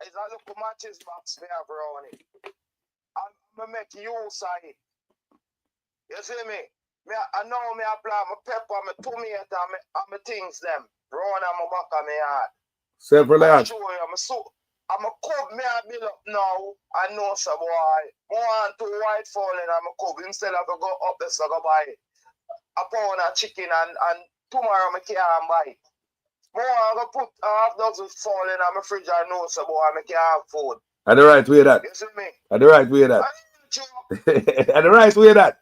It's a little matches box we have around it. I'm going to make use of it. You see me? I know me apply my pepper, my tomato, and my things them. Round on my back of my yard. Self-reliance. I'm show you. I'm a cub me a build up now. I know some boy. I want 2 white falling on my cub instead of go up there so go buy a pound of chicken and tomorrow I can't buy it. I want to put half dozen falling on my fridge and know some boy I can't have food. At the right way that. You see me? At the right way that. At the right way that.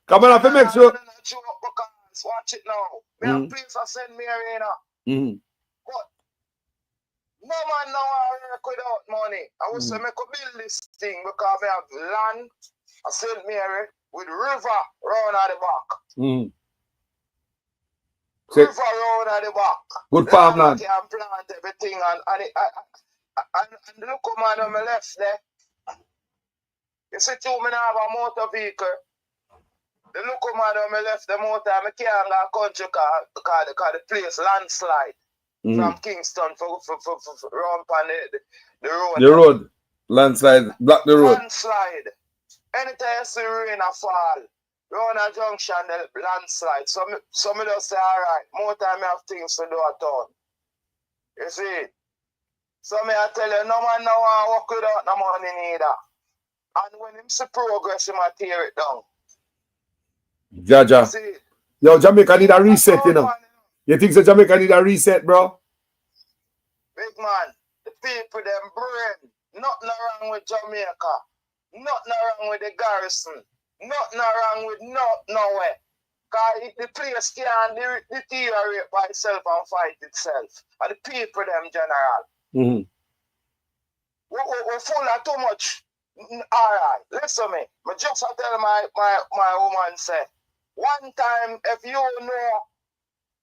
Come on, I have to make sure. Watch it now. Me a place I send me arena. But no man now I work without money. I will say me could build this thing because I have land at St. Mary with river round at the back. River round at the back. Good farmland. I can plant everything and look man on my left there. You see two men have a motor vehicle. The look man on my left the motor I can't go country because the place landslide. From Kingston for round on the road. The road. Landslide. Block the road. Landslide. Anytime you see rain a fall, round a junction, the landslide. Some of us say, alright, more time I have things to do at all. You see? So I tell you, no man now want to work without no money neither. And when him see progress, he might tear it down. Jaja. Yo, Jamaica need a reset, you know. You think so Jamaica need a reset, bro? Big man, the people, them brain. Nothing wrong with Jamaica. Nothing wrong with the garrison. Nothing wrong with nowhere. Because the place can't deteriorate by itself and fight itself. And the people, them general. We're full of too much. Alright, listen me. I just tell my woman say, one time if you know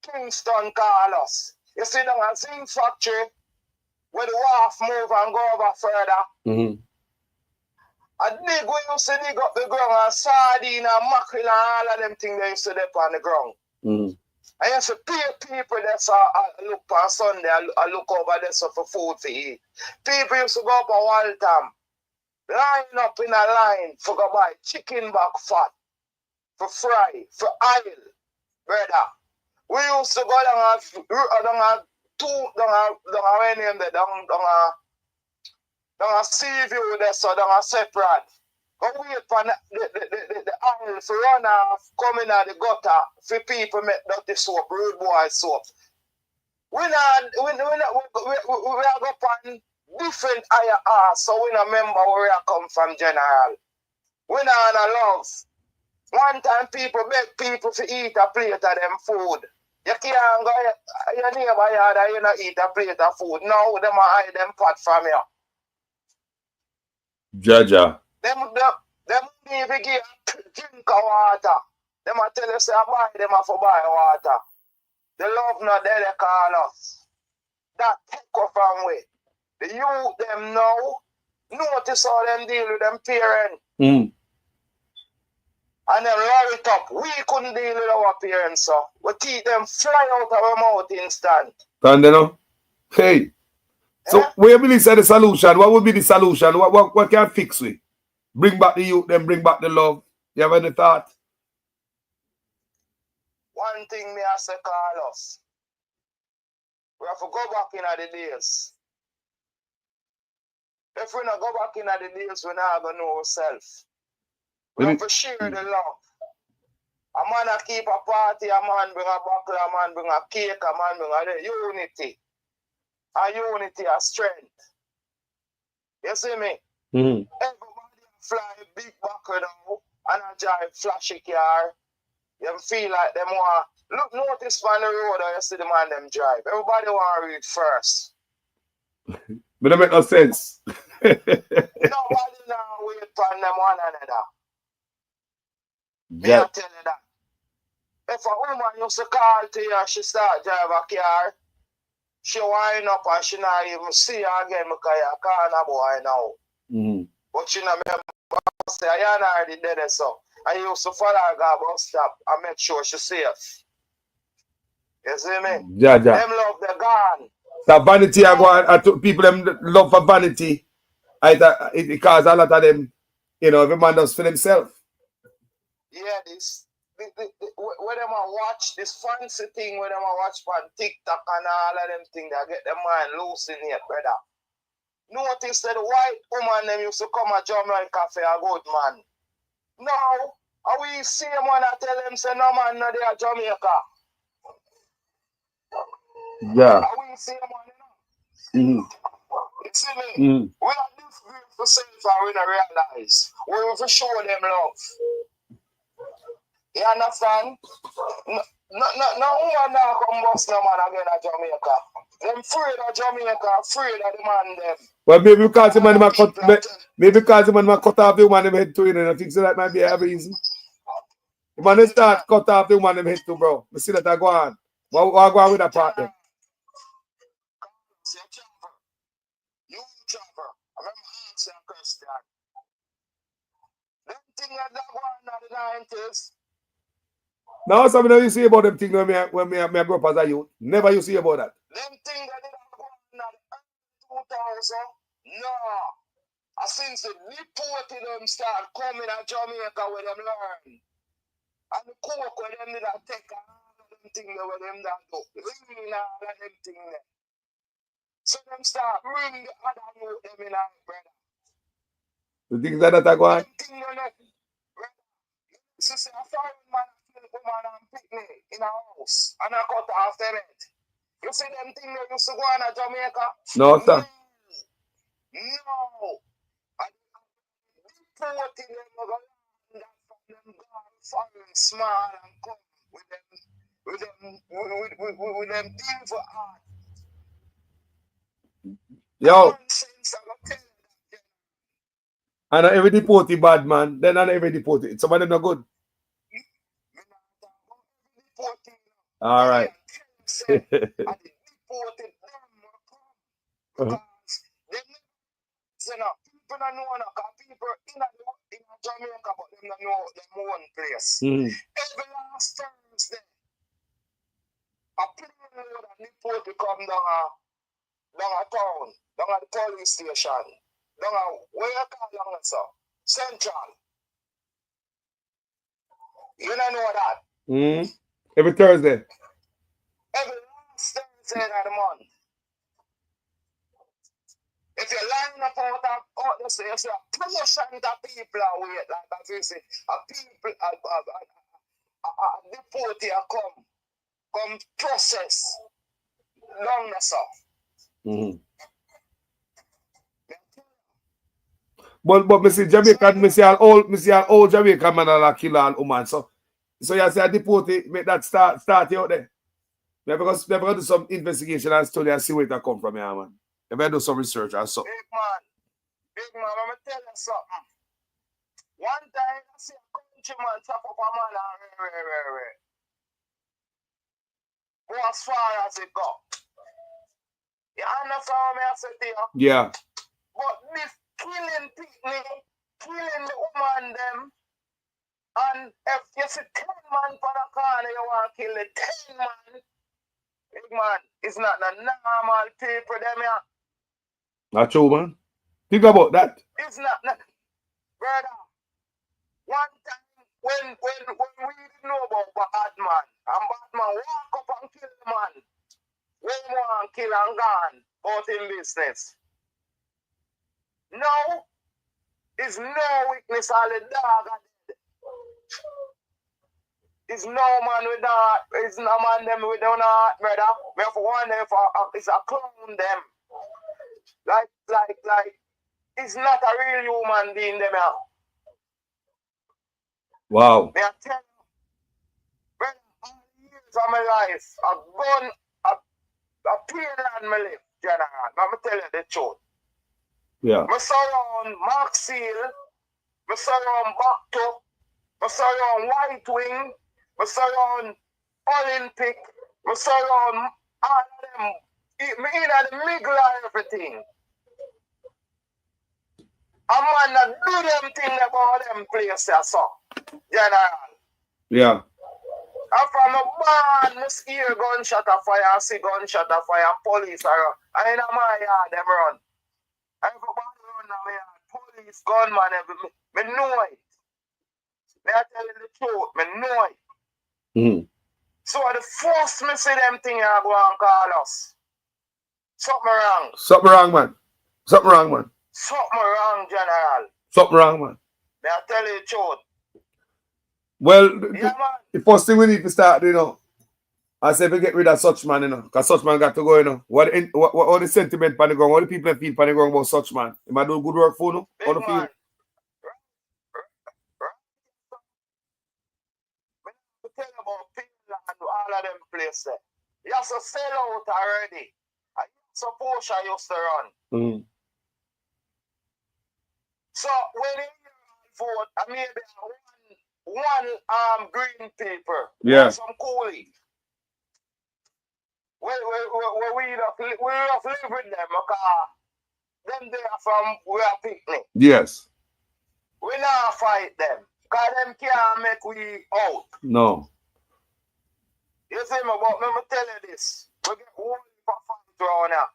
Kingston call us, you see them a zinc factory where the wharf move and go over further. And we used to dig up the ground and sardine and mackerel and all of them things they used to dip on the ground. I used to pay people that look on Sunday and look over there for food to eat. People used to go up a Waltham, line up in a line for go buy chicken back fat, for fry, for oil, brother. We used to go down a sea view there, so down a separate. Go wait for the oil to run off, coming out the gutter, for people make dirty soap, rude boy soap. We are going on different higher arts, so we don't remember where I come from, general. We not on a love. One time people beg people to eat a plate of them food. You can't go your neighbor yard and you not eat a plate of food. Now them hide them pot from you. Jaja. Them even give drink of water. Them a tell you say buy them for buy water. The love not there they call us. That take off from way. The youth them now notice how them deal with them parents. And then lower it up. We couldn't deal with our parents, so we keep them fly out of our mouth instant. And you know, hey. So where you believe the solution? What would be the solution? What can fix we? Bring back the youth, then bring back the love. You have any thought? One thing me I say, Carlos. We have to go back in the days. If we not go back in the days, we're not going to know ourselves. We have to share the love. A man a keep a party, a man bring a buckle, a man bring a cake, a man bring a unity. And unity a strength. You see me? Everybody fly big buckle now and a drive flashy car. You feel like them want look notice on the road or you see the man them drive. Everybody want to read first. But that make no sense. Nobody now wait on them one another. Me I tell you that. If a woman used to call to you and she start drive a car, she wind up and she not even see you again because you can't a boy now. But you know, me say, I already dead so. I used to follow her go bus stop and make sure she's safe. You see me? Yeah. Them love the gone. That vanity I go on, people them love for vanity. It cause a lot of them, you know, every man does for themselves. Yeah, where them a watch this fancy thing, where them a watch on TikTok and all of them things that get them mind loose in here, brother. Notice that the white woman them used to come at Jamaica for a good man. Now, are we see them when I tell them say no man no they are Jamaica? Yeah. Are we see them when you see me? We are this group for self and we don't realize. We have to show them love. You understand? No woman now come bust no man again at Jamaica. Them afraid of Jamaica, afraid of the man them. Well, maybe because the man cut off the woman them head too, you know, I think so that might be a reason. The man start cut off the woman them head too, bro. We see that I go on. What go on with that part then? You travel. I remember answering a question. Them things that go on in the 90s. Now, something that you see about them things when me grow up as a youth. Never you see about that. Them things that didn't go on in the 2000, no. As since the deported them start coming at Jamaica where them learn. And the coke where them did take all of them things where them that do. Ring all of them things there. So them start bring the other youth them in our brother. The things that go on? Them things that so say a foreign man woman and picnic in a house and I cut off them head. You see them things that used to go on at Jamaica? No, sir. No. And deporting them from them gone foreign small and come with them things for art. Yo. And every deported bad man, then not every deported. Some of them not good. All right. People don't know because people in Jamaica, but them don't know them one place. Every last Thursday, a plane load of deported come down a town, down at the police station, down at where you call down sir? Central. You don't know that? Every Thursday. Every last Thursday of the month. If you line up out the say, you see a promotion of people are wait, like that you see, a people, a deportee come process long sir. But me see Jamaican, me see an old Jamaican man that kill all woman. So you say a deportee, make that start you out there. Because we have to do some investigation and study and see where it come from here, man. You better do some research and so. Big man, I'm gonna tell you something. One time I see a countryman chop up a man and go as far as it go. You understand me I say to you? Yeah. But this killing people, killing the woman them, And if you see 10 man for the corner, you want to kill the 10 man. Big man, it's not the normal people, them here. Not true, man. Think about that. It's not, brother. One time when we didn't know about Batman, and Batman walk up and kill the man. When one kill and gone, out in business. No, it's no weakness all the dog. It's no man with that. It's no man them with that, brother. We have one there for it's a clown them. Like, it's not a real human being them here. Wow. Me I tell you, brother, all the years of my life, a pain on my life, general. Let me tell you the truth. Yeah. I surround Mark Seal, I surround Bacto, I surround White Wing, I surround Olympic, I surround all of them. Me in the middle of everything. A man that do them thing about them places, so, general. Yeah. And from a man, I hear gunshot of fire, I see gunshot of fire, and police are and in my yard, them run. Everybody run in my yard, police, gunman, me know it. Me I tell you the truth, me know it. Mm-hmm. So the first me see them thing, I go and call us. Something wrong. Something wrong, man. Something wrong, man. Something wrong, general. Something wrong, man. Me I tell you the truth. Well, Yeah, the first thing we need to start, you know, I say we get rid of such man, you know, because such man got to go, you know. What the sentiment on the ground, what the people feel on the ground about such man? Am I doing good work for you? How do you feel? Tell you about Finland and all of them places. You have to sell out already. I suppose I used to run. Mm-hmm. So when you vote, I maybe one green paper. Yeah. Some coolie. We have live with them because them they are from we are picnic. Yes. We not fight them. Because them can't make we out. No. You see me, but let me tell you this. We get one for fight around here.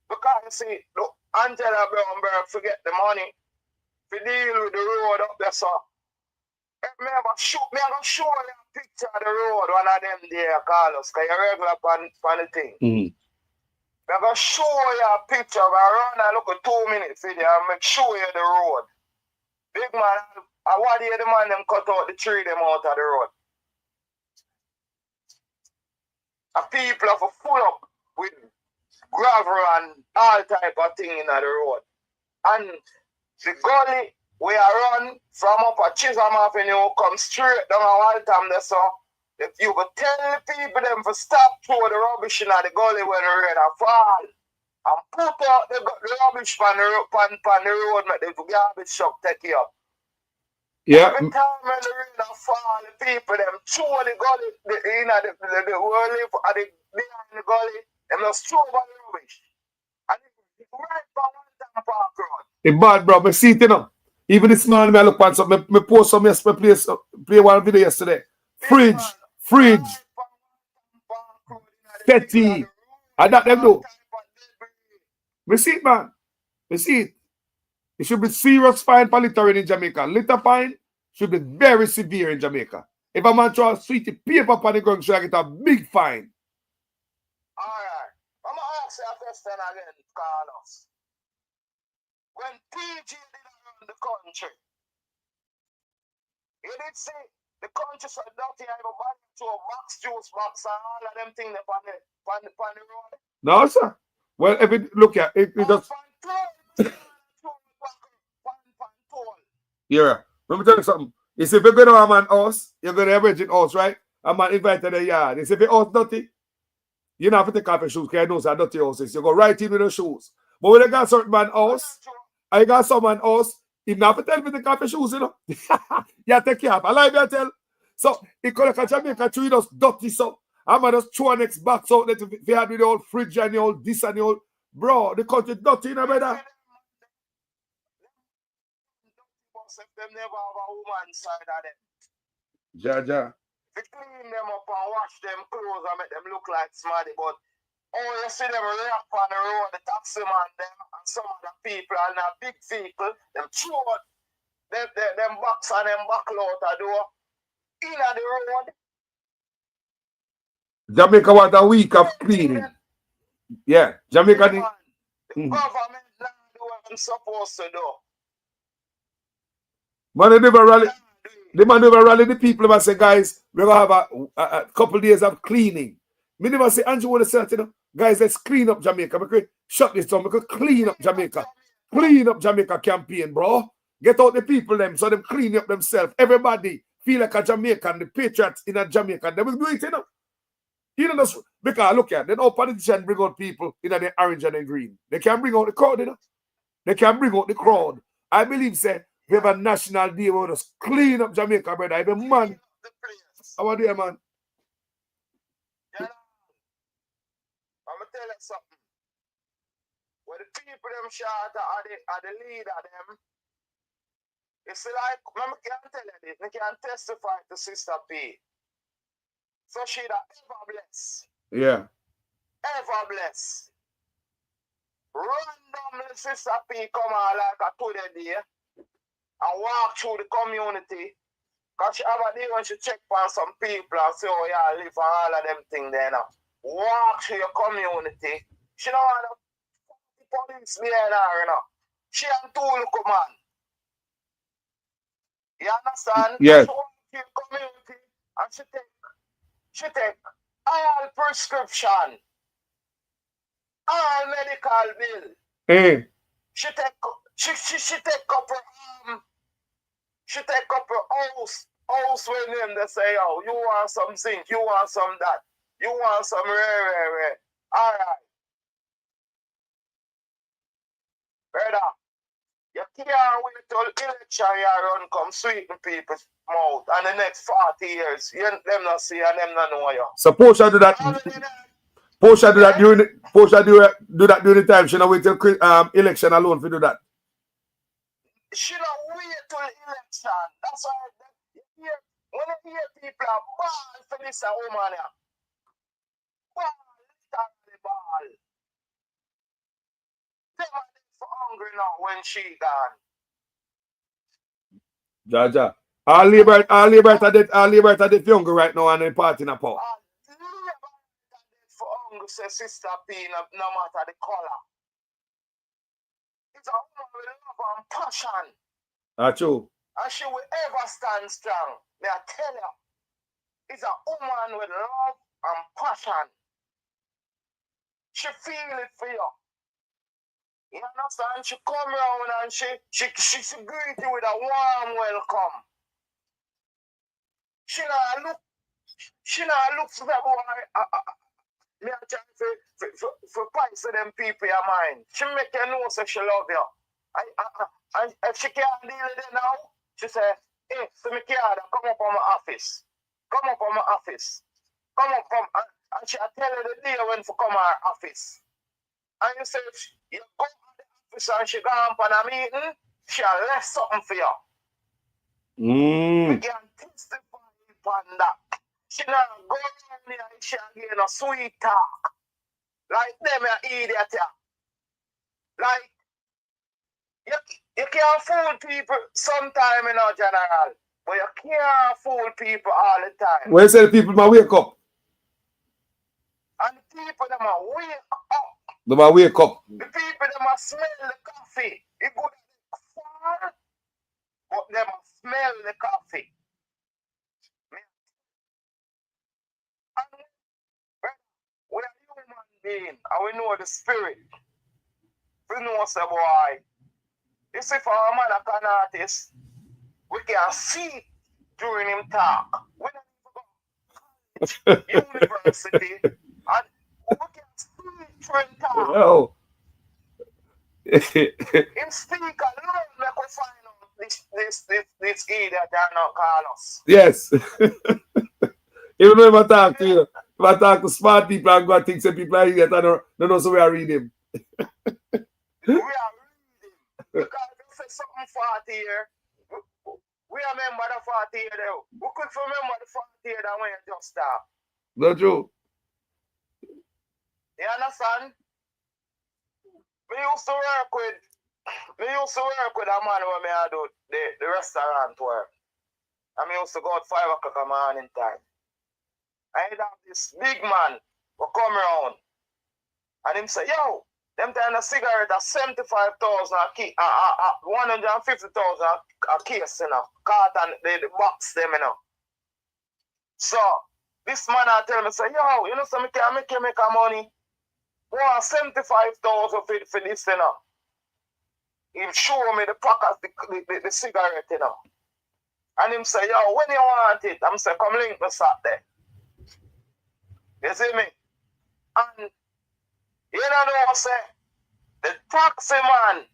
Because you see, look, Angela Brownberg forget the money. To deal with the road up there, so. Me I'm gonna show you a picture of the road, one of them there, Carlos, because you're regular on the thing. Mm-hmm. I'm gonna show you a picture of around and look at 2 minutes video and make sure you the road. Big man, I want you the man them cut out the tree them out of the road. And people have full up with gravel and all type of thing in the road. And the gully we are run from up at Chisholm Avenue, come straight down a Waltham there, so if you could tell the people them to stop throw the rubbish in the gully when the rain fall and put out the rubbish on the road, make the garbage truck take it up. Yeah. Every time when the rain fall, the people them throw the gully, the world live at the behind the gully, them just throw over the rubbish. And it's right from Waltham Park Road. It's bad, bro. I see it, you know. Even this morning, I look on something. I post some yesterday, play one video yesterday. Fridge, petty. And that them do. We see it, man. We see it. It should be serious fine for littering in Jamaica. Litter fine should be very severe in Jamaica. If a man try to sweet paper on the ground, should I get a big fine. Alright. I'm going to ask you a question again, Carlos. When PG did around the country, you did see the country so dirty, everybody to a box, juice box, and all of them things on the road. No, sir. Well, if it look at it, just. Yeah. Let me tell you something. You see, if you're going to a man's house, you're going to a virgin house, right? A man invited to the yard. You see, if your house dirty, you don't have to take off your shoes because you know it's a dirty houses. You go right in with your shoes. But when you got a certain man's house, I got someone's house, he not have to tell me to take off your shoes, you know. Yeah, take care of. I like that tell. So, he could have Jamaica treat us dirty, so I'm going to just throw next box out that if you had with the old fridge and the old this and the old, bro, the country dirty, you know, brother. house if them never have a woman side of them. Jaja. They clean them up and wash them clothes and make them look like smarty, but oh, you see them rap on the road, the taxi man them and some of the people and a big vehicle, them throw them box and them buckle out the door in the road. Jamaica want a week of cleaning. Yeah, Jamaica. The government not do what I'm supposed to do. Man, they never rally. The man never rally the people and say, guys, we're gonna have a couple days of cleaning. Me never say, Andrew, what say, you know, guys, let's clean up Jamaica. We could shut this down. We could clean up Jamaica. Clean up Jamaica campaign, bro. Get out the people them so them clean up themselves. Everybody feel like a Jamaican, the patriots in a Jamaica. They will do it, you know. You know, because look at then all politicians bring out people in the orange and the green. They can bring out the crowd, you know. They can bring out the crowd. I believe, say, we have a national day where we just clean up Jamaica, brother. Even man. How are you, man? Yeah, I'm gonna tell you something. When the people them shot are the leader them, it's like, I can't tell you this, I can testify to Sister P. So she that ever bless. Yeah. Ever bless. Randomly Sister P come out like a today day and walk through the community. Because she have a day when she check on some people and say, oh yeah, I live for all of them things there now. Walk through your community. She don't want the police behind her, you know. She and two local man. You understand? Yes. She walk through your community and she take all prescription, all medical bill. Hey. She take up her house when them they say, oh, you want some zinc, you want some that, you want some rare. All right. Brother, you can't wait till election year run come sweeten people's mouth and the next 40 years, them not see and them not know you. So Portia do that. Portia do that during the time. She not wait till election alone for do that. She don't wait till election. That's why when you hear people are ball for this woman here. Ball. Them are for hungry now when she gone. Jaja. All labor at the younger right now and they party in a pub. For hungry, say Sister P, no matter the color. It's a woman with love and passion. That's true. And she will ever stand strong. May I tell you, it's a woman with love and passion. She feel it for you. You understand? She come around and she greet you with a warm welcome. She not look for that boy. Me a try for price of them people your mind. She make you know so she love you. And if she can't deal with it now, she say, hey, so me can't come up on my office. Come up on my office. Come up from and she tell you the day when to come to her office. And you say you go to the office and she gone on a meeting, she'll left something for you. We can testify upon that. She not go around here and she again a sweet talk. Like them an idiot here. Like you can't fool people sometime in our general, but you can't fool people all the time. When you say the people might wake up. And the people them a wake up. They might wake up. The people them a smell the coffee. It good far, but them a smell the coffee. And we are human beings and we know the spirit. We know say boy. You see for a man like an artist, we can see during him talk. We don't even go to university and we can see during talk. Oh. In speak alone, we can find out this idiot that now call us. Yes. Even though if I talk to you, if I talk to smart people and go and think some people are idiots, I don't know so we are reading. We are reading. Because if you say something 40 here, We remember the 40 year though. We could remember the 40 year that when you just start. Not true. You understand? Me used to work with a man when me I do the restaurant work. And me used to go at 5 o'clock in the morning time. I had this big man who come around and him say, yo, them time the cigarette at 75,000 a key, 150,000 a case, you know. Carton, the box them, you know. So this man I tell me, say, yo, you know, so me can make you make a money. 75,000 for this, you know. He show me the pack of the cigarette, you know. And him say, yo, when you want it? I'm say, come link me start there. You see me? And you know what I say? The taxi man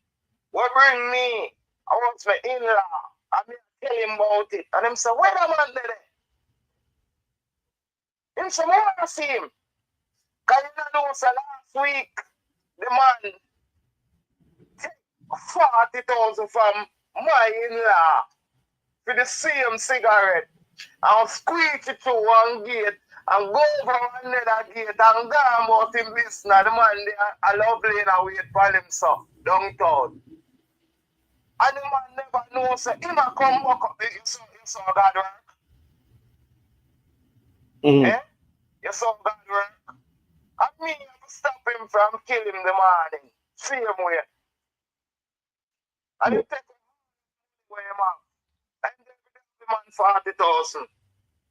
will bring me, I want my in-law. I mean, tell him about it. And him say, where the man there? Him say, I want to see him. Because you know, say last week, the man take 40,000 from my in-law for the same cigarette and squeeze it through one gate and go over another gate and go about him business. The man there, I love laying and wait for him, so downtown. And the man never knows, so him a come back up, you saw God work. Eh? You saw God work. And me have to stop him from killing the morning. Same way. And you take away him off. And then the man 40,000.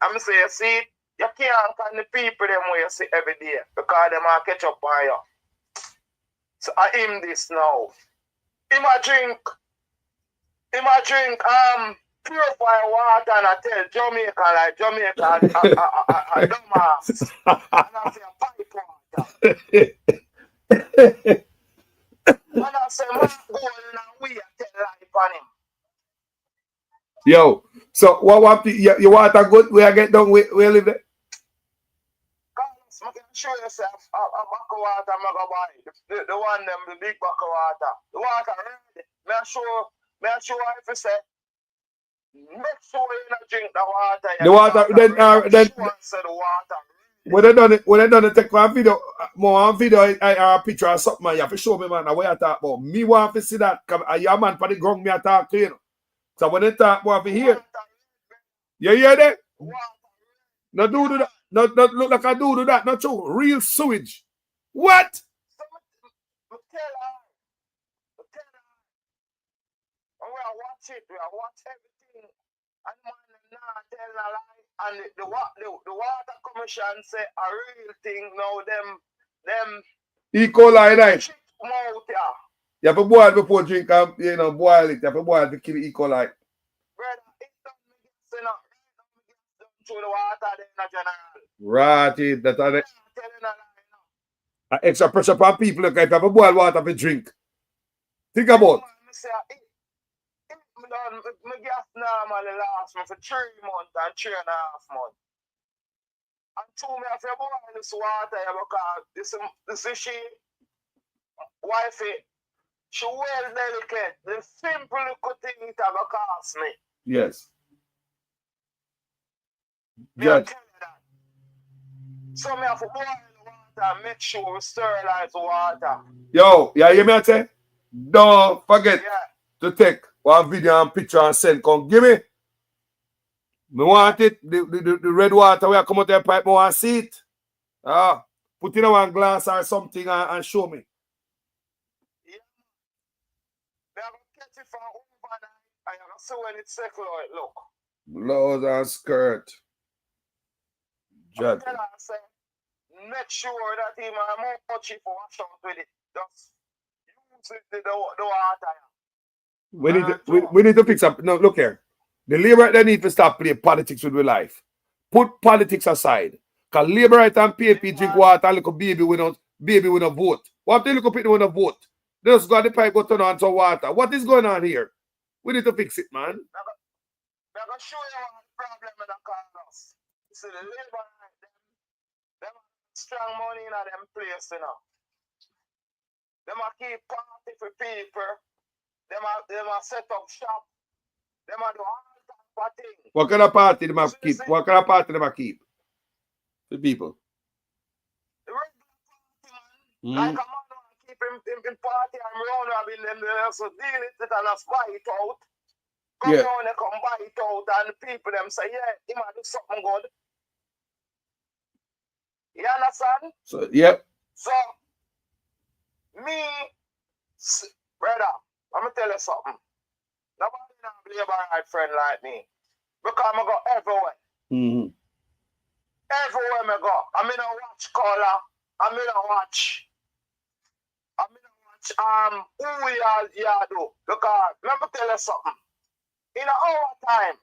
I'm say, you see, you can't find the people them way you see every day because them are catch up on you. So I him this now. Him a drink purified water and I tell Jamaica like Jamaica a dumbass. And I say a pipe water. And I say man go in and we tell life on him. Yo, so what you want a good way I get done we live there? I can show yourself a buck of water I'm gonna buy. The one them the big buck of water. The water ready. May I show if you say make sure you not drink the water. The water then The water. When they done it, take one video, more video, a picture or something, man, you have to show me, man, what you talk about. Me want to see that, because your man for the ground, me I talk to you. So when they talk, want to hear. You hear that? No do that. Not look like I do that. Not true. Real sewage. What? We watch everything. And man, not tell a lie. And the water commission say a real thing now. Them E. coli, right? Mouth, yeah. You have to boil before drink, boil it. You have to boil to kill E. coli. Brother, it don't make sense. Through the water, then in general. Right, that's an extra pressure upon people. If you have to boil water to drink. Think about it. My gas normally last me for 3 months and 3.5 months. And 2 me have to boil this water because this is she wifey. She well delicate. The simple little thing it have cost me. Yes. Judge. So me have to boil the water and make sure we sterilize the water. Yo, you hear me I say? Don't forget to take one video and picture and send. Come give me. Me want it. The red water where I come out of the pipe, I want to see it. Put in one glass or something and show me. Yeah. They are going to catch it from overnight and you're going to see when it's circular it look. Blouse and skirt. Judge. Make sure that he more touchy for wash out with it. Just use the water. We need to fix up. No, look here. The labor they need to stop playing politics with their life. Put politics aside. Because labor right and PAP drink water and look baby with a vote. What they look up with a vote? They just got the pipe go turn on to water. What is going on here? We need to fix it, man. I'm going to show you what the problem in the Congress. See the labor them strong money in them place, you know. Them a keep party for people. Them a set up shop. Them a do all What kind of party them have keep? What kind of party them have keep? The people. Like a man keep him party and round robin them there, so deal it and just buy it out. Come on, they come buy it out and the people them say, yeah, he might do something good. You understand? So So me, brother, I'm gonna tell you something. Nobody not be a right friend like me. Because I go everywhere. Everywhere I go. I'm in a watch color. I'm in a watch who we all here do. Because let me tell you something. In our time,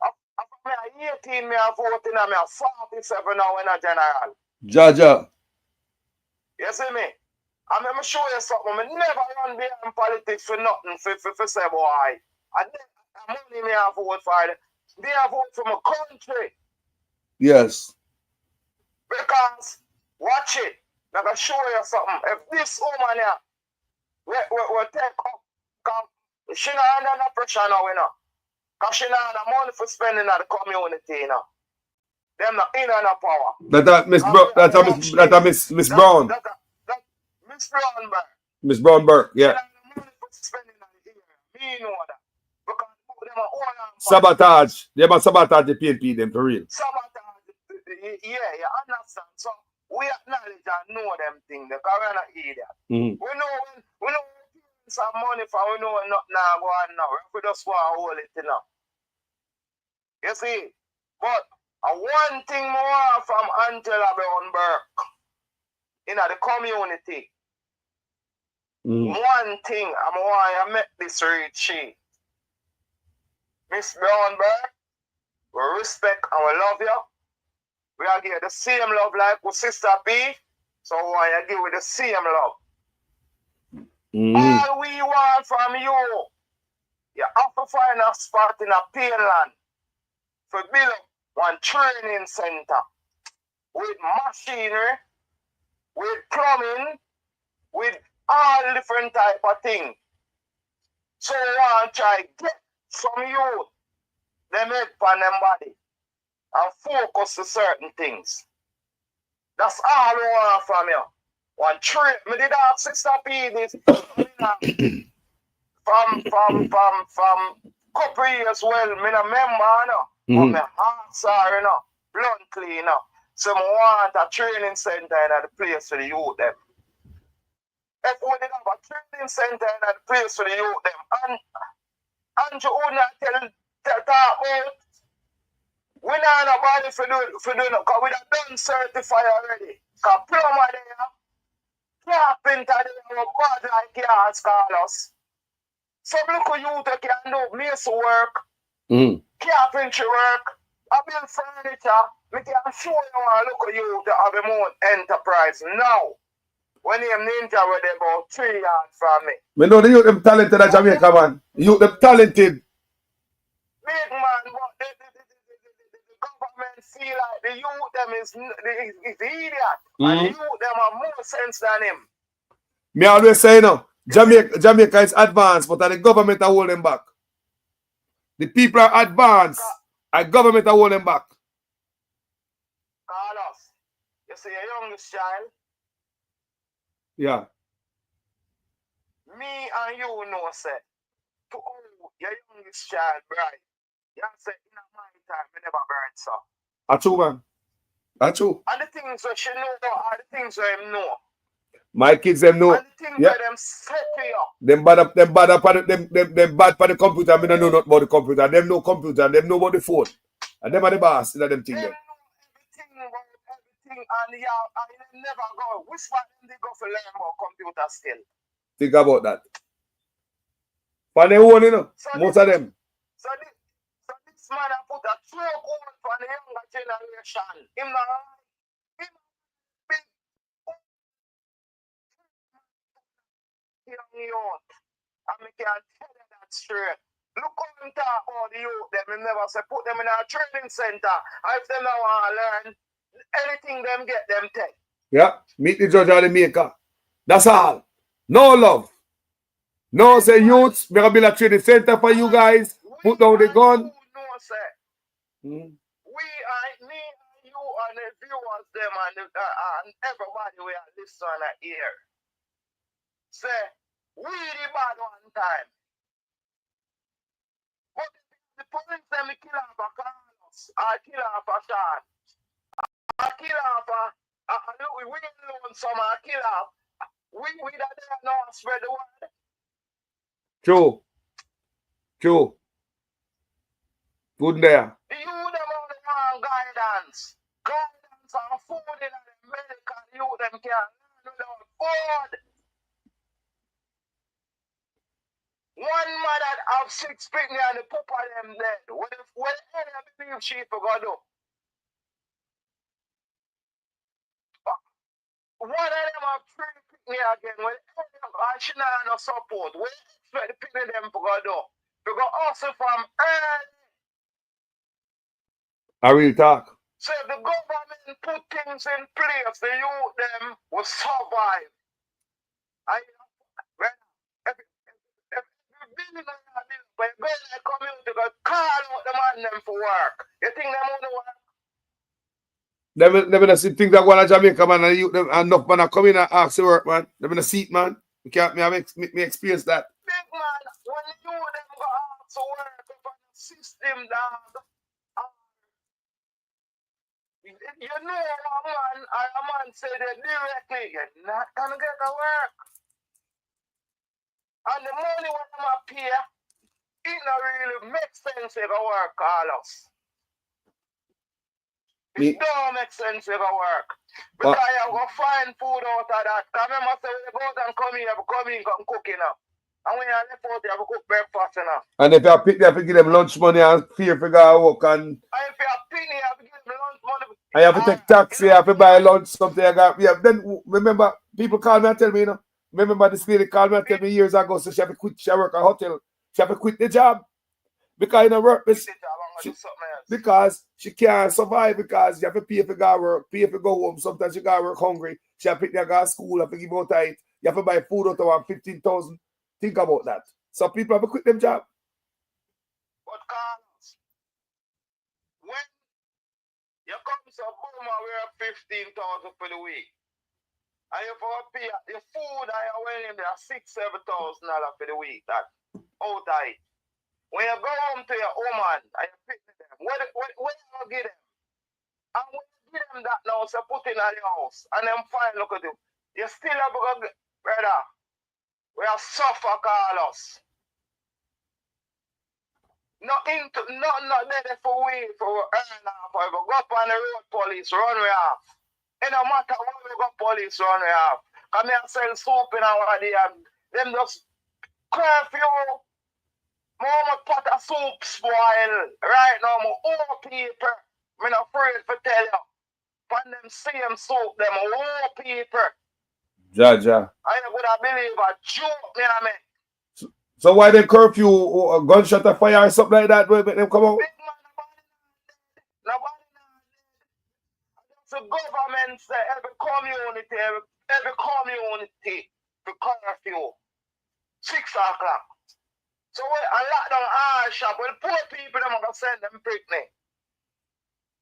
after me 18, me a voting and me a 47 now in a general. Jaja. You see me? I'm going to show you something. I never run behind politics for nothing for say boy. I money me a vote for it. Me a vote for my country. Yes. Because, watch it. I'm going to show you something. If this woman here will take up, because she not under no pressure now, you know. Because she not have money for spending at the community, you know. Them not in on the power. That's Miss Miss Brown. Miss Brown Burke. Miss Brown Burke, yeah. Me know that. Because them are all sabotage. They must sabotage the PNP them for real. Sabotage. Yeah, you understand. So we acknowledge and know them things because we're not idiot. We know when some money for we know nothing now go on now. We just want to hold it, you know. You see? But one thing more from Angela Brown Burke in the community. One thing I'm why I met this read she. Miss Brown Burke, we respect and we love you. We are give the same love like with Sister P. So I give you the same love. All we want from you have to find a spot in a Painland for build up one training center with machinery, with plumbing, with all different type of things. So we want to try get some youth, them head on them body, and focus to certain things. That's all we want from you. One trip, me did ask Sister P this from couple years well, me no member, you know, but my hearts are, you know, bluntly, you know. So I want a training center in the place for the youth them. If we did have a training center in the place for the youth them, and you would not tell about we not nobody for do because we have done certified already. Because plumber there, carpenter there, bad like yards call us. So look at you that can do mason work, carpentry work, I build furniture. We can show you and look at you to have your own enterprise now. When you ninja were there about 3 yards from me. We know the youth them talented at Jamaica, man. The youth them talented. Big man, but the government feel like the youth them is idiot. And the youth them have more sense than him. Me always say, you know, Jamaica is advanced, but the government are holding them back. The people are advanced, and government are holding them back. Carlos, you see your youngest child? Yeah. Me and you know, say, to your youngest child, bright. You say, in my time, I never bright, so. That's true, man. That's true. And the things that she know are the things that him know. My kids them know. And the things that them set to you. Them bad for the computer. I mean, I know not about the computer. Them know computer. Them know about the phone. And them are the boss. You know them things. Them know everything about everything. And I never go. Which one they go for learn about computer still? Think about that. For their own, you know. So most of them. So this man I put a choke on for the younger generation. Him not young youth. And I can tell you that straight. Look how them talk about the youth. Them never say put them in a training center. And if them now want to learn, anything them get, them take. Yeah. Meet the judge of the maker. That's all. No love. No say youths, we're going to build a training center for you guys. Put down the gun. We, me, and you, and the viewers, them, and everybody we are listening here. Say, we the bad one time. But the police them kill off a Carlos, or kill off a Sean, or kill off a we alone some, or kill off. We that they are now spread the word. True. True. Good there. You them only want guidance. Guidance and food in America, you them can't learn without food. One mother have 6 picnic and the pup of them dead. What any believe she forgot do? One of them have 3 picnic again. When any of she not no support. What expect the picnic them forgot do? Because also from early. I will talk. So if the government put things in place, the youth them will survive. And if you build when you go in the community, go call out the man them for work. You think them want to work? Them see things that one of Jamaica, man, and you them enough man come in and ask to work, man. Them in a seat, man. You can't me experience that. Big man, when you them go ask to work upon the system, dog. You know a man say that directly, you're not gonna get to work. And the money when them appear, it not really makes sense if I work, Carlos. It don't make sense if I work. Because you go find food out of that. I remember say when you go out and come in, come cook enough. And when you left out, you have to cook breakfast enough. And if you pick them, you give them lunch money and fear for go work and if you pick you have to give them lunch money. and you have to take taxi, you have to buy lunch, something you got. Yeah, then remember, people call me and tell me, you know. Remember this lady called me and tell me years ago, so she have to quit, she work at a hotel. She have to quit the job. Because you know work because she can't survive because you have to pay for go work, pay for go home. Sometimes she got work hungry. She have to pick go to school, have to give out tight. You have to buy food out of 15,000. Think about that. So people have to quit them job. But Carlos, when you come to Burma, we have 15,000 for the week. And you for pay the food and you went in there $6,000-7,000 for the week. That out of it. When you go home to your woman and you pick them, what you give them? And when you give them that now, so put in at the house and then fine look at you. You still have to go, brother. We are suffer, Carlos. Not there for we for earn off. If we go up on the road, police run we off. It no matter what we go, police run we off. Come here and sell soap in our day and them just curfew. More pot of soup spoil. Right now, my old people, I'm not afraid to tell you. From them same soap, them old people. Jaja. I would have believe a joke, me and me. So why they curfew or a gunshot or fire or something like that? Where make them come out? The government say every community to curfew 6 o'clock. So we a lot down our shop. Well, poor people them are gonna send them picnic.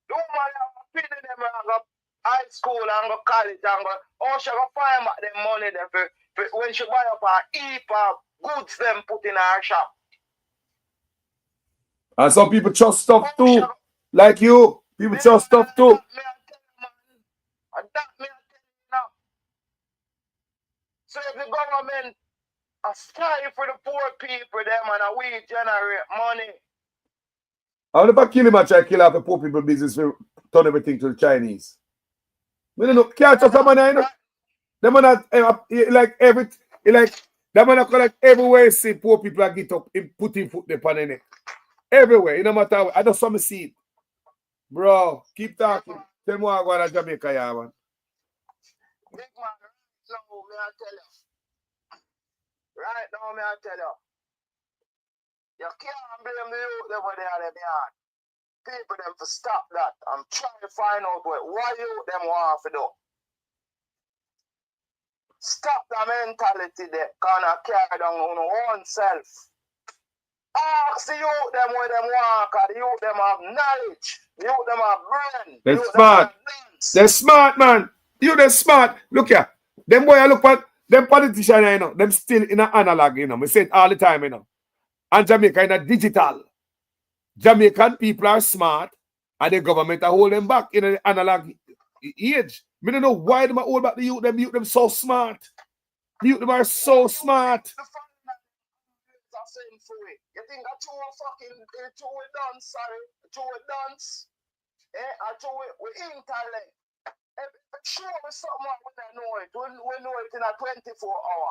The woman have picnic them and go high school and go college and go. Oh, she go find back them money there for when she buy up a heap of goods them put in our shop. And some people trust stuff too. Like you. People trust stuff too. So if the government strive for the poor people them and we generate money. How the fuck kill him and try to kill off the poor people business to turn everything to the Chinese? We don't know, can't trust someone, you know? Them man like that man collect everywhere you see poor people are get up and put in foot the pan in it. Everywhere, no matter what. I just saw me see it. Bro, keep talking. Tell me what I go to Jamaica, yeah, man. Big man, no, me I tell you. Right now, me I tell you. You can't blame the youth over there in the yard. People them to stop that. I'm trying to find out what you them want to do. Stop the mentality that kind of carry down on own self. Ask the youth them where them walk, the youth them have knowledge, the youth them have brain, the They're youth them smart. have dance. They're smart, man. You they're smart. Look here. Them boy I look at them politicians, you know, them still in an analog, you know. We say it all the time, you know. And Jamaica in a digital. Jamaican people are smart and the government are holding them back in an analog age. I don't know why them are hold back the youth them so smart. The youth them are so smart. You think I two fucking two with dance, sorry, two with dance, I two with intellect. Sure, with something we don't know it. We know it in a 24-hour.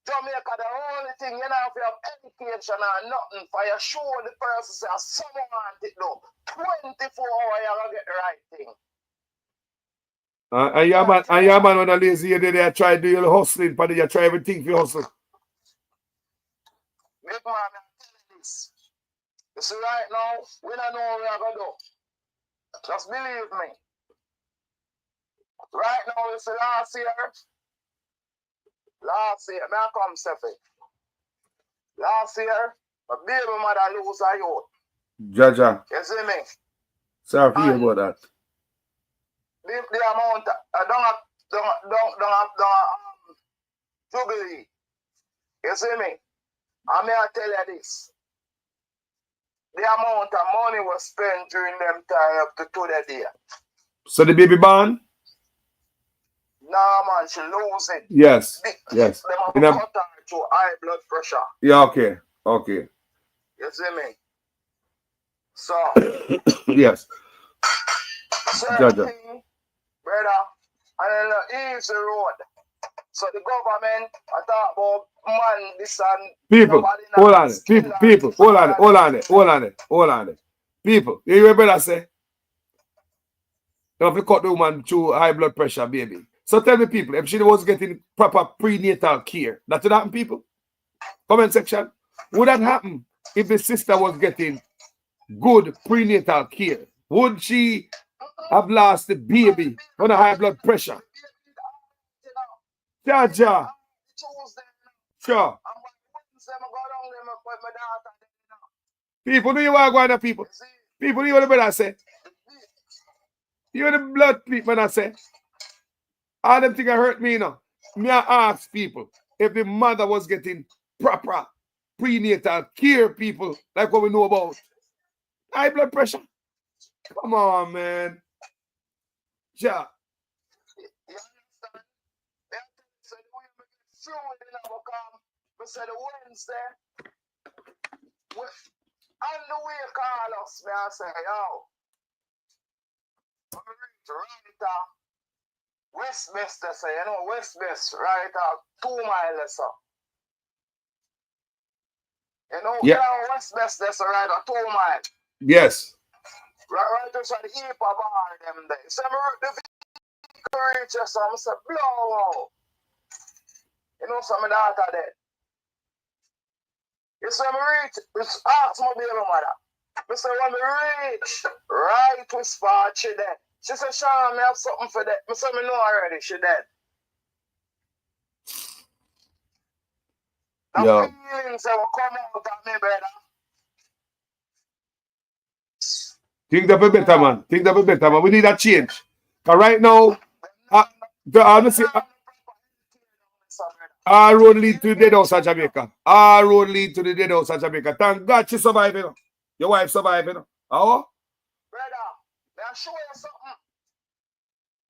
Jamaica, the only thing, you know, if you have education or nothing, for you sure the person say, someone want it though. 24 hours, you're going to get the right thing. And your man when a lazy you they try to do your hustling, but you try everything for hustle. Big man, I'm telling you this. You see, right now, we don't know what we're going to do. Just believe me. Right now, you see, last year, may I come, Sefi? Last year, my baby mother lose her youth. Jaja. You see me? Sorry to hear about that. The amount, Jubilee. You see me? I may I tell you this. The amount of money was spent during them time up to the day. So the baby born? Nah, man, she losing. Yes. Yes. Them have cut her to high blood pressure. Yeah, okay. Okay. You see me? So, yes. certain thing, brother, and an easy road. So the government, I talk about man, this and people, hold on it. People, hold on it. People, you hear what brother say? You have to cut the woman to high blood pressure, baby. So tell me, people, if she was getting proper prenatal care, that would happen, people? Comment section. Would that happen if the sister was getting good prenatal care? Would she have lost the baby on a high blood pressure? Jaja. Sure. People, do you want to go on the people? People, do you want to better say? You want the blood treatment, I say? All them things hurt me, you know. Me I ask people if the mother was getting proper prenatal care, people, like what we know about. High blood pressure. Come on, man. Yeah. We said Wednesday, on the way call us, me I say, yo, I'm right Westminster, say, you know, Westminster, right 2 miles, sir. You know, yeah. Westminster, right 2 miles. Yes. Right outside the heap of bar them there. So the vehicle reaches, so I say, blow. You know, some of that are dead. You say, I reach, ask my baby mother. I say, when I reach, right to spot, she dead. She said, Sean, I have something for that. I said, I know already, she dead. The feelings that will come out of me, brother. Think that be better, man. Think that be better, man. We need a change. Because right now, our road lead to the dead house of Jamaica. Our road lead to the dead house of Jamaica. Thank God she survived, you know. Your wife survived, you know. Oh? Brother, I'll show you something.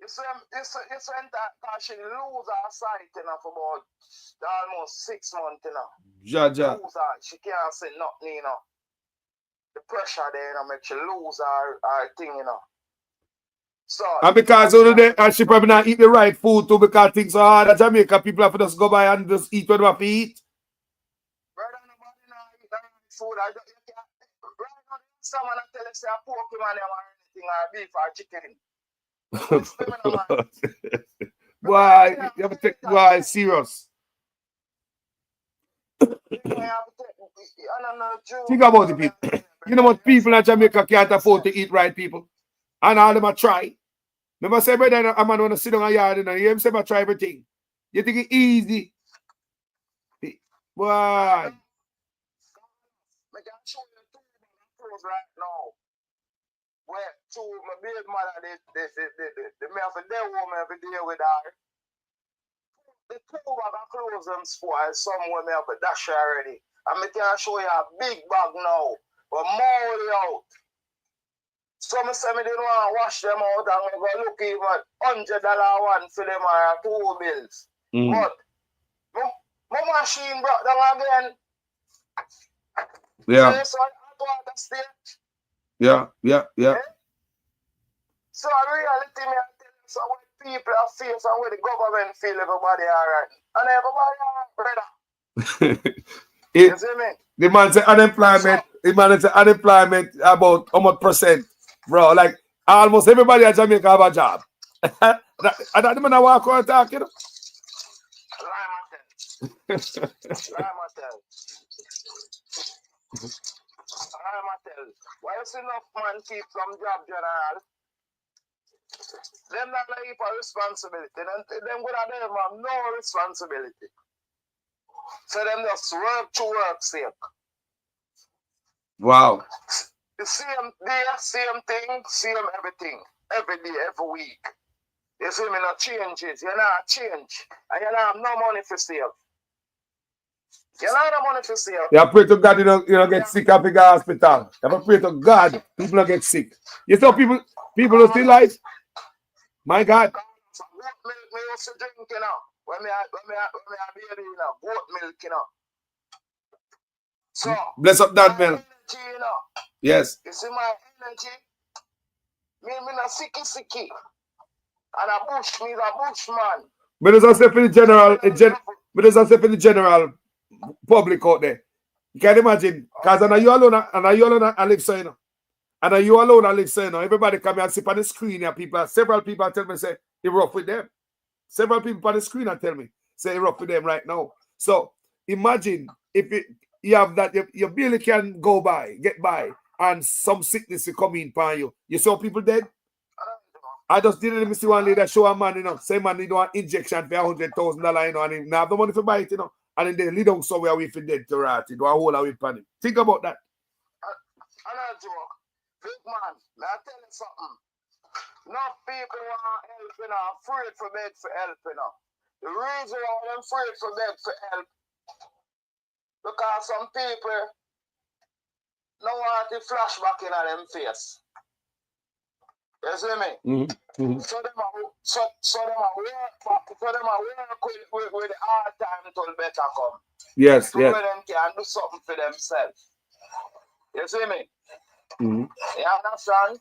You see that she lose her sight, you know, for about almost 6 months, you know. Jaja. She can't see nothing, you know. The pressure there, you know, make she lose her thing, you know. So, and because and she probably not eat the right food too, because things are hard at Jamaica, people have to just go by and just eat what they have to eat. Brother, nobody not eat the right food. Right now, someone tell us a Pokemon or anything, or beef or chicken. Why? You have to take why serious. Think about it, people. You know what people in Jamaica can't afford to eat right, people. And all them a try. Remember say, brother, a man want to sit on a yard and you hear him say, I try everything. You think it's easy? Why? clothes right now. Where to my baby mother, the me have to deal with me every day with her. The 2 bag of clothes them spoil. Somewhere me have a dash already. And me can show you a big bag now. But more out. Some say me didn't want to wash them out and we go look even $100 one for them or 2 bills. But my machine brought them again. Yeah. So hot water state. Yeah. So reality me I tell you, so when people are face and when the government feel everybody alright. And everybody alright, brother. You see me? The man say unemployment. The man say unemployment about how much percent, bro? Like almost everybody at Jamaica have a job. And that the man walk around talking. Why you see enough man keep from job general? Them not like for responsibility. Them good at them have no responsibility. So them just work to work sake. Wow. The same day, same thing, same everything. Every day, every week. You see me not changes. You not change. And you not have no money for save. You not have no money for save. You pray to God you don't get sick at the hospital. You have to pray to God people don't get sick. You saw people who still alive. My God. Me used to drink, you know. When me a baby, you know, goat milk, you know. So Bless up that man. energy, you know. Yes. You see my energy? Me not sicky. And a bushman. But there's also for the general public out there. You can imagine, because I know you alone I live so, you know. And you alone I live so, you know. Everybody come here and sit on the screen here. Several people tell me, say, you're rough with them. Several people on the screen and tell me, say, you're rough with them right now. So imagine if you have that, you barely can get by, and some sickness will come in upon you. You saw people dead? I just didn't see one lady show a man, you know, say man need one injection for $100,000, you know, and he not have the money to buy it, you know, and then they lead on somewhere away for dead to rot, you know, a whole away pan him. Think about that. I'm not joke. Big man, I tell you something. Enough people want help, you know, afraid for beg for help, you know. The reason why I'm afraid for beg for help, because some people don't want the flashback in them face. You see me? So them a work with the hard time till better come. Yes. So them can do something for themselves. You see me? You understand?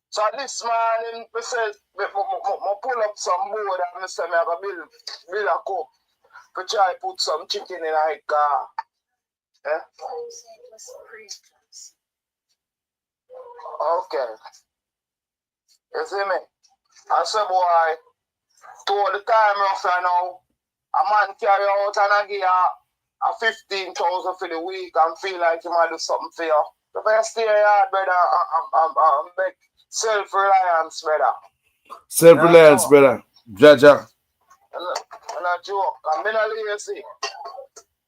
So this morning, I said, I pull up some board and I say, I have a build a cook to try put some chicken in a car. Okay. You see me? I said, boy, to all the time roughly now, a man carry out and I give a 15,000 for the week and feel like he might do something for you. If I stay hard, brother, I'm make self-reliance, brother. Self-reliance, brother. Jaja. I'm not joke. I'm not lazy.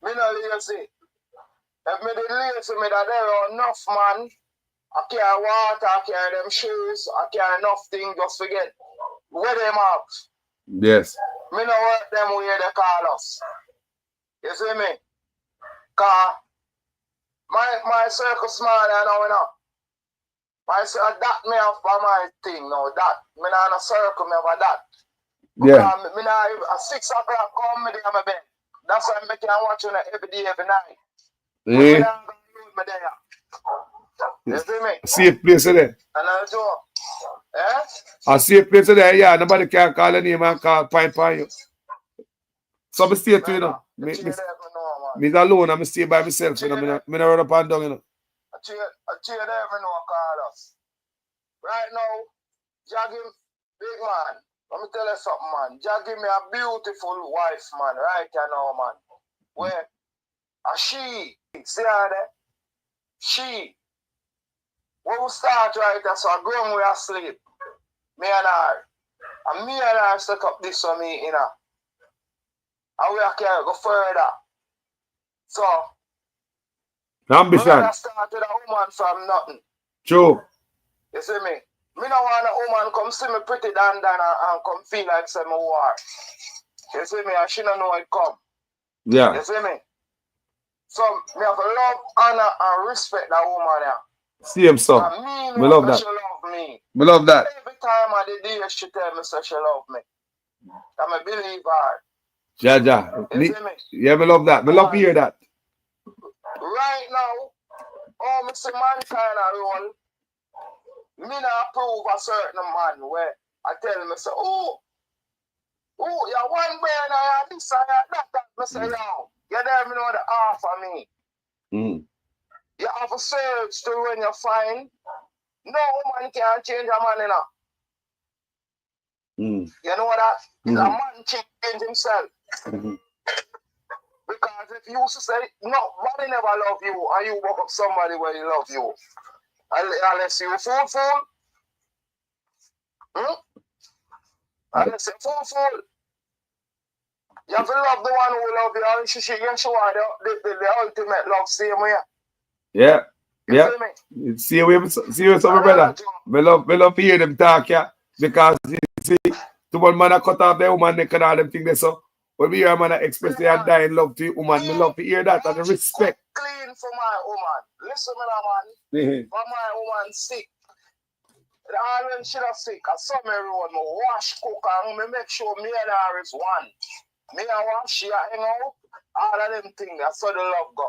If me did lazy, me that there are enough, man. I carry water, I carry them shoes, I carry enough things, just forget. Where them up? Yes. Me no work them where they call us. You see me? Cause my circle small now, you know. That me have for my thing now, that. Me not in a circle, me have a that. Yeah. Me not at 6 o'clock come me there my bed. That's why I can watch you every day, every night. Me not gonna lose me there. You see me? Safe place there. And I do. A safe place there, yeah. Nobody can call your name and call point on you. So I stay to you know. Me alone, I stay by myself, you know. Me not run up and down, you know. I cheer them know call us. Right now, Jagging, big man, let me tell you something, man. Jagging me a beautiful wife, man, right now, man. Where she, see her there? She. When we start right there, so I go and we asleep. Me and her. And me and her set up this for me, you know. And we can go further. So, Ambition. I started a woman from nothing. True. You see me? Me no want a woman come see me pretty and come feel like some war. You see me? And she don't know it come. Yeah. You see me? So me have to love, honor, and respect that woman here. See him, son. Me love that. She love me. Me love that. Every time of the day she tell me so she love me. I'm a believer. Jaja. You see me? Yeah, me love that. Me love to hear that. Right now, me see mankind a role. Me not approve a certain man where I tell him, say, oh, you're one brain, I this, I that. Me say, yo, you there, me know the half of me. You have to search to when you find. No woman can change a man, You know that? A man change himself. Because if you say, nobody never love you, and you walk up somebody where he love you, unless you fool. Unless you fool. You have to love the one who love you, and she can show the ultimate love same way. Yeah. You feel me? See you, my brother. Me love to hear them talk, yeah. Because you see, to one man cut off the woman neck and all them things there, so when we hear a man express their dying love to your woman, me love to hear that and the respect. Clean for my woman. Listen me now, man. For my woman sick. All when she is sick, I saw me road, me wash, cook, and me make sure me and her is one. Me and wash, she hang out, all of them things, I saw the love go.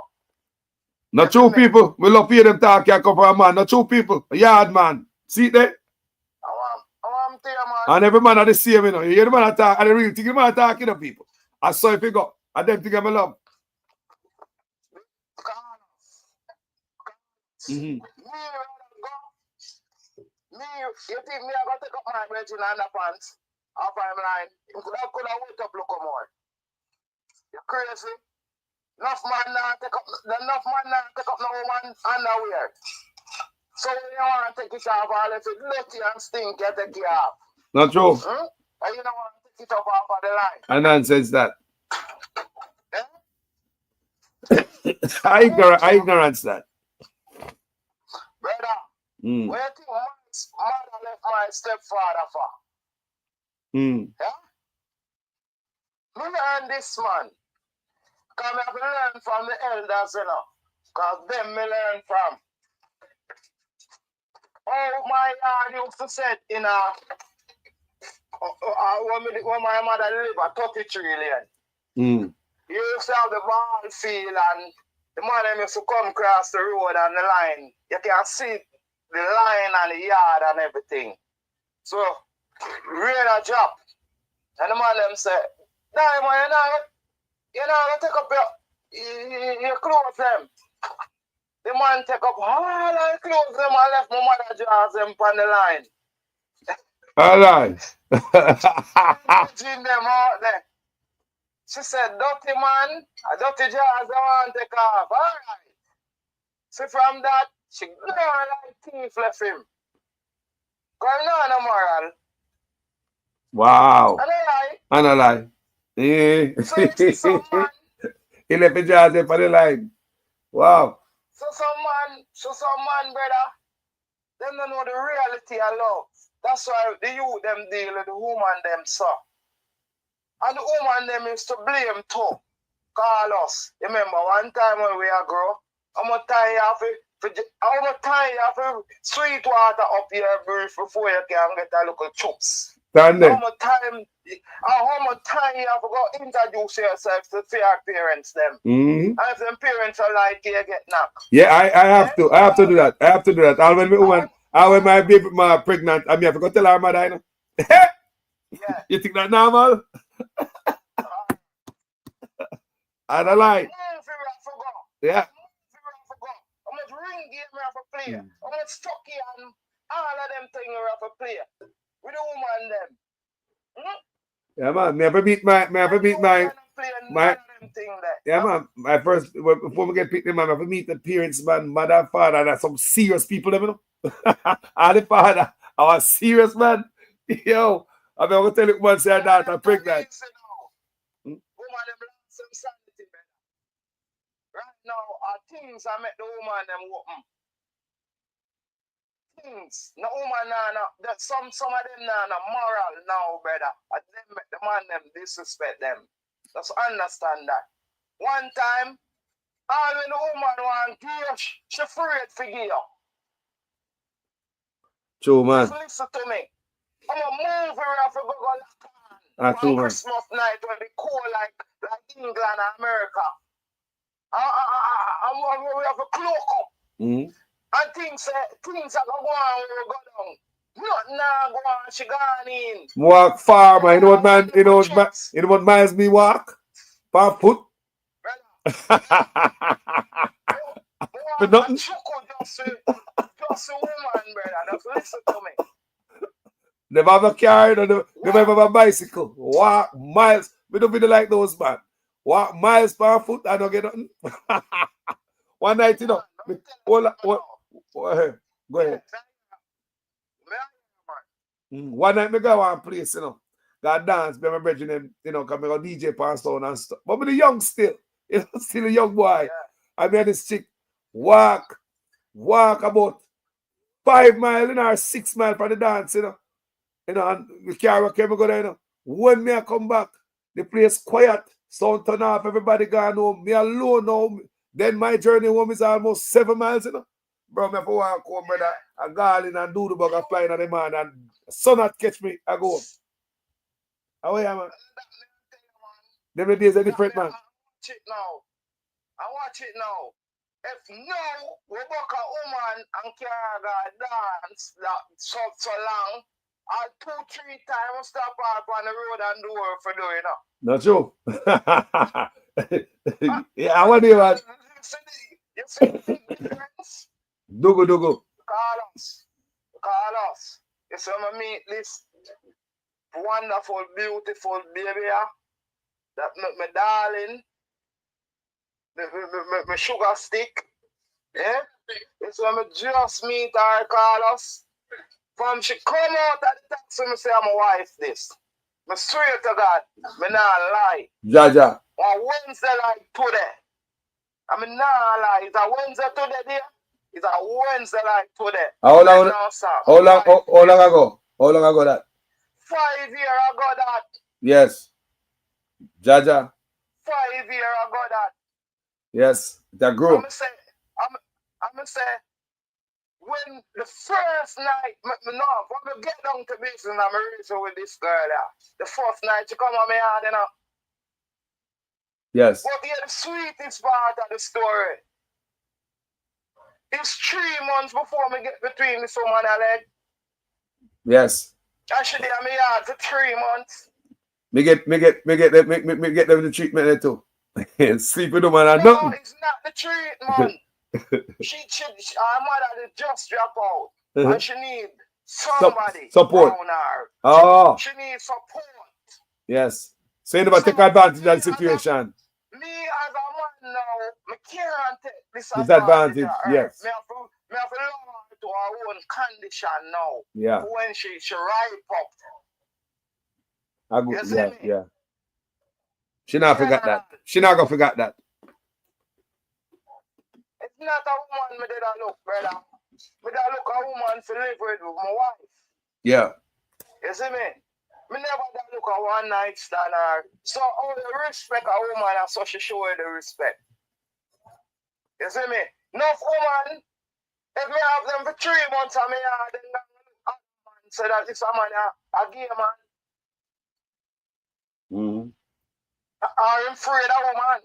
Not true people. We love to hear them talk, yeah, come from a man. Not true people. A yard man. See there? And every man are the same, you know. You hear the man talk, and the real thing, the man talking to people. I saw if you go. And them think I'm love. Me, you think me I got to take up my bed in underpants off my line? You could have wake up look more. You're crazy. Enough man now take up no woman underwear. So when you want to take it off, all if it dirty and stink, you take it off. Not true. And you don't want to take it up off of the line. And nonsense that. I ignorance that. Brother, where do you think my mother left my stepfather for? Yeah? Me learn this, man. Because I have to learn from the elders, you know. Because them me learn from. Oh, my yard used to set in a... when my mother lived at 33 lane. You used to have the ball field and the man used to come across the road and the line. You can see the line and the yard and everything. So, rain a drop. And the man them say, Diamond, you know, take up your clothes them. The man take up all the clothes them and left my mother jars them on the line. All right. Them out there. She said, dirty man, a dirty jars I want to take off. All right. So from that, she gone like thief left him. Because no moral. Wow. And a lie. Yeah. So He left the jars there for the line. Wow. So some man, brother, them don't know the reality of love. That's why the youth them deal with the woman them so. And the woman them used to blame too. Call us. Remember one time when we are grow, I'm gonna tie you sweet water up your breath before you can get a little chops. How much time you have to go introduce yourself to your parents them. And if them parents are like you get knocked. Yeah, I have to. I have to do that. I have to do that. And when my baby ma pregnant, I have to go tell her mother, you know. Yeah. You think that normal? I don't like. Yeah. How much ring game we have to play? How much stocky and all of them things we have to play. With the woman them. Yeah, man. Yeah, man. My first, before we get picked, man, I have to meet the parents, man, mother, father. That's some serious people, you know. And the father, our serious man. Yo, I'm going to tell you once that I'm pregnant. Woman, them lost some sanity, man. Right now, I things I make the woman them open. Things. No woman that some of them no moral now, brother. And them make the man them disrespect them. Just understand that. One time, all when the woman want give, she afraid to give. True, man. Just listen to me. I'm a movie where I go Ah, true, on man. Christmas night when they cool like England and America. We have a cloak up. Mm-hmm. And things are going on when we go down. Nothing now go on, she gone in. Walk far, man. You know what, man? You know what miles me walk? Per foot? For nothing? Just a woman, brother. Just listen to me. Never have a car, never have a bicycle. Walk miles. We don't feel like those, man. Walk miles per foot, I don't get nothing. One night, you know. Go ahead. One night, I go one place, you know. Got dance, be my brethren, you know, come on DJ pass on and stuff. But I'm young still. You know, still a young boy. I mean, this chick walk about 5 miles, you know, or 6 miles for the dance, you know. You know, and we carry go there, you know. When me I come back, the place quiet, sound turn off, everybody gone home. Me alone now. Then my journey home is almost 7 miles, you know. Bro, me have to walk home, brother. I go in and do the bug of flying on the man, and sun not catch me, I go home. How are you, man? Them days are different, man. I watch it now. If now we book a woman and can't dance that so long, I'll 2-3 times stop up on the road and do work for doing it. Not true. Yeah, I want to hear that. You see the difference? Dugu. Call us. You see me meet this wonderful, beautiful baby that my darling, my sugar stick. Yeah? You see me just meet her, call us. From she come out at the taxi, me say I'm a wife this. Me swear to God, me not lie. Jaja. On Wednesday like today. I mean not lie. It's a Wednesday today there. It's a Wednesday like today. How long ago? How long ago that? 5 years ago that. Yes. Jaja. 5 years ago that. Yes. That grew. I'm gonna say when the first night, when we get down to business and I'm reaching with this girl the first night she come on me yard, you know. Yes. But the sweetest part of the story. It's 3 months before me get between the woman and leg. Yes. And she did me yard for 3 months. Me get them the treatment there too. Sleep with them and no, nothing. It's not the treatment. Her mother did just drop out. And she need somebody support. around her. Oh. She needs support. Yes. So you never take advantage of that situation. Me as a man now, I can't take this Disadvantage, yes. Me have to learn to her own condition now. Yeah. When she ripe up. I go, yeah. She not forgot that. She not gonna forget that. It's not a woman me did a look, brother. Me did a look a woman to live with my wife. Yeah. You see me? Me never did look a one night stand her. So how you respect a woman and so she show you the respect. You see me? Enough woman, if me have them for 3 months and me have them man say that this a man a gay man. Mm-hmm. I'm afraid of woman.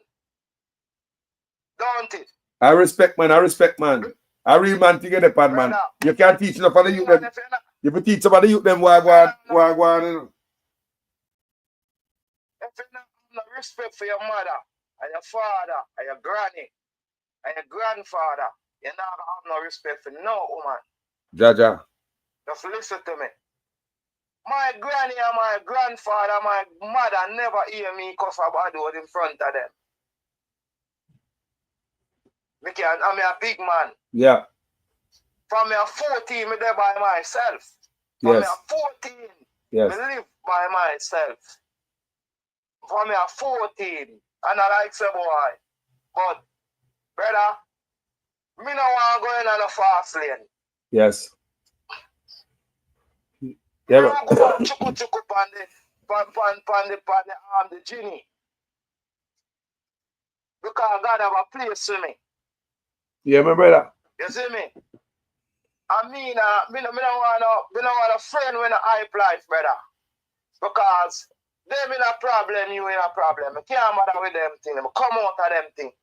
Don't it? I respect man. A real man to get up on man. You can't teach enough of the youth them. You can teach some of the youth them why go on. If you don't have no respect for your mother, and your father, and your granny, and your grandfather, you're not gonna have no respect for no woman. Jaja. Just listen to me. My granny and my grandfather, my mother never hear me cuss about it in front of them. I'm a big man. Yeah. From me 14, me there by myself. From me 14, yes. me live by myself. From me 14, and I like say boy. But brother, Me no want to go in on a fast lane. Yes. Me Yeah, no go on chuku the genie. Because God have a place for me. yeah, my brother. You see me? I mean, me no want a friend with a hype life, brother. Because them in a problem, you in a problem. I can't matter with them things. I come out of them things.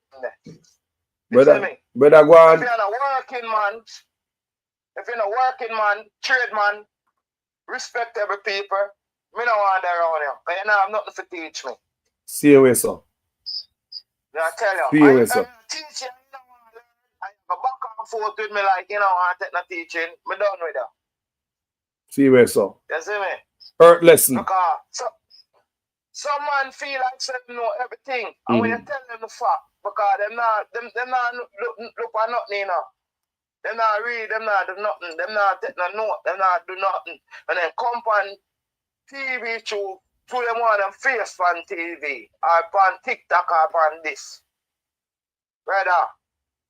You see me? Brother, go on. If you're a working man, trade man, respectable people, me no want that around you. Because you know have nothing to teach me. See you, so. I tell you. See you, so. I'm teaching, you know, I go back and forth with me like, you know, I take no teaching. Me done with that. See you, so. You see me? Earth lesson. Because some man feel like they know everything. And when you tell them the fact, because them not look for nothing, you know. Them not read, them not do nothing, them not take no note, them not do nothing. And then come on TV through them want them face on TV, or on TikTok, or on this. Brother,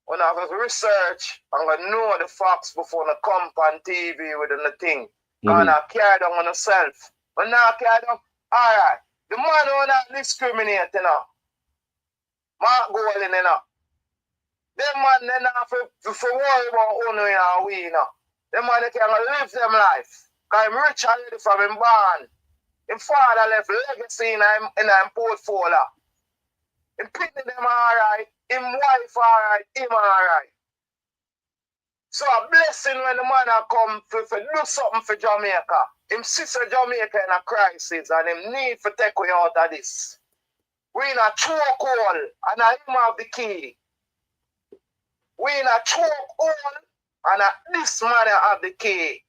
when I was research, I'm going to know the facts before I come on TV with the thing. Because I carry them on myself. When I carry them, alright, the man who not discriminate, you know. Mark Golden, you know. Them man, they not for worry about who know we, you know. Them man, they can live them life. Because I'm rich already from him born. His father left legacy in him portfolio. Him picking them alright. Him wife alright. Him alright. So a blessing when the man come to do something for Jamaica. Him sister Jamaica in a crisis and him need to take we out of this. We in a chokehold and him have the key. We in a chokehold and this man have the key.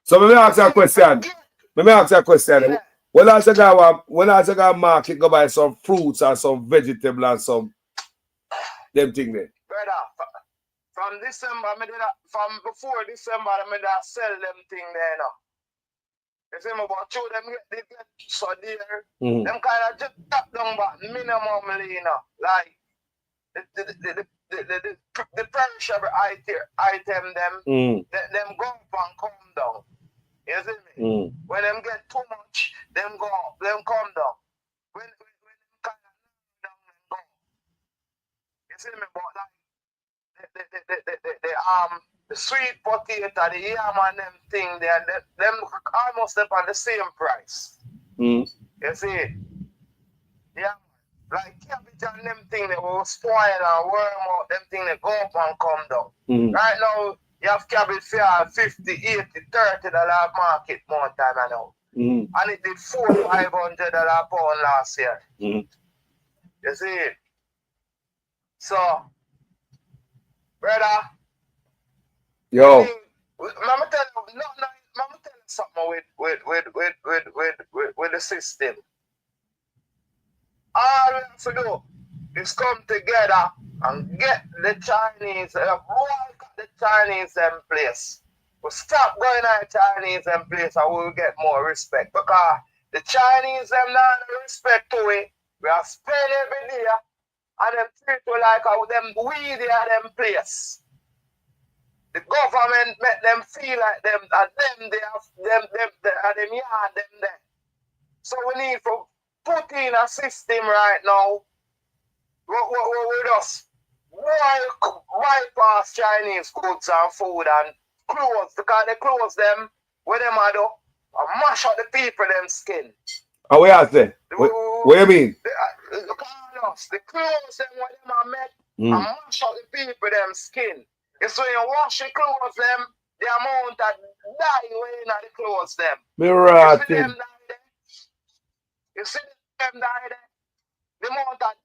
So let me ask you a question. Yeah. When I say go market, go buy some fruits and some vegetable and some them thing there. Brother, from December, from before December, I sell them thing there now. You see me, but show them get so dear. Them kind of just tap down back minimum, you know, like the perishable item them go up and come down. You see me? When them get too much, them go up, them come down. When them kind of down, them go. You see me? But like the sweet potato, the yam and them thing there, them almost up on the same price. You see? Yeah. Like cabbage and them thing that will spoil and worm out, them thing that go up and come down. Right now, you have cabbage for $50, $80, $30 market more time I know. And it did $400, $500 pound last year. You see? So, brother, yo, Mama tell you something with the system. All we have to do is come together and get the Chinese, boycott the Chinese in place. We'll stop going at Chinese in place and we'll get more respect. Because the Chinese them not respect to it. We are spend every day and them treat you like how them we they are them place. The government make them feel like them and them yard them there. So we need to put in a system right now. We just bypass Chinese goods and food and clothes because they close them when them are do and mash out the people them skin. And where are they? What you mean? The clothes them when them are made and mash out the people them skin. It's when you wash the clothes them, the amount that dye in the clothes them. You see them die there? The amount that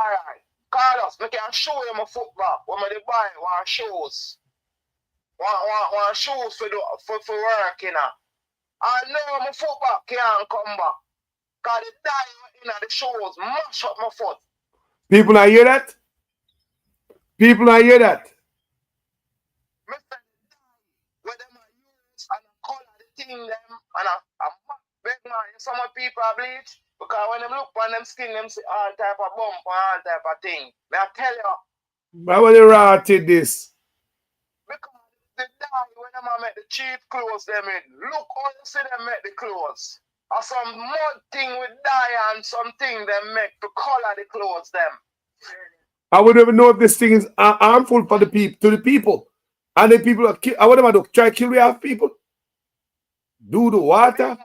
alright. Carlos, I can show you my football. When I buy one shoes. One shoes for work, you know. I know my football can't come back. Because the dye in the shoes mash up my foot. People not hear that? People not hear that? Where them are use and color the thing them and I beg man, some people are bleach because when them look on them skin them see all type of bump and all type of thing. May I tell you, Why would they rotted this? Because the dye when them make the cheap clothes them in. Look how you see them make the clothes. Or some mud thing with dye and something them make to color the clothes them. I would never know if this thing is harmful for the people to the people. And the people are I would never do try to kill the half people. Do the water,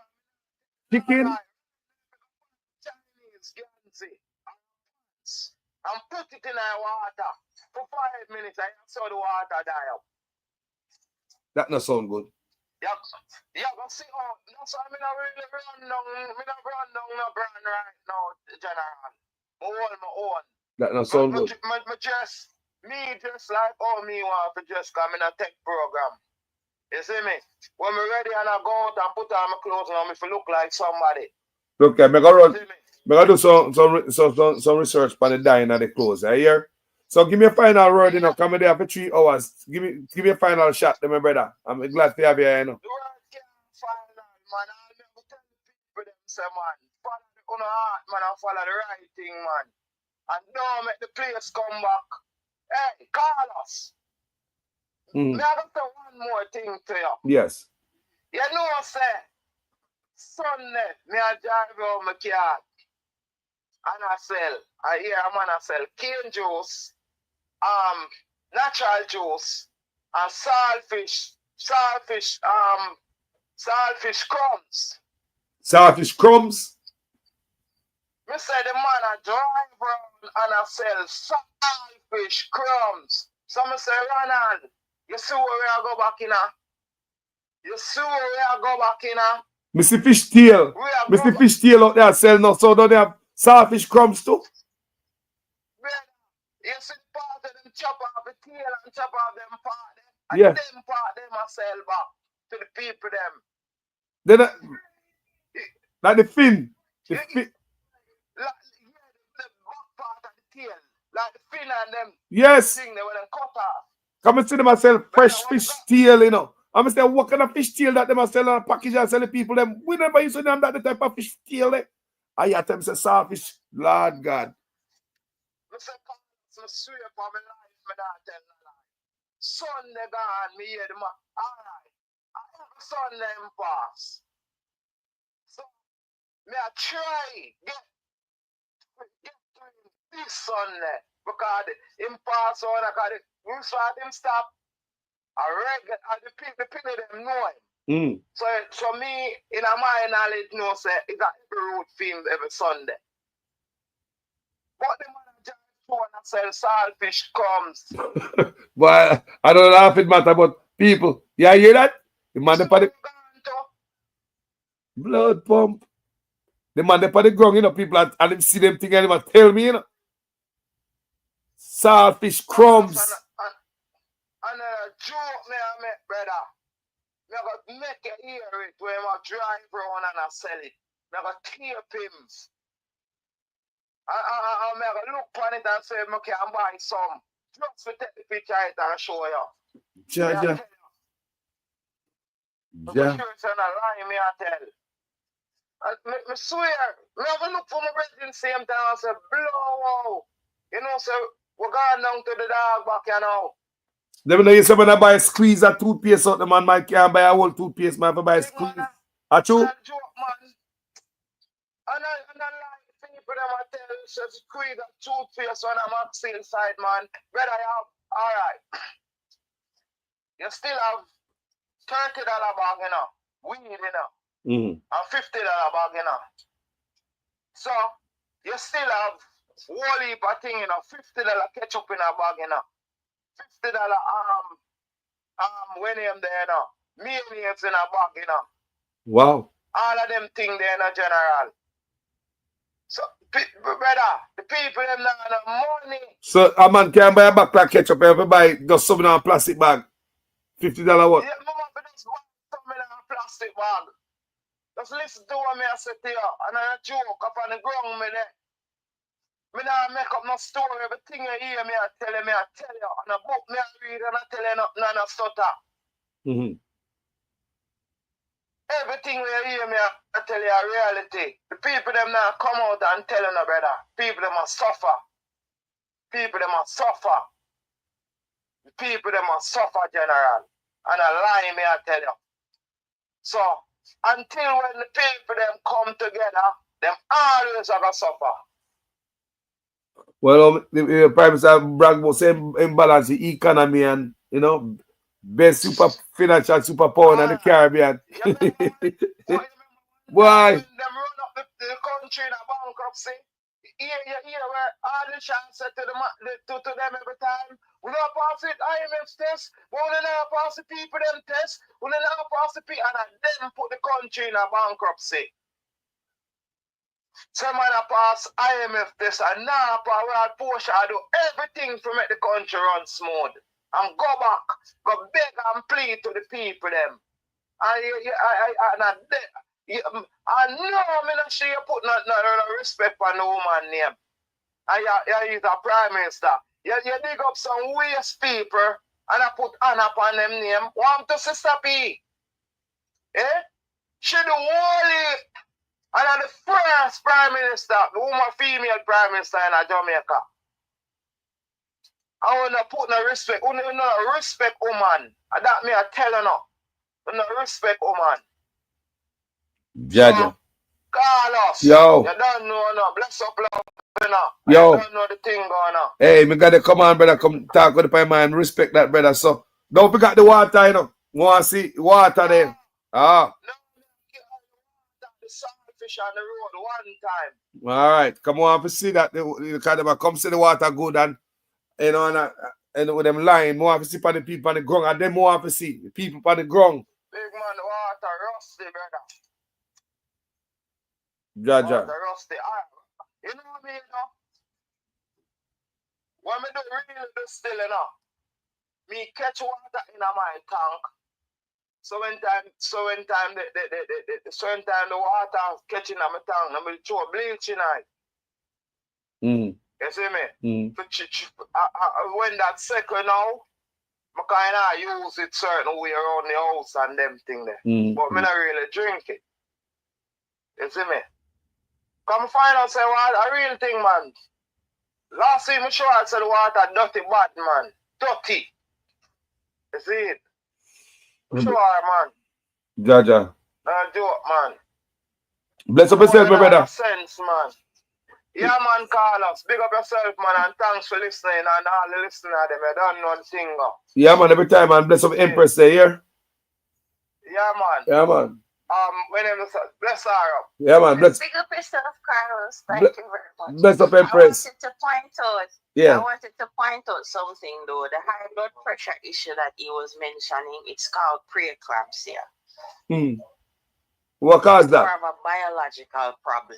chicken. And put it in our water. For 5 minutes, I saw the water die up. That not sound good. Yeah, but see, that's why I'm not really run down, no brand right now, General. I hold my own. That not sound good. Just like all me want to just come in a tech program. You see me? When I'm ready and I go out and put on my clothes and if I look like somebody. Okay, I'm gonna do some research on the dyeing of the clothes. I hear. So give me a final word, you know. Come there for 3 hours. Give me a final shot, my brother. I'm glad to have you here, you know. The word can't final, man. I never tell the people them say, man, follow the own heart, man, and follow the right thing, man. And don't make the players come back. Hey, call us. Me I got to say one more thing to you. Yes. You know what I say? Sunday, me I drive out my car. And I hear a man sell cane juice, natural juice, and saltfish crumbs. Saltfish crumbs? Me say the man I drive around and I sell saltfish crumbs. So me say, Ronald, you see where I go back in? You see where I go back in? Mr. Fish Tail. Mr. Fish Tail out there sell now, so don't they have saltfish crumbs too? You see part of them chop off the tail and chop off them part. And Yeah. them part them I sell back to the people them. Then like the fin. The fin. Like, the back part of the tail. Like the fin and them. Yes. Thing they when them cut off. Come and see them sell fresh fish tail, you know. I'm say what kind of fish tail that them sell on a package and sell the people them. We never used to them that the type of fish tail there. I hear them say saltfish. Lord God. I swear for my life, me not tell no lie. Sunday gone, me hear the man. Alright. Every Sunday him pass. So me I try get to him this Sunday. Because him pass on because we saw him stop. I regular the people them know him. So me in my knowledge know say it's a every road film every Sunday. But the man just want to sell saltfish crumbs. But I don't know if it matter about people. Yeah, you hear that? The man they the blood pump. The man they the ground, you know, people and them see them thing and they tell me, you know. Saltfish crumbs. And a joke me I make, brother. Me got make you hear it when I drive around and I sell it. Me got tape him. I look on it and say, I can buy some. Just to take the picture it and show you. Yeah. I'm sure it's not a lie, me I tell. I swear, me have a look for my brethren same time and say, blow. You know, so we're going down to the dog back here now. Let me know you say when I buy a squeeze a toothpaste out the man, man can't buy a whole toothpaste, man, if I buy a squeeze. Achoo? And I like people them I tell you say squeeze a toothpaste when I'm up inside, man. Brother, you have alright. You still have $30 bag, you know, weed, you know, and $50 bag, you know. So you still have whole heap of thing, you know, $50 ketchup in a bag, you know. $50 when him there, you know. Mayonnaise in a bag, you know. Wow. All of them things there, you know, general. So, brother, the people them not have money. So a man can buy a bag of ketchup if you buy just something in a plastic bag. $50 what? Yeah, mama, but just buy something in a plastic bag. Just listen to what me I say to you. And I joke up on the ground me there. Me not make up no story. Everything you hear me I tell you. And a book me I read and I tell you nothing and I stutter. Everything you hear me I tell you a reality. The people them now come out and tell you, no, brother. People them must suffer. People them must suffer. the people them must suffer general. And a lie me I tell you. So until when the people them come together, them always are gonna suffer. Well, the Prime Minister brag about same imbalance the economy and best financial superpower in the Caribbean. Why? Them run up the country in a bankruptcy. You hear where all the chance to them every time. We don't pass it IMF test, but we don't pass the people them test. We don't pass the people and then put the country in a bankruptcy. Some man pass IMF test and now Parad Porsche do everything to make the country run smooth. And go back, go beg and plead to the people them. I know me not sure you put no respect for no woman name. And you is a prime minister. You dig up some waste people and I put Anna upon them name. Want to Sister P. Eh? She do all it. And I'm the first prime minister, the woman female prime minister in Jamaica. I want to put no respect. We no respect woman. And that me I tell you now. We no respect woman. Jaja. So, Carlos. Yo. You don't know no. Bless up love. Yo. You don't know the thing going on. Hey, me gotta come on, brother. Come talk with the Prime and respect that, brother. So don't forget the water, Want to see water there. Ah. The saltfish on the road one time. All right. Come on to see that. Come see the water good and and with them line, more to see for the people on the ground, and then more to see the people on the ground. Big man, the water rusty, brother. Jaja. Water rusty. You know what I mean, When me do really do still, me catch water in my tank. So when time the water catching in my tank, I will throw bleach in it. You see me? When that second now, I kind of use it certain way around the house and them thing there. But me not really drink it. You see me? Come find out, say, what a real thing, man. Last week, I sure I said water dirty bad, man. Dirty. You see it? Sure, man. Jaja. No joke, man. Bless up yourself, my brother. Sense, man. Yeah, man, Carlos. Big up yourself, man, and thanks for listening and all the listeners them. I don't know the thing. Yeah, man, every time, man. Bless up Empress there, here. Yeah, man. Yeah, man. When bless her up. Yeah, man. Bless. Big up yourself, Carlos. Thank you very much. Bless up Empress. I wanted to point out. Yeah. I wanted to point out something though. The high blood pressure issue that he was mentioning, it's called preeclampsia. What caused that? More of a biological problem.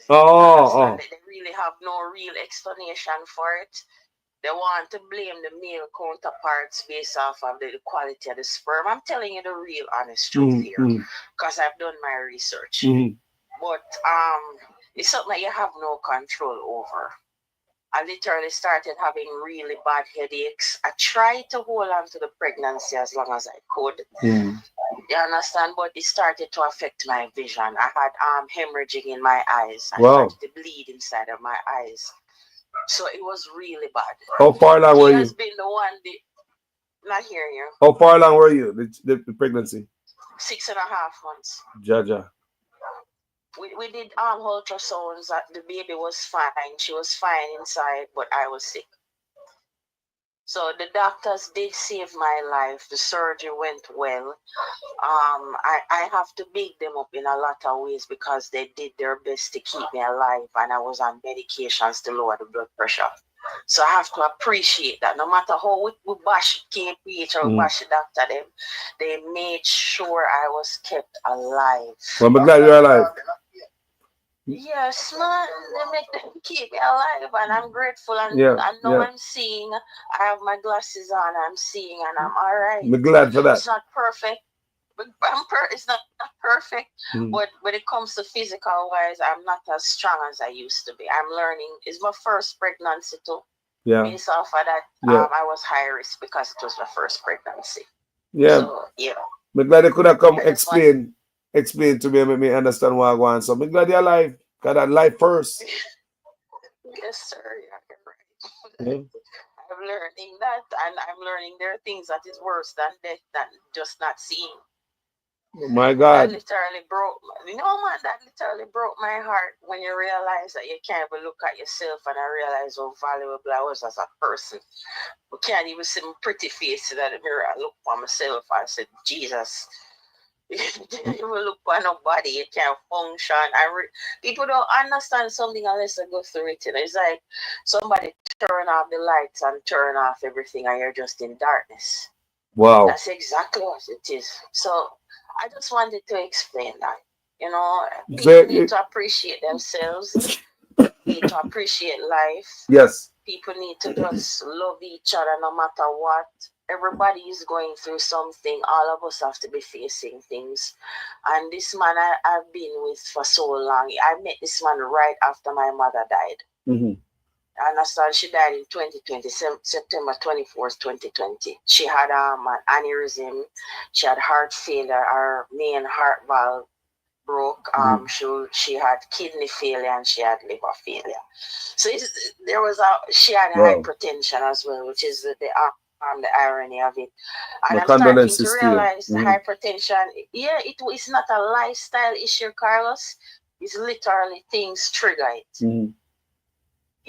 They really have no real explanation for it. They want to blame the male counterparts based off of the quality of the sperm. I'm telling you the real honest truth here, because I've done my research. But it's something that you have no control over. I literally started having really bad headaches. I tried to hold on to the pregnancy as long as I could. You understand? But it started to affect my vision. I had hemorrhaging in my eyes. I started to bleed inside of my eyes. So it was really bad. How far along were you? He has been the one not hearing you. How far along were you, the pregnancy? 6.5 months. Jaja. We did ultrasounds. The baby was fine. She was fine inside, but I was sick. So the doctors did save my life. The surgery went well. I have to big them up in a lot of ways because they did their best to keep me alive, and I was on medications to lower the blood pressure. So I have to appreciate that. No matter how we bash KPH or bash the doctor, they made sure I was kept alive. Well, I'm glad you're alive. Yes, man, they make them keep me alive, and I'm grateful. And I know I'm seeing. I have my glasses on. I'm seeing, and I'm all right. I'm glad for that. It's not perfect. It's not perfect, but when it comes to physical wise, I'm not as strong as I used to be. I'm learning. It's my first pregnancy too. Yeah. Based off of that, I was high risk because it was my first pregnancy. Yeah. So, I'm glad they could have come explain to me and make me understand what I want. So I'm glad you're alive. Got that life first. Yes, sir. Yeah, you're right. I'm learning that, and I'm learning there are things that is worse than death than just not seeing. Oh my That God. literally broke, man, that literally broke my heart when you realize that you can't even look at yourself, and I realize how valuable I was as a person. I can't even see my pretty face in the mirror. I look for myself and I said, Jesus, you will look for nobody, you can't function. People don't understand something unless they go through it. It's like somebody turn off the lights and turn off everything, and you're just in darkness. Wow. That's exactly what it is. So I just wanted to explain that. People need to appreciate themselves, need to appreciate life. Yes. People need to just love each other no matter what. Everybody is going through something. All of us have to be facing things. And this man I've been with for so long, I met this man right after my mother died. Mm-hmm. I understand she died in 2020, September 24th, 2020. She had an aneurysm. She had heart failure. Her main heart valve broke. She had kidney failure and she had liver failure. So she had hypertension as well, which is the irony of it. And I'm starting to realize hypertension, it's not a lifestyle issue, Carlos. It's literally things trigger it. Mm-hmm.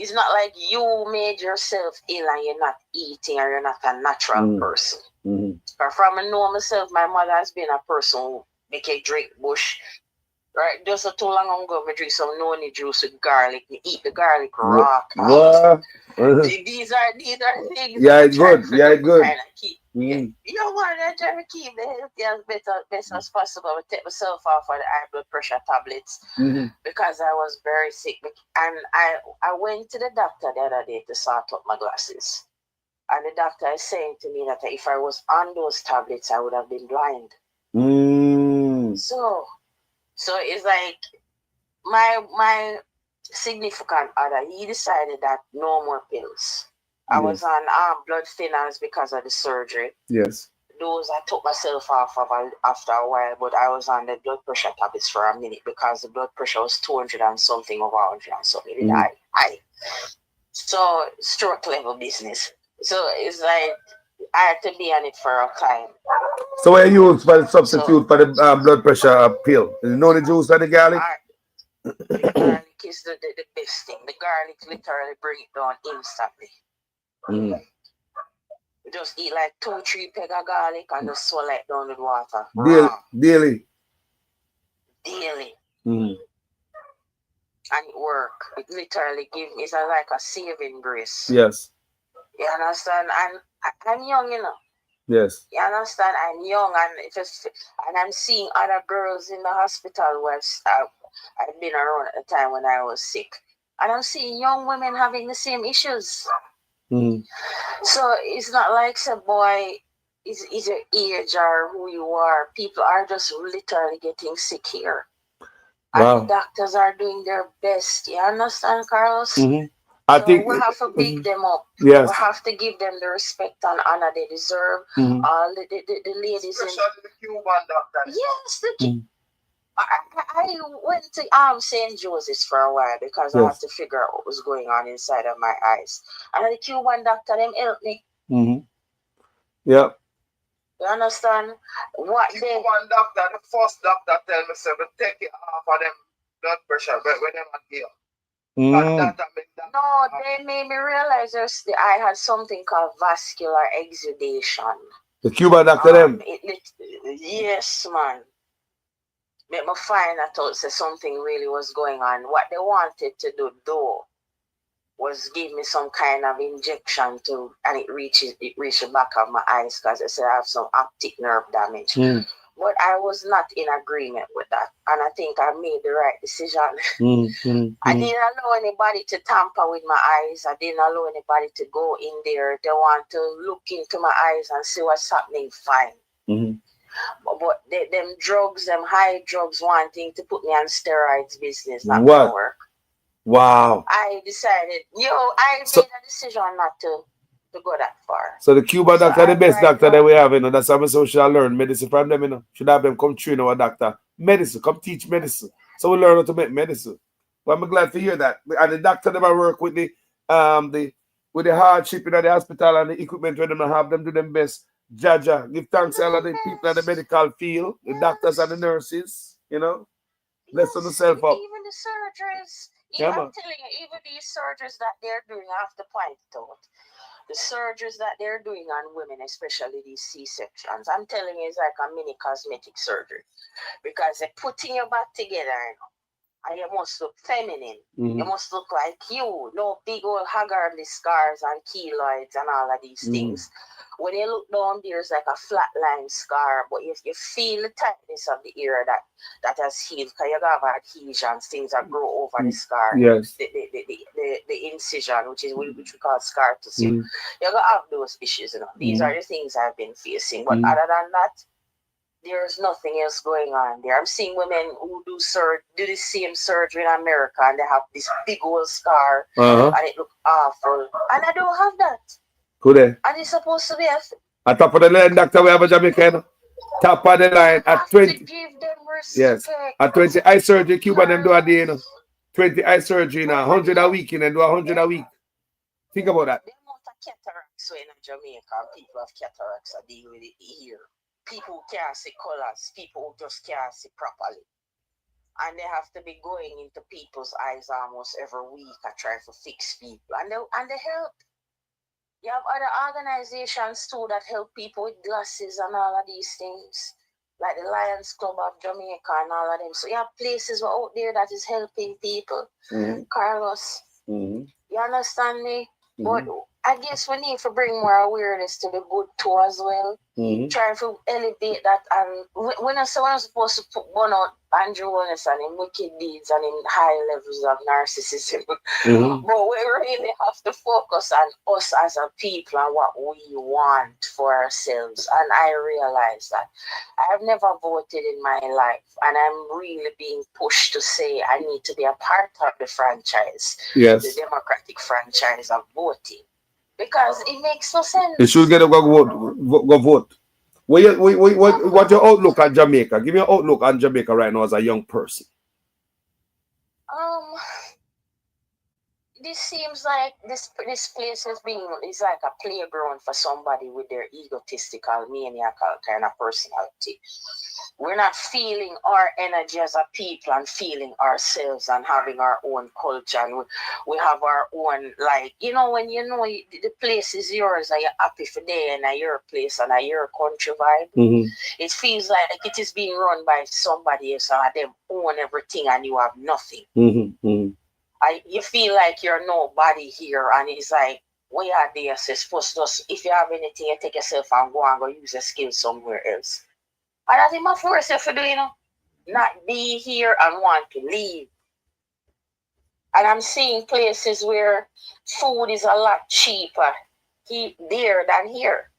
It's not like you made yourself ill and you're not eating or you're not a natural person. But from a normal self, my mother has been a person who make a drink bush. Right, just too long ago, I drink some noni juice with garlic. Me eat the garlic raw. These are things. Yeah, it's good. Yeah, it's good. You know what? I try to keep the healthy as best as possible. I take myself off of the high blood pressure tablets because I was very sick. And I went to the doctor the other day to sort up my glasses. And the doctor is saying to me that if I was on those tablets, I would have been blind. So it's like my significant other, he decided that no more pills. I was on blood thinners because of the surgery. Yes. Those I took myself off of after a while, but I was on the blood pressure tablets for a minute because the blood pressure was 200 and something over 100 and something. High. So stroke level business. So it's like I had to be on it for a time. So what you use for the substitute for the blood pressure pill? Is it noni juice or the garlic? The garlic is the best thing. The garlic literally bring it down instantly. Just eat like 2-3 peg of garlic and just swallow it down with water. Daily. And it work. It literally it's like a saving grace. Yes. You understand? And I'm young, you know. Yes. You understand? I'm young and I'm seeing other girls in the hospital where I've been around at the time when I was sick. And I'm seeing young women having the same issues. So it's not like some boy is your age or who you are. People are just literally getting sick here. Wow. And the doctors are doing their best. You understand, Carlos? I think we have to pick them up. Yes. We have to give them the respect and honor they deserve. All the ladies, especially the Cuban doctor. Yes, I went to St. Joseph's for a while because I had to figure out what was going on inside of my eyes. And the Cuban doctor, them helped me. Yeah. You understand? What the Cuban doctor, the first doctor tell me, say, take it off of them blood pressure when them are here. No, they made me realize I had something called vascular exudation. The Cuban doctor them? Yes, man. Made me find out something really was going on. What they wanted to do, though, was give me some kind of injection and it reached the back of my eyes because they said I have some optic nerve damage. But I was not in agreement with that. And I think I made the right decision. I didn't allow anybody to tamper with my eyes. I didn't allow anybody to go in there. They want to look into my eyes and see what's happening, fine. But them drugs, them high drugs wanting to put me on steroids business, not gonna work. Wow. I decided, I made a decision not to go that far. So the Cuban doctor, the best doctor that we have, that's how we should learn medicine from them, Should have them come train our doctor. Medicine, come teach medicine. So we learn how to make medicine. Well, I'm glad to hear that. And the doctor that I work with, the with the hardship in the hospital and the equipment where them have them do them best. Jaja, give thanks to all of the people in the medical field, the doctors and the nurses, you know. Bless yourself up. Even the surgeries, Yeah, I'm man. telling you, even these surgeries that they're doing, I have to point it out. The surgeries that they're doing on women, especially these C-sections, I'm telling you, it's like a mini cosmetic surgery. Because they're putting your back together, you know, and you must look feminine. You must look like you. No big old haggardly scars and keloids and all of these things. When you look down, there's like a flat line scar, but you feel the tightness of the area that has healed, because you have adhesions, things that grow over the scar. Yes. The incision, which we call scar tissue. You're going to have those issues, you know. These are the things I've been facing. But other than that, there's nothing else going on there. I'm seeing women who do the same surgery in America, and they have this big old scar, and it looks awful. And I don't have that. Could they? And it's supposed to be at top of the line, doctor, we have a Jamaican. Top of the line at 20. Give them respect. Yes. At 20 eye surgery, Cuba them do a day, you know. 20 eye surgery now, 100 a week, and then do 100 a week. Think about that. The amount of cataracts in Jamaica, people have cataracts are dealing with it here. People who can't see colors, people who just can't see properly. And they have to be going into people's eyes almost every week and trying to fix people. And they help. You have other organizations too that help people with glasses and all of these things. Like the Lions Club of Jamaica and all of them. So you have places out there that is helping people. Carlos, you understand me? But I guess we need to bring more awareness to the good too as well. Try to elevate that. And when I'm supposed to put one out Andrew Willis and in wicked deeds and in high levels of narcissism. But we really have to focus on us as a people and what we want for ourselves. And I realize that I have never voted in my life, and I'm really being pushed to say I need to be a part of the franchise, the democratic franchise of voting. Because it makes no sense. You should get a go vote. What's your outlook on Jamaica? Give me your outlook on Jamaica right now as a young person. This seems like this place is like a playground for somebody with their egotistical, maniacal kind of personality. We're not feeling our energy as a people and feeling ourselves and having our own culture. And we have our own, like, you know, when you know the place is yours and you're happy for day and at your place and at your country vibe. It feels like it is being run by somebody else and them own everything and you have nothing. You feel like you're nobody here, and it's like, we are there, so supposed to, if you have anything, you take yourself and go use your skills somewhere else. And that's my force you to do, you know, not be here and want to leave. And I'm seeing places where food is a lot cheaper there than here.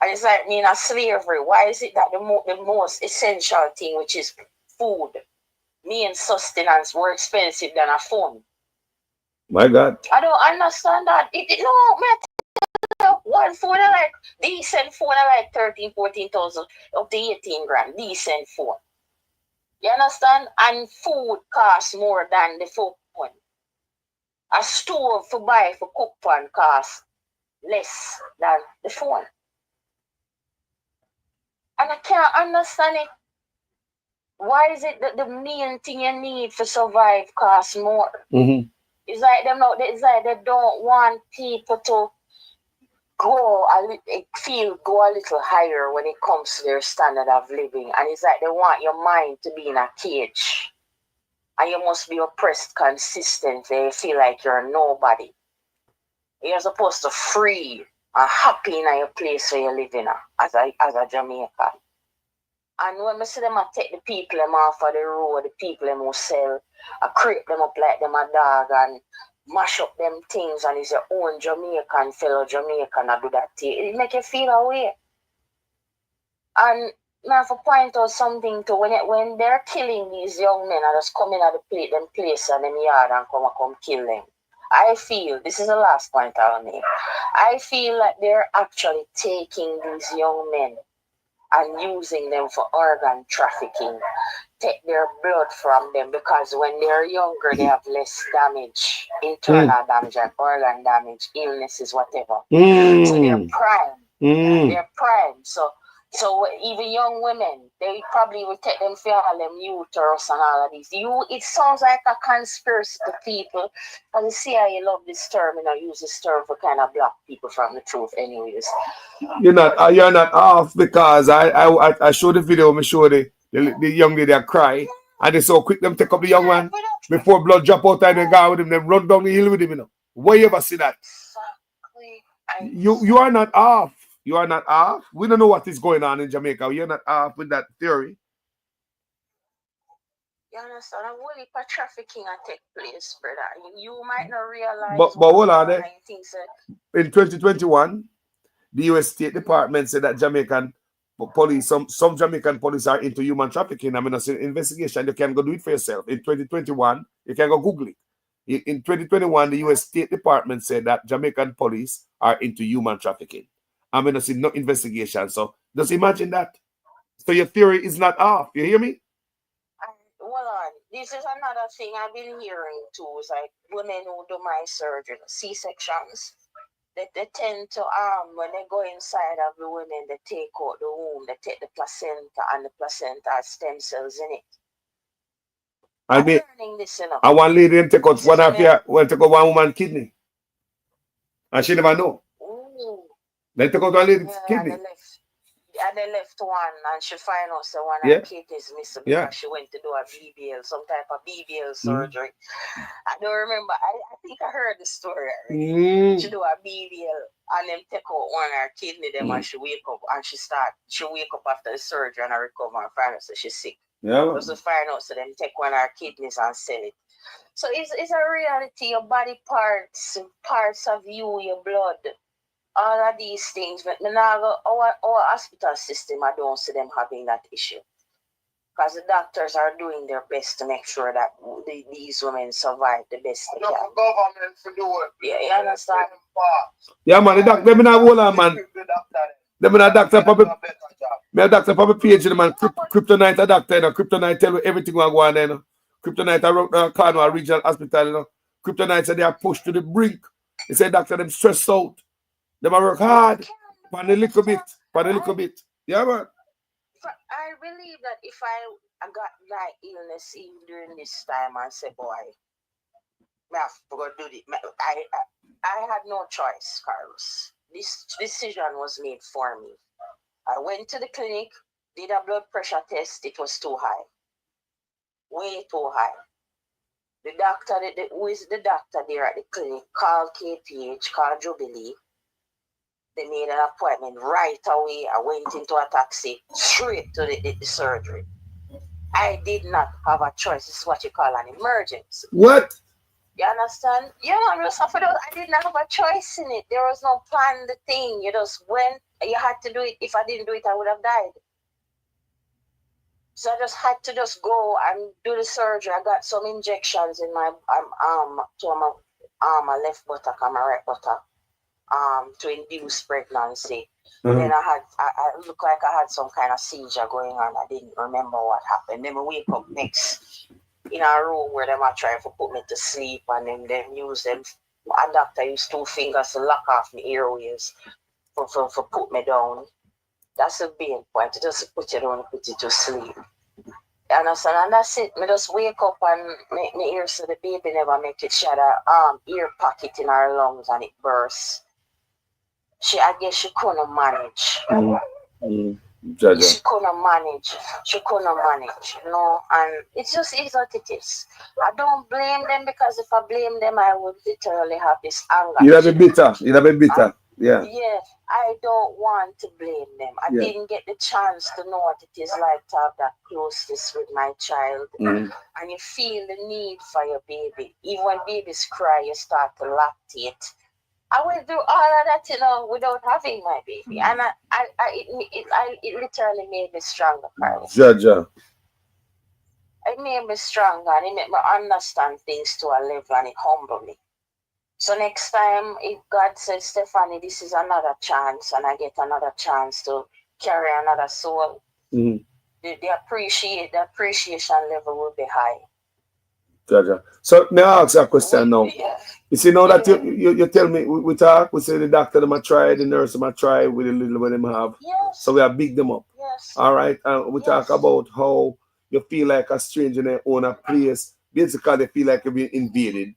And it's like me in a slavery. Why is it that the most essential thing, which is food, and sustenance, more expensive than a phone? My God. I don't understand that. One phone like decent phone like 13, 14,000 up to 18 grand. Decent phone. You understand? And food costs more than the phone. A stove to buy for cook pan costs less than the phone. And I can't understand it. Why is it that the main thing you need to survive costs more? It's like they don't want people to go a little higher when it comes to their standard of living. And it's like they want your mind to be in a cage. And you must be oppressed consistently. You feel like you're nobody. You're supposed to free and happy in your place where you live in as a Jamaican. And when I see them, I take the people them off of the road, the people them who sell, I creep them up like them a dog and mash up them things, and it's your own Jamaican, fellow Jamaican, I do that to you. It make you feel away. And I have to point out something too, when they're killing these young men, I just come in at them place and them yard and come kill them. I feel, this is the last point I'll make, I feel like they're actually taking these young men and using them for organ trafficking take their blood from them because when they're younger, they have less damage, internal damage, like organ damage, illnesses, whatever. So they're prime. They're prime. So even young women, they probably will take them for all them uterus and all of these. It sounds like a conspiracy to people. And the CIA love this term, use this term for kind of block people from the truth anyways. You're not off because I showed the video, I showed the young lady that cry, and they so quick them take up the young man before blood drop out and they go with him, then run down the hill with him, Where you ever see that? You are not off. You are not off. We don't know what is going on in Jamaica. You're not off with that theory. You understand? I'm worried for trafficking and take place, brother. You might not realize. But hold on there. In 2021, the U.S. State Department said that Jamaican police, some Jamaican police are into human trafficking. I mean, it's an investigation. You can go do it for yourself. In 2021, you can go Google it. In 2021, the U.S. State Department said that Jamaican police are into human trafficking. I mean, it's no investigation. So just imagine that. So your theory is not off. You hear me? Hold on. This is another thing I've been hearing too. It's like women who do my surgery, C-sections. They tend to when they go inside of the women, they take out the womb, they take the placenta, and the placenta has stem cells in it. I'm learning this, I one lady take out take out one woman kidney, and she never know. Ooh. They took out one lady's kidney. And they left one, and she find out so one Yeah. her kidney is missing because she went to do a BBL, some type of BBL surgery. I don't remember. I think I heard the story already. She do a BBL, and then take out one of her kidney, them, and she wake up, and she wake up after the surgery and I recover and find out so she's sick. Yeah. Just to find out, so then take one of her kidneys and sell it. So it's a reality. Your body parts of you, your blood. All of these things, but our hospital system, I don't see them having that issue. Because the doctors are doing their best to make sure that these women survive the best they can. The government to do it. Yeah, you understand? Yeah, man, the doctor, let me not hold on, man. Let me not doctor probably. Me a doctor probably PhD, man. Kryptonite a doctor, Kryptonite tell you everything will go on there, Kryptonite I wrote down Cornwall Regional Hospital, Kryptonite said they are pushed to the brink. He said, doctor, them stressed out. They work hard, but a little bit. Yeah, man. I believe that if I got my illness even during this time and say, boy, I have to go do it. I had no choice, Carlos. This decision was made for me. I went to the clinic, did a blood pressure test. It was too high. Way too high. The doctor, who is the doctor there at the clinic, called KPH, called Jubilee. They made an appointment right away. I went into a taxi straight to the surgery. I did not have a choice. This is what you call an emergency. What? You understand? Yeah, I did not have a choice in it. There was no plan, the thing. You just went. You had to do it. If I didn't do it, I would have died. So I just had to just go and do the surgery. I got some injections in my arm, to my left buttock and my right buttock. To induce pregnancy. Then I looked like I had some kind of seizure going on. I didn't remember what happened. Then I wake up next in a room where they are trying to put me to sleep, and then them use them. A doctor used 2 fingers to lock off my airways for put me down. That's the main point. To just put you down and put you to sleep. You understand? And that's it. Me just wake up and make me ear so the baby never make it. She had a ear pocket in her lungs and it burst. I guess she couldn't manage. She couldn't manage. And it's just what it is. I don't blame them, because if I blame them, I would literally have this anger. You'd have been bitter. Yeah. Yeah, I don't want to blame them. I didn't get the chance to know what it is like to have that closeness with my child. And you feel the need for your baby. Even when babies cry, you start to lactate. I went through all of that, without having my baby, and it literally made me stronger, Carlos. Jaja. It made me stronger, and it made me understand things to a level, and it humbled me. So next time, if God says, Stephanie, this is another chance, and I get another chance to carry another soul, the appreciation level will be high. Jaja. So may I ask you a question now? You see now that you tell me we talk, we say the doctor them a try, the nurse them a try with the little what them have. Yes. So we are big them up. Yes. All right. And we talk about how you feel like a stranger in their own place. Basically they feel like you're being invaded.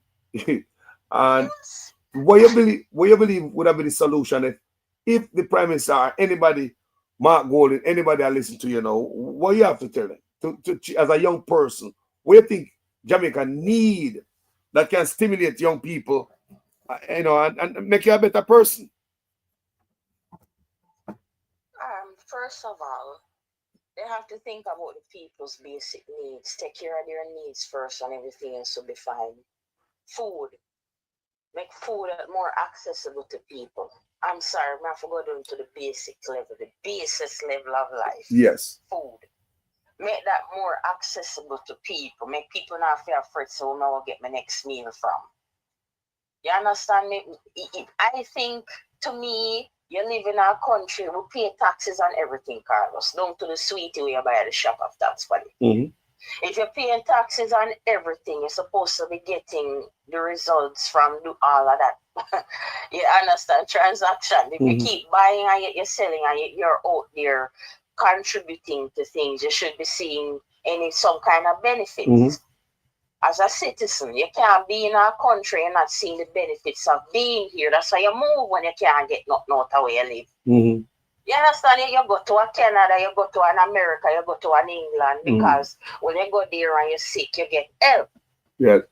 And what you believe would have been the solution if the Prime Minister or anybody, Mark Golden, anybody I listen to, you know, what you have to tell them to as a young person, what you think Jamaica need that can stimulate young people, you know, and make you a better person? First of all, they have to think about the people's basic needs. Take care of their needs first, and everything else will be fine. Food. Make food more accessible to people. I'm sorry, I forgot down to the basic level, the basis level of life. Yes. Food. Make that more accessible to people. Make people not feel afraid, so now I'll get my next meal from. You understand me? I think, to me, you live in our country, we pay taxes on everything, Carlos. Down to the sweetie where you buy at the shop of tax money. Mm-hmm. If you're paying taxes on everything, you're supposed to be getting the results from all of that. You understand? Transaction. If you keep buying and you're selling and you're out there contributing to things, you should be seeing some kind of benefits. As a citizen, you can't be in our country and not seeing the benefits of being here. That's why you move when you can't get nothing out of where you live. You understand? You go to a Canada, you go to an America, you go to an England, because when you go there and you're sick, you get help. Yeah.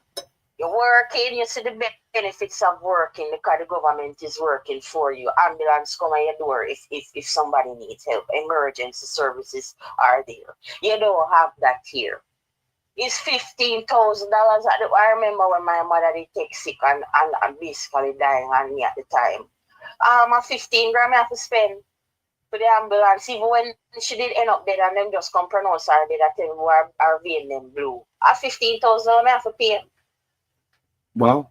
You're working, you see the benefits of working because the government is working for you. Ambulance come at your door if somebody needs help. Emergency services are there. You don't have that here. It's $15,000. I remember when my mother did take sick and basically dying on me at the time. My 15 grand I have to spend for the ambulance. Even when she did end up dead and them just come pronounce her dead, I tell you our vein them blue. At 15,000 I have to pay. Wow.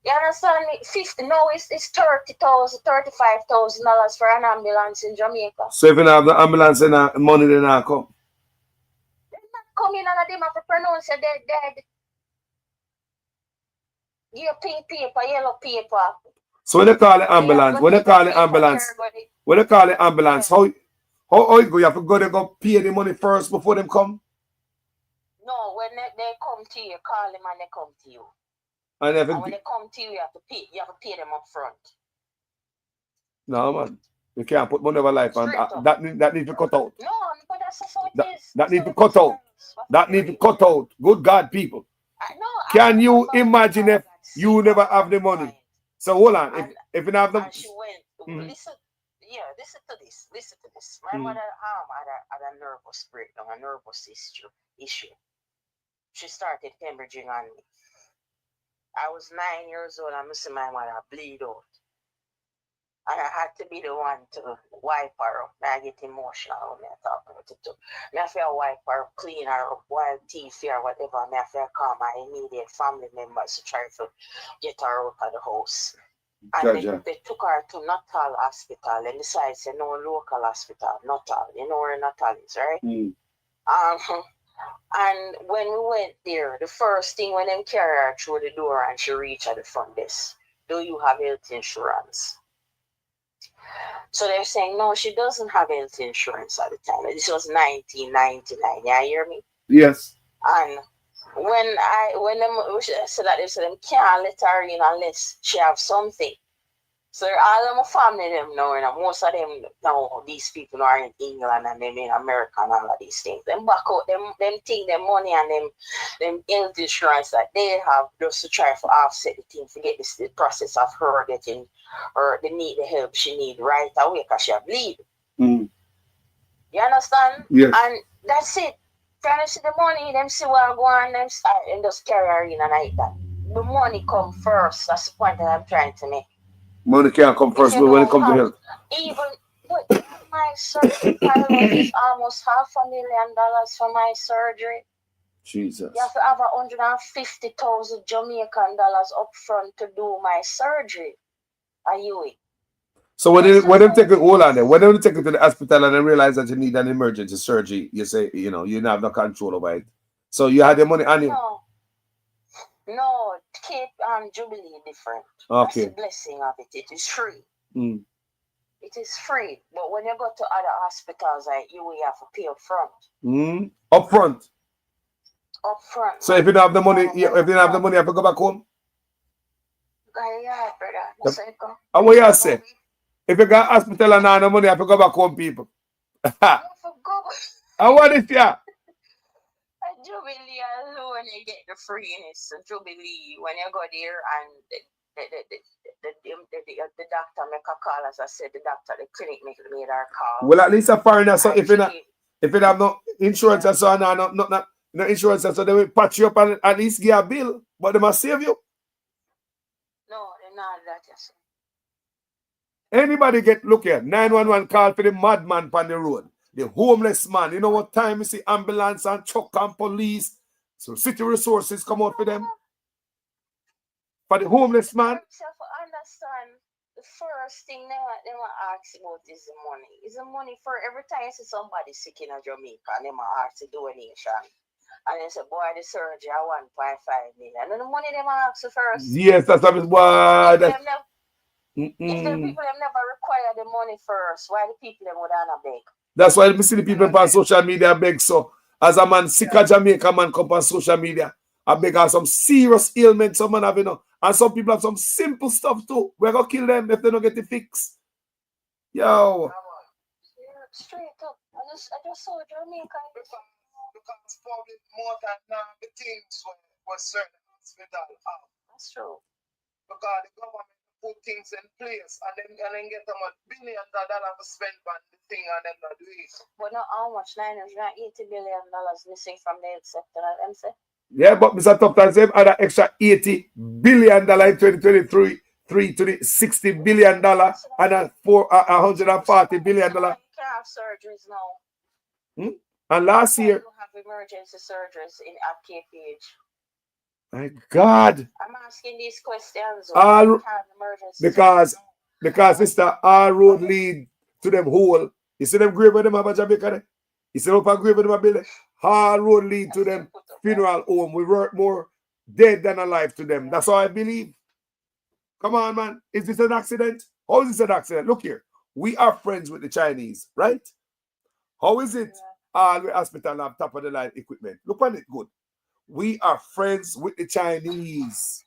You understand me? No, it's $30,000, $35,000 for an ambulance in Jamaica. So if you have the ambulance and money, then I come. Come in and them have to pronounce you dead. Give pink paper, yellow paper. So when they call the ambulance, when they call the ambulance, how it go? You have to go there, go pay the money first before them come? No, when they come to you, call them and they come to you. And when they come to you, you have to pay them up front. No, man. You can't put money over life, and that needs to cut out. No, but that's how it is. That needs to cut out. That needs to cut out. Good God, people. Can you imagine if you never have the money? So hold on. If you have the she went, listen to this. My mother had a nervous breakdown, a nervous issue. She started hemorrhaging on me. I was 9 years old. I'm seeing my mother bleed out. And I had to be the one to wipe her up. I get emotional when I talk about it too. I have to wipe her up, clean her up, wipe teeth or whatever. I have to call my immediate family members to try to get her out of the house. And they took her to Natal Hospital. And besides, no local hospital, Natal. You know where Natal is, right? And when we went there, the first thing when they carry her through the door and she reached at the front desk, do you have health insurance? So they're saying, no, she doesn't have health insurance at the time. This was 1999. You hear me? Yes. And when them said that, they said them can't let her in unless she have something. So all of my family them know, and most of them now, these people are in England and them in America and all of these things. Them back out them think them money and them health insurance that they have just to try to offset the thing, forget the process of her getting the help she need right away because she have bleed. You understand? Yes. And that's it. Trying to see the money, them see what I go on, them start and just carry her in and like that. The money come first. That's the point that I'm trying to make. Money can't come first, but when it comes to health. But my surgery, Carlos, is almost $500,000 for my surgery. Jesus. You have to have 150,000 Jamaican dollars up front to do my surgery. Are you it? So when they take it, hold on there, when they take it to the hospital and they realize that you need an emergency surgery, you say, you know, you have no control over it. So you had the money on you. No, Cape and Jubilee different. Okay. That's the blessing of it. It is free. Mm. It is free. But when you go to other hospitals, like you will have to pay up front. Mm. Up front. Up front. So if you don't have the money, if you don't have the money, you have to go back home. Yeah, brother. And what you say? If you got hospital and not no money, you have to go back home, people. And what is ya? Jubilee alone, you get the freeness. Jubilee, when you go there and the doctor make a call, as I said, the clinic made our call. Well, at least a foreigner, so if you have no insurance and so on, no insurance, so they will patch you up and at least give a bill, but they must save you. No, they're not that, yes. Anybody look here, 911 call for the madman on the road, the homeless man. You know what time you see ambulance and truck and police, so city resources come out for them. For the homeless man. I understand. The first thing they will ask about is the money. Is the money for every time you see somebody sick in Jamaica and they will ask the donation. And they say, boy, the surgery I 1.5 million. And the money they will ask first. Yes, that's what it's if the people have never require the money first, why the people them would not beg? That's why we see the people on social media beg. So as a man sick of Jamaica, man come on social media, I beg have some serious ailments some man have, you know. And some people have some simple stuff too. We're gonna kill them if they don't get the fix. Yo. Straight up. I just saw Jamaica. Because probably more than the things were certain hospital. That's true. Because the government put things in place and then get them $1 billion to spend on the thing and then not do it. But not how much? $980 billion missing from the health sector, them say. Yeah, but Mr. Tufton said other extra $80 billion in 2023 to the $60 billion and $140 billion. You can't have surgeries now. And last year, you have emergency surgeries at KPH. My God. I'm asking these questions. Because sister, all road lead to them hole. You see them grave where them have a Jamaica? You see them grave where them have built? All road lead to them funeral home. We work more dead than alive to them. That's how I believe. Come on, man. Is this an accident? How is this an accident? Look here. We are friends with the Chinese, right? How is it all the hospital have top of the line equipment? Look on it good. We are friends with the Chinese.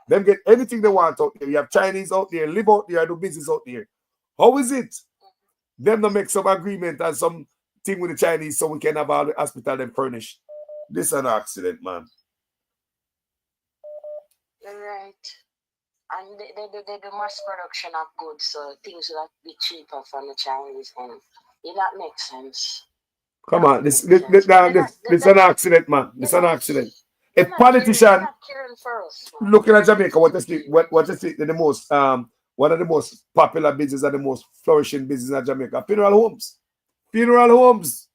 Them get anything they want out there. You have Chinese out there, live out there, do business out there. How is it? Them to make some agreement and some thing with the Chinese so we can have all the hospital them furnished. This is an accident, man. You're right. And they do mass production of goods, so things will be cheaper from the Chinese. And that makes sense. Come on, this is an accident, man. This is an accident. If politician looking at Jamaica, what is the most one of the most popular business and the most flourishing business in Jamaica? Funeral homes. Funeral homes.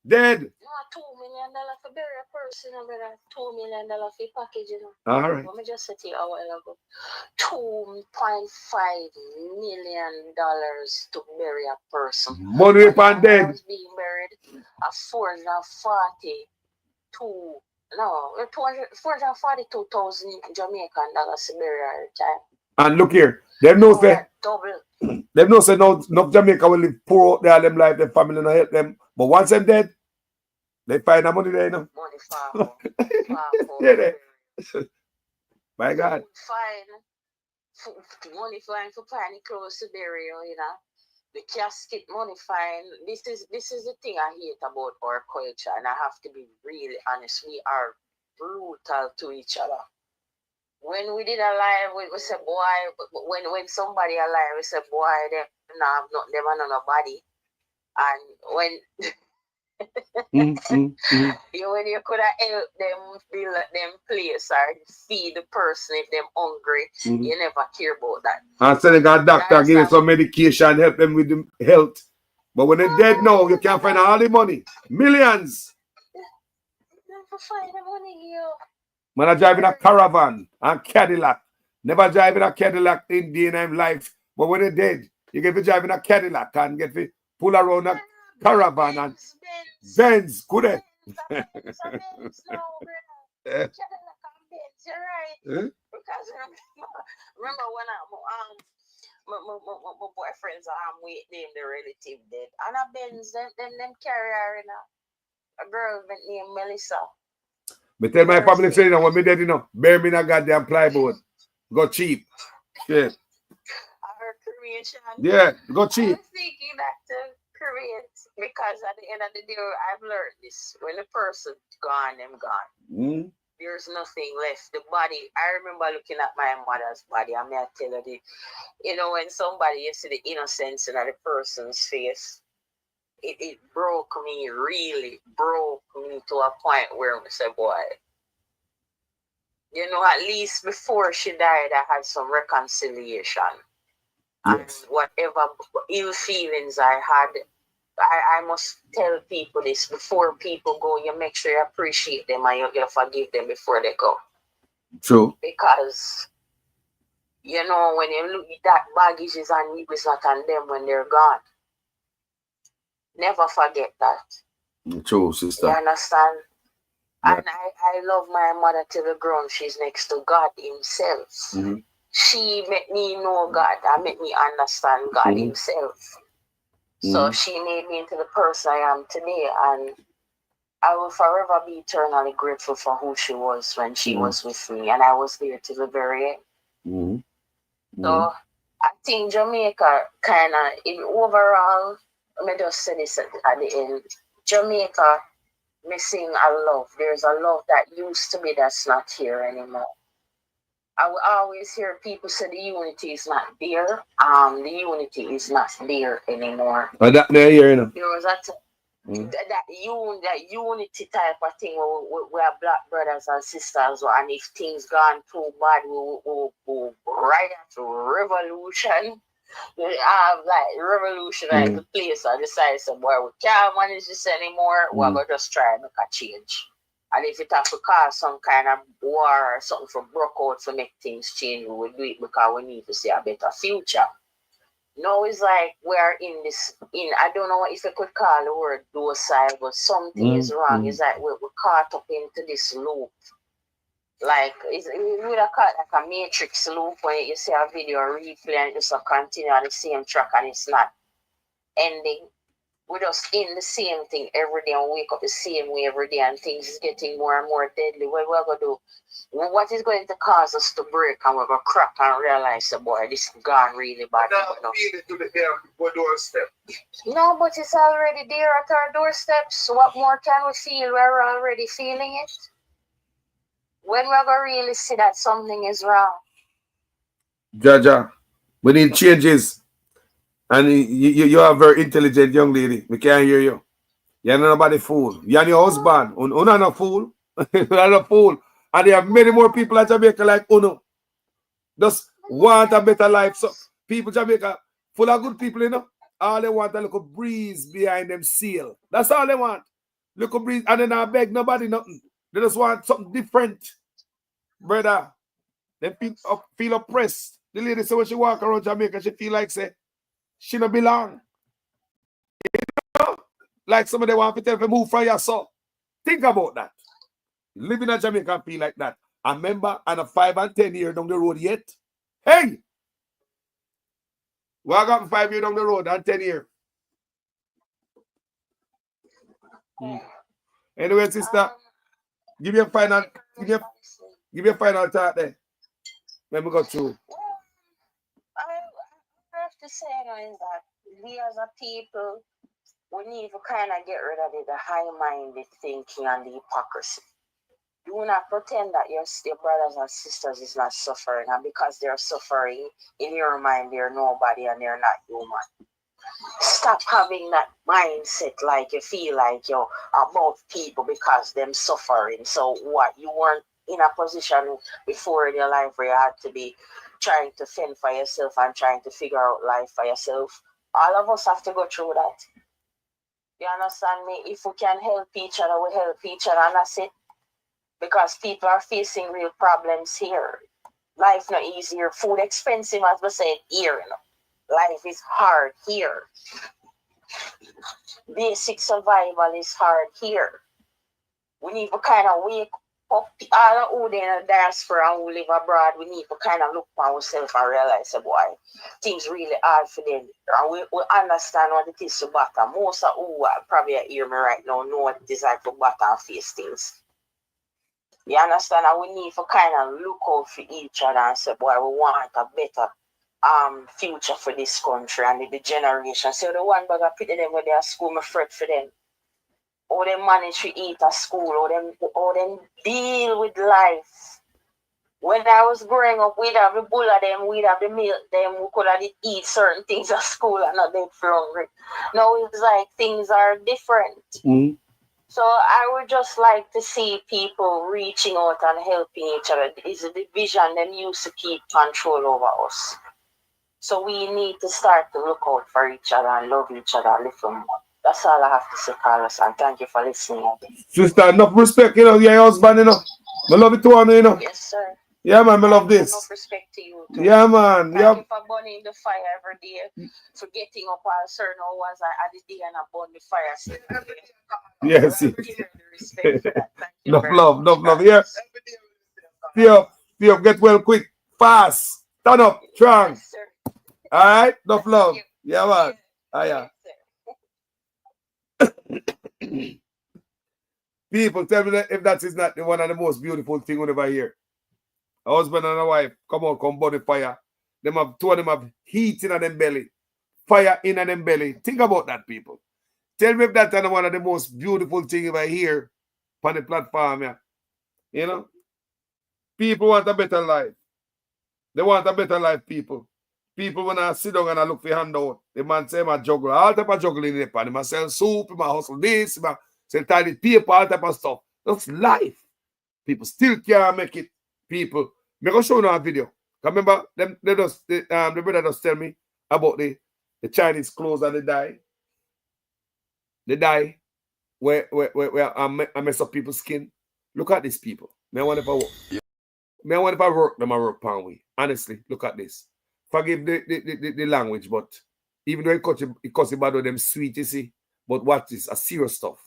Dead. $2 million for bury a person, $2 million for package, you know. All right. Let me just say to you a while ago. $2.5 million to bury a person. Money upon dead. Was being buried at $442,000 Jamaican dollars to bury her time. And look here, them know say no Jamaica will live poor out there, them life, their family no help them. But once them dead, they find the money there, you know. Money far. Yeah, my God. Money fine for planning close to burial, you know. The casket money fine. This is the thing I hate about our culture, and I have to be really honest. We are brutal to each other. When we did a live, we said, boy, when somebody alive, we said, boy, them have nobody. And when when you could have helped them build them place or feed the person if them hungry, you never care about that. And so they got a doctor give you some medication, help them with the health. But when they're dead now, you can't find all the money. Millions. Never find the money, yo. Man, I drive in a caravan and Cadillac. Never drive in a Cadillac in day and life. But when they're dead, you get to drive in a Cadillac and get to pull around a caravan and Benz, could it? You're right. Because remember when my boyfriend's with them, the relative dead. And a Benz, them carry her in a girl named Melissa. But tell my family say, you know, when me dead, you know, bear me in a goddamn plyboard. Go cheap. Shit. Her creation. Yeah, go cheap. I'm thinking that to create, because at the end of the day, I've learned this. When the person gone, them gone. There's nothing left. The body, I remember looking at my mother's body. I mean, I tell her, you know, when somebody, you see the innocence in the person's face, it broke me, really broke me to a point where I said, boy, you know, at least before she died, I had some reconciliation. Yes. And whatever ill feelings I had, I must tell people this before people go. You make sure you appreciate them and you forgive them before they go. True. Because, you know, when you look, that baggage is on you, it's not on them when they're gone. Never forget that. True, sister. You understand? Yeah. And I love my mother till the ground. She's next to God himself. She made me know God and made me understand God himself. So she made me into the person I am today, and I will forever be eternally grateful for who she was when she was with me, and I was there to the very end. So I think Jamaica kind of, overall, let me just say this at the end, Jamaica missing a love. There's a love that used to be that's not here anymore. I will always hear people say the unity is not there. The unity is not there anymore. But that there, you know. There was that unity type of thing where we are black brothers and sisters, and if things gone too bad, we right after revolution. We have like revolution at the place. I decided, so boy, we can't manage this anymore. We're gonna just try and make a change. And if it has to cause some kind of war or something for broke out to make things change, we will do it because we need to see a better future. Now it's like we're in this, I don't know if you could call the word docile, but something is wrong. It's like we're caught up into this loop. Like, we would have caught like a matrix loop when you see a video replay and it just continue on the same track and it's not ending. We're just in the same thing every day and wake up the same way every day, and things is getting more and more deadly. What we're going to do? What is going to cause us to break and we're going to crack and realize, boy, this is gone really bad. No, but it's already there at our doorstep. So what more can we feel? We're already feeling it. When we're going to really see that something is wrong? Jaja, we need changes. And you are a very intelligent young lady. We can't hear you. You're not nobody fool. You and your husband. Uno not a fool. You're not a fool. And there are many more people in Jamaica like Uno. Just want a better life. So people Jamaica, full of good people, you know. All they want a little breeze behind them seal. That's all they want. Little breeze. And then I beg nobody nothing. They just want something different. Brother. They feel oppressed. The lady said when she walk around Jamaica, she feel like say, she don't belong. You know? Like somebody want to tell you move from your soul. Think about that. Living in Jamaica and feel like that. I remember on a 5 and 10 year down the road yet. Hey! Well, I got 5 years down the road and 10 years. Anyway, sister, give me a final thought there. Let me go through. I have to say is that we as a people, we need to kind of get rid of the high-minded thinking and the hypocrisy. Do not pretend that your brothers and sisters is not suffering, and because they're suffering, in your mind they're nobody and they're not human. Stop having that mindset like you feel like you're above people because them suffering. So what, you weren't in a position before in your life where you had to be trying to fend for yourself and trying to figure out life for yourself? All of us have to go through that. You understand me? If we can help each other, we help each other, and that's it. Because people are facing real problems here. Life not easier. Food expensive, as we said, here. You know. life is hard here. Basic survival is hard here. We need to kind of wake up all who in the diaspora and who live abroad. We need to kind of look for ourselves and realize, boy, things really hard for them. And we understand what it is to battle. Most of who are probably hear me right now know what it is like to battle and face things. You understand? And we need to kind of look out for each other and say, boy, we want a better future for this country and the generation. So the one bag of pity them when they are school, me fret for them. How they manage to eat at school, how them deal with life. When I was growing up, we'd have the bull of them, we'd have the milk them, we could have eat certain things at school and not dead for hungry. Now it's like things are different. Mm. So I would just like to see people reaching out and helping each other. It's a division them used to keep control over us. So we need to start to look out for each other and love each other a little more. That's all I have to say, Carlos, and thank you for listening. Sister, enough respect, you know, your husband, you know. I love it too, you know. Yes, sir. Yeah, man, I love this. Enough respect to you, too. Yeah, man. Thank you for burning the fire every day, for getting up at certain hours at the day and I burn the fire. So yes. give you the respect for that. Thank you No very love, much, no love. Carlos. Yeah. Theo, get well quick, fast, turn up, strong. Yes, sir. All right, no love. Yeah, man. Ah, yeah. People, tell me that if that is not the one of the most beautiful thing we ever hear. A husband and a wife come out, come burn the fire. Them have two of them have heat in them belly, fire in them belly. Think about that, people. Tell me if that's not one of the most beautiful things ever hear on the platform. Yeah. You know, people want a better life. They want a better life, people. People when I sit down and I look for handout, the man say I juggle, all type of juggling in the pan. I sell soup, I hustle this, I sell tiny paper, all type of stuff. That's life. People still can't make it. People, I'm gonna show you a video. Remember, the brother just tell me about the Chinese clothes and they die. They die where I mess up people's skin. Look at these people. Me wonder if I work. Me wonder if I work them, I work pound way. Honestly, look at this. Forgive the language, but even though it cuts about them sweet, you see. But what is a serious stuff?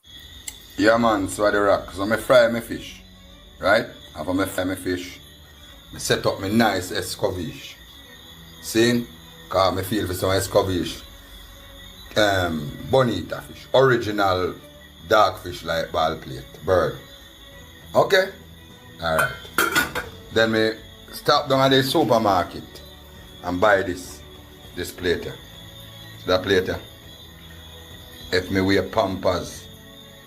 Yeah, man, so the rock. So I fry my fish, right? After I fry my fish, I set up my nice escovitch. See? Because I feel for some escovitch. Bonita fish. Original dark fish like ball plate, bird. Okay? Alright. Then me stop down at the supermarket and buy this plate here. So that plate here. If me wear Pampers,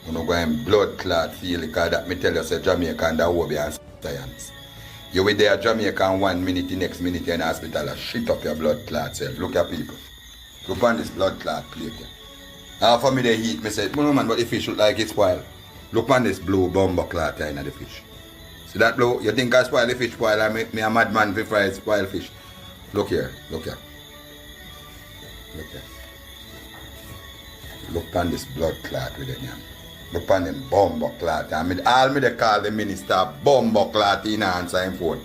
you know, going blood clot feel it, because that me tell you, say Jamaica and that will be science. You will there Jamaica 1 minute, the next minute you're in the hospital and shit up your blood clot self. Look at people. Look on this blood clot plate here. Now for me they heat, me say, no man, but the fish look like it's spoiled. Look on this blue bumbo clot here in the fish. See that blue? You think I spoil the fish spoil and me a madman for fry spoil fish. Look here, look here. Look here. Look on this blood clot with it, yeah. Look on them bumbo clot. All me they call the minister bumbo clot in answer him phone.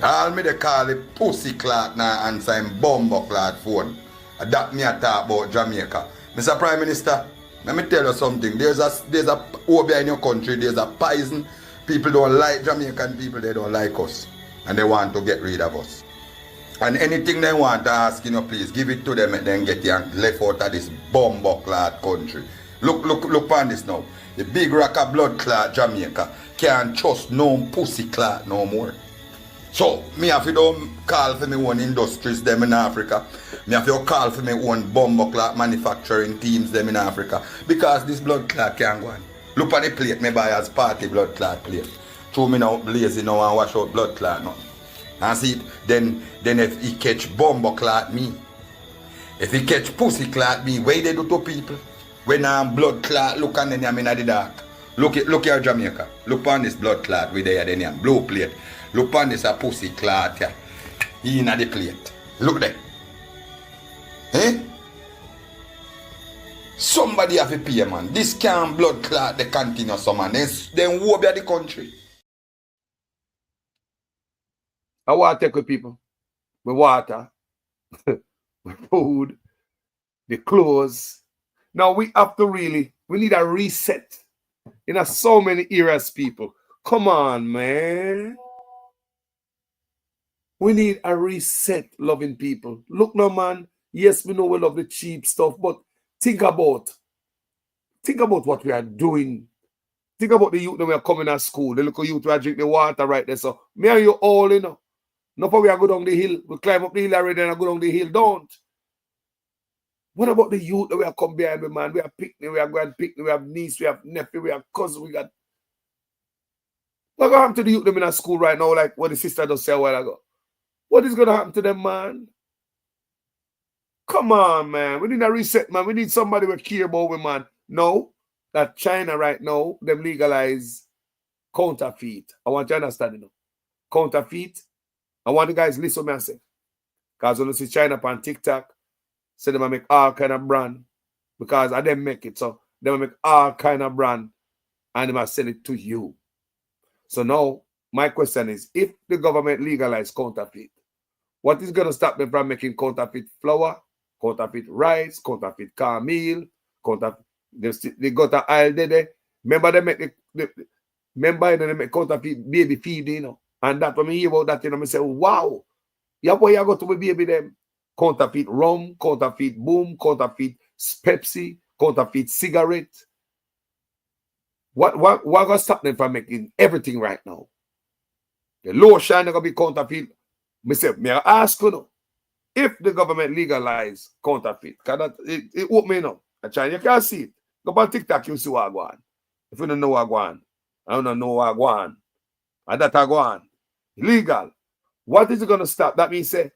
All me they call the pussy clot now answer him bumbo clot phone. That me a talk about Jamaica. Mr. Prime Minister, let me tell you something. There's a over in your country, there's a poison. People don't like Jamaican people, they don't like us. And they want to get rid of us. And anything they want to ask, you know, please give it to them and then get you left out of this bumbo clot country. Look on this now. The big rock of blood clot Jamaica can't trust no pussy clot no more. So, me have to don't call for me own industries them in Africa. Me have to call for me own bumbo clot manufacturing teams them in Africa. Because this blood clot can't go on. Look on the plate me buy as party blood clot plate. Throw me now lazy now and wash out blood clot now. And see it, then if he catch bumbo clot me, if he catch pussy clot me, what they do to people? When I'm blood clot, look and then I'm in the dark. Look here Jamaica. Look on this blood clot with there then blue plate. Look on this a pussy clot here. In the plate. Look there. Eh? Somebody have to pay, man. This can't blood clot the continue some man. Then who be the country? I want to take with people. With water. the food, the clothes. Now we have to we need a reset in so many areas, people. Come on, man. We need a reset, loving people. Look, no, man. Yes, we know we love the cheap stuff, but think about what we are doing. Think about the youth that we are coming at school. The little youth who are drink the water right there. So me and you all, no for we are go down the hill. We climb up the hill already and go down the hill. Don't. What about the youth that we are come behind me, man? We are picnic, we are going picnic, we have niece, we have nephew, we have cousin, we got. What going to happen to the youth them in a school right now, like what the sister just said a while ago? What is going to happen to them, man? Come on, man. We need a reset, man. We need somebody we care about, we, man. No, that China right now, them legalize counterfeit. I want you to understand, Counterfeit. I want the guys listen to me and say. Because when you see China on TikTok, say them make all kind of brand. Because I them make it. So they make all kind of brand and they must sell it to you. So now, my question is, if the government legalize counterfeit, what is going to stop them from making counterfeit flour, counterfeit rice, counterfeit cornmeal, counterfeit? They got an aisle there. Remember they make they make counterfeit baby feed, And that when me hear about that, I say, wow, yeah, boy, you got to be baby them. Counterfeit rum, counterfeit boom, counterfeit Pepsi, counterfeit cigarette. What gonna stop them from making everything right now? The lotion gonna be counterfeit. May I ask you, if the government legalize counterfeit, because it won't me know. You can't see it. Go on TikTok, you see what I go on. If you don't know what I go on, I don't know what I go on. And that I go on. Illegal. What is it gonna stop? That means say,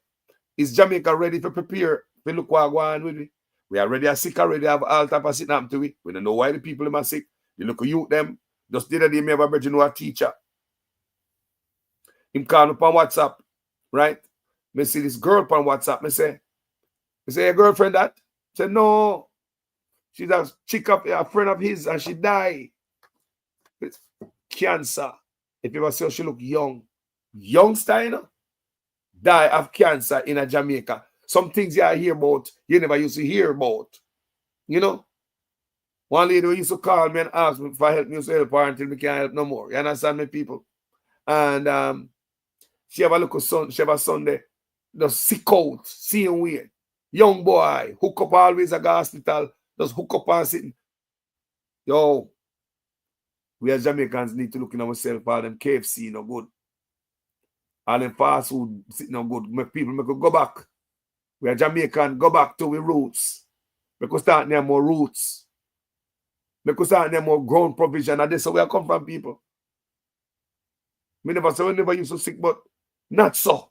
is Jamaica ready to prepare to look what I go on with it? We already are sick already, have all type of sick happen to it. We don't know why the people are sick. You look at youth them, just the other day, me have a virgin who a teacher. Him call me on WhatsApp, right? Me see this girl on WhatsApp. Me say, your girlfriend that? Say, no. She's a chick of a friend of his and she died. It's cancer. If you ever see her, she look young. Youngster, die of cancer in a Jamaica. Some things you hear about, you never used to hear about. One lady who used to call me and ask me if I help me to help her until we can't help no more. You understand me, people? And she have a little son, she have a son there, just sick out, seeing weird. Young boy, hook up always at the hospital, just hook up and sitting. Yo, we as Jamaicans need to look in ourselves, all them KFC no good. All them fast food sitting no good. Make people make go back. We are Jamaican, go back to our roots. Because start near more roots. Because start near more grown provision. And this is where I come from, people. We never used to sick, but not so.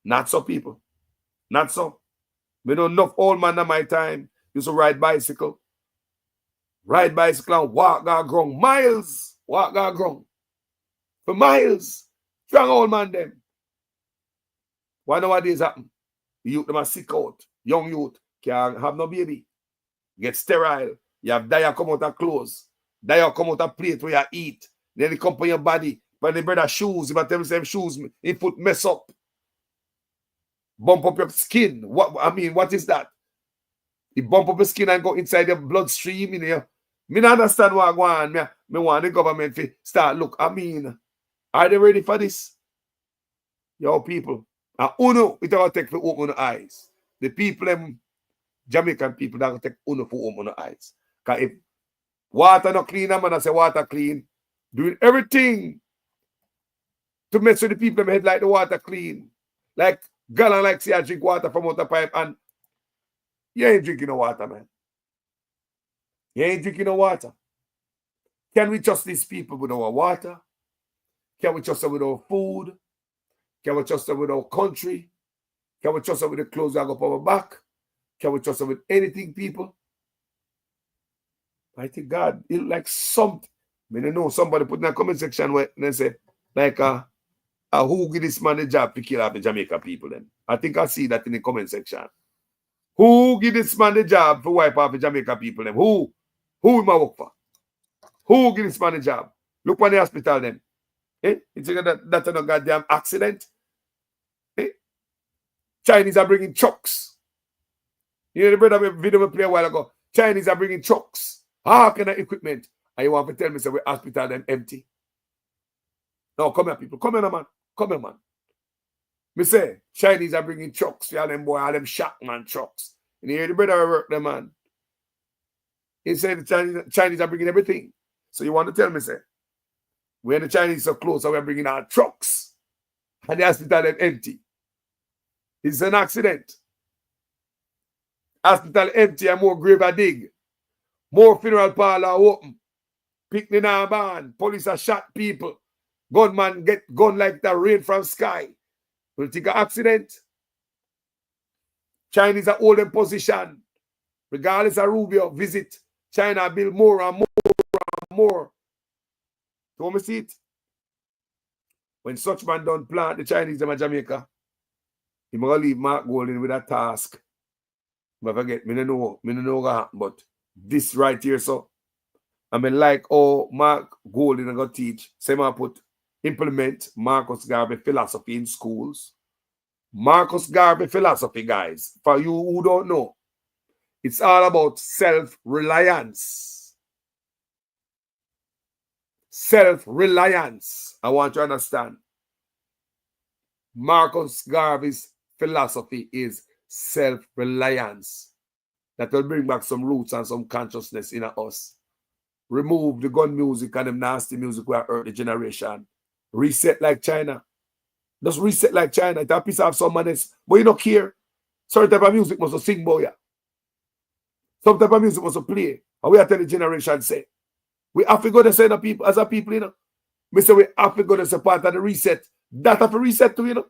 Not so, people. Not so. We know enough old man at my time used to ride bicycle. Ride bicycle and walk our ground. Miles. Walk our ground. For miles. Strong old man them. Why nowadays happen? The youth them are sick out. Young youth can't have no baby. Get sterile. You have dye come out of clothes. Dye come out of plate where you eat. Then they come on your body. When they brother shoes, if I tell them shoes, he put mess up. Bump up your skin. What is that? He bump up your skin and go inside your bloodstream. Me don't understand what I want. Me want the government to start look. Are they ready for this? Yo, people. And uno, it will take to open the eyes. The people, Jamaican people, that will take uno for open the eyes. Because if water not clean, man, I say water clean. Doing everything to make sure the people head like the water clean. Like gallon like say I drink water from out the pipe and you ain't drinking no water, man. You ain't drinking no water. Can we trust these people with our water? Can we trust them with our food? Can we trust them with our country? Can we trust them with the clothes that go up our back? Can we trust them with anything, people? I think God, it like something. I mean, I know somebody put in a comment section where they say, like, who give this man the job to kill off the Jamaica people then? I think I see that in the comment section. Who give this man the job to wipe off the Jamaica people then? Who? Who am I work for? Who give this man the job? Look on the hospital then. You think that's a goddamn accident? Chinese are bringing trucks You know the brother video we play a while ago. Chinese are bringing trucks, all kind of equipment. And you want to tell me, say, we hospital them empty. No, come here, people. Come here, man. Come here, man. Me say, Chinese are bringing trucks. Yeah, them boy, all them man trucks. And you hear the brother work them, man. He said the Chinese are bringing everything. So you want to tell me, say, when the Chinese are close, so we're bringing our trucks. And the hospital them empty. It's an accident. Hospital empty and more grave a dig. More funeral parlor open. Picnic and ban. Police are shot people. Gunman get gun like that rain from sky. Will take an accident. Chinese are holding position. Regardless of Rubio visit, China build more and more and more. You want me see it? When such man don't plant the Chinese them in Jamaica, he gonna leave Mark Golden with a task. But forget, me no know what happen, but this right here, so I mean like Mark Golden gonna teach. Say I implement Marcus Garvey philosophy in schools. Marcus Garvey philosophy, guys, for you who don't know, it's all about self-reliance. Self-reliance. I want you to understand. Marcus Garvey's philosophy is self-reliance. That will bring back some roots and some consciousness in us. Remove the gun music and the nasty music we hurt the generation. Reset like China. Just reset like China. It's a piece of some madness. But you don't care. Certain type of music must sing, boy. Some type of music must play. And we are telling the generation say. We have to go to say the people as a people, you know. We say we have to go to part of the reset. That have to reset too, you know.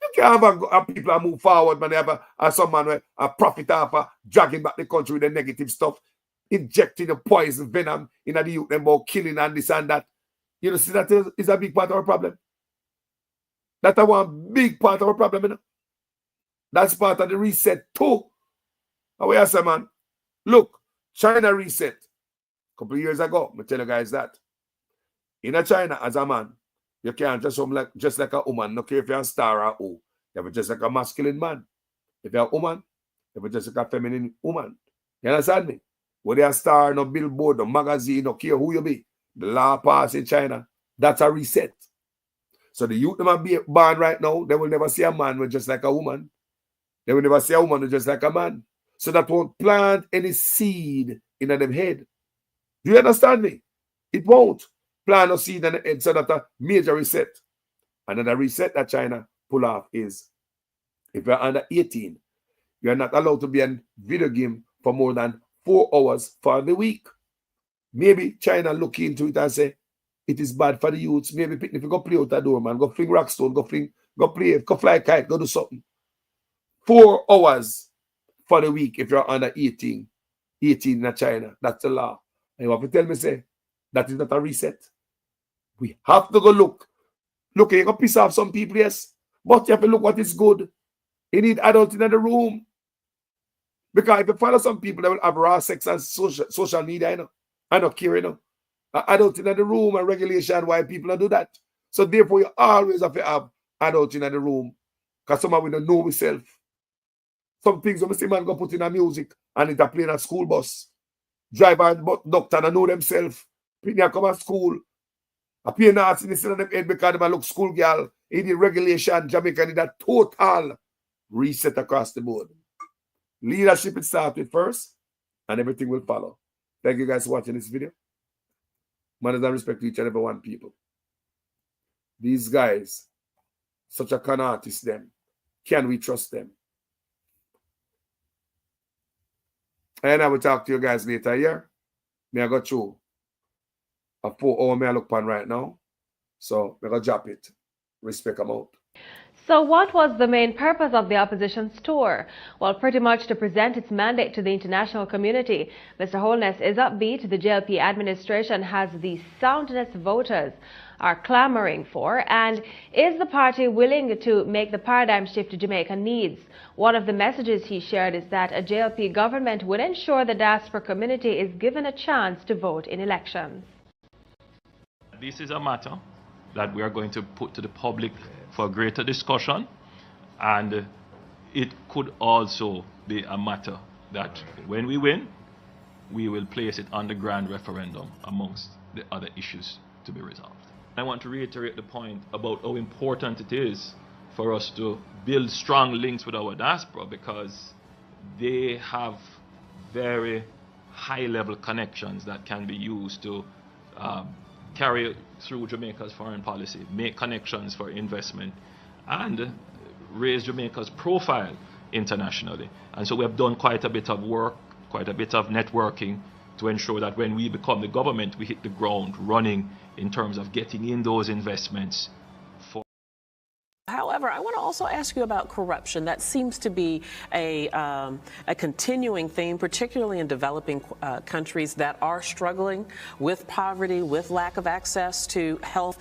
You can't have people that move forward, man. They have some man a profit off dragging back the country with the negative stuff, injecting the poison venom in the youth, them about killing and this and that. You know, see that is a big part of our problem. That's one big part of our problem, you know. That's part of the reset too. How we say, man? Look, China reset. A couple of years ago, I tell you guys that. In China, as a man, you can't just like a woman. No care if you're a star or who. You have to just like a masculine man. If you're a woman, you have to just like a feminine woman. You understand me? Whether you're a star, no billboard, no magazine, no care who you be. The law pass in China. That's a reset. So the youth that be born right now, they will never see a man with just like a woman. They will never see a woman with just like a man. So that won't plant any seed in them head. Do you understand me? It won't plant a seed in the head, so that a major reset. Another reset that China pull off is if you're under 18, you're not allowed to be in video game for more than 4 hours for the week. Maybe China look into it and say, it is bad for the youths. Maybe if you go play out the door, man, go fling rockstone, go play, go fly a kite, go do something. 4 hours for the week if you're under 18 in China. That's the law. And you have to tell me, say, that is not a reset. We have to go look. Look, you can piss off some people, yes. But you have to look what is good. You need adults in the room. Because if you follow some people, they will have raw sex and social media, you know. I don't care, you know. Adults in the room and regulation why people don't do that. So therefore, you always have to have adults in the room. Because some of we don't know ourselves. Some things when we see man go put in a music and it a play in a school bus. Driver and doctor and know themselves. People come to school. A pay nuts in the them head because they look school girl. In the regulation, Jamaica need a total reset across the board. Leadership it starts with first, and everything will follow. Thank you guys for watching this video. Manners and respect to each and every one, people. These guys, such a con artist, them. Can we trust them? And I will talk to you guys later here. May I go through a 4 hour may I look on right now. So I'm going to drop it. Respect them out. So what was the main purpose of the opposition's tour? Well, pretty much to present its mandate to the international community. Mr. Holness is upbeat. The JLP administration has the soundness voters are clamoring for, and is the party willing to make the paradigm shift Jamaica needs? One of the messages he shared is that a JLP government will ensure the diaspora community is given a chance to vote in elections. This is a matter that we are going to put to the public for greater discussion, and it could also be a matter that when we win, we will place it on the grand referendum amongst the other issues to be resolved. I want to reiterate the point about how important it is for us to build strong links with our diaspora, because they have very high-level connections that can be used to carry through Jamaica's foreign policy, make connections for investment, and raise Jamaica's profile internationally. And so we have done quite a bit of work, quite a bit of networking to ensure that when we become the government, we hit the ground running in terms of getting in those investments. However, I want to also ask you about corruption. That seems to be a continuing theme, particularly in developing countries that are struggling with poverty, with lack of access to health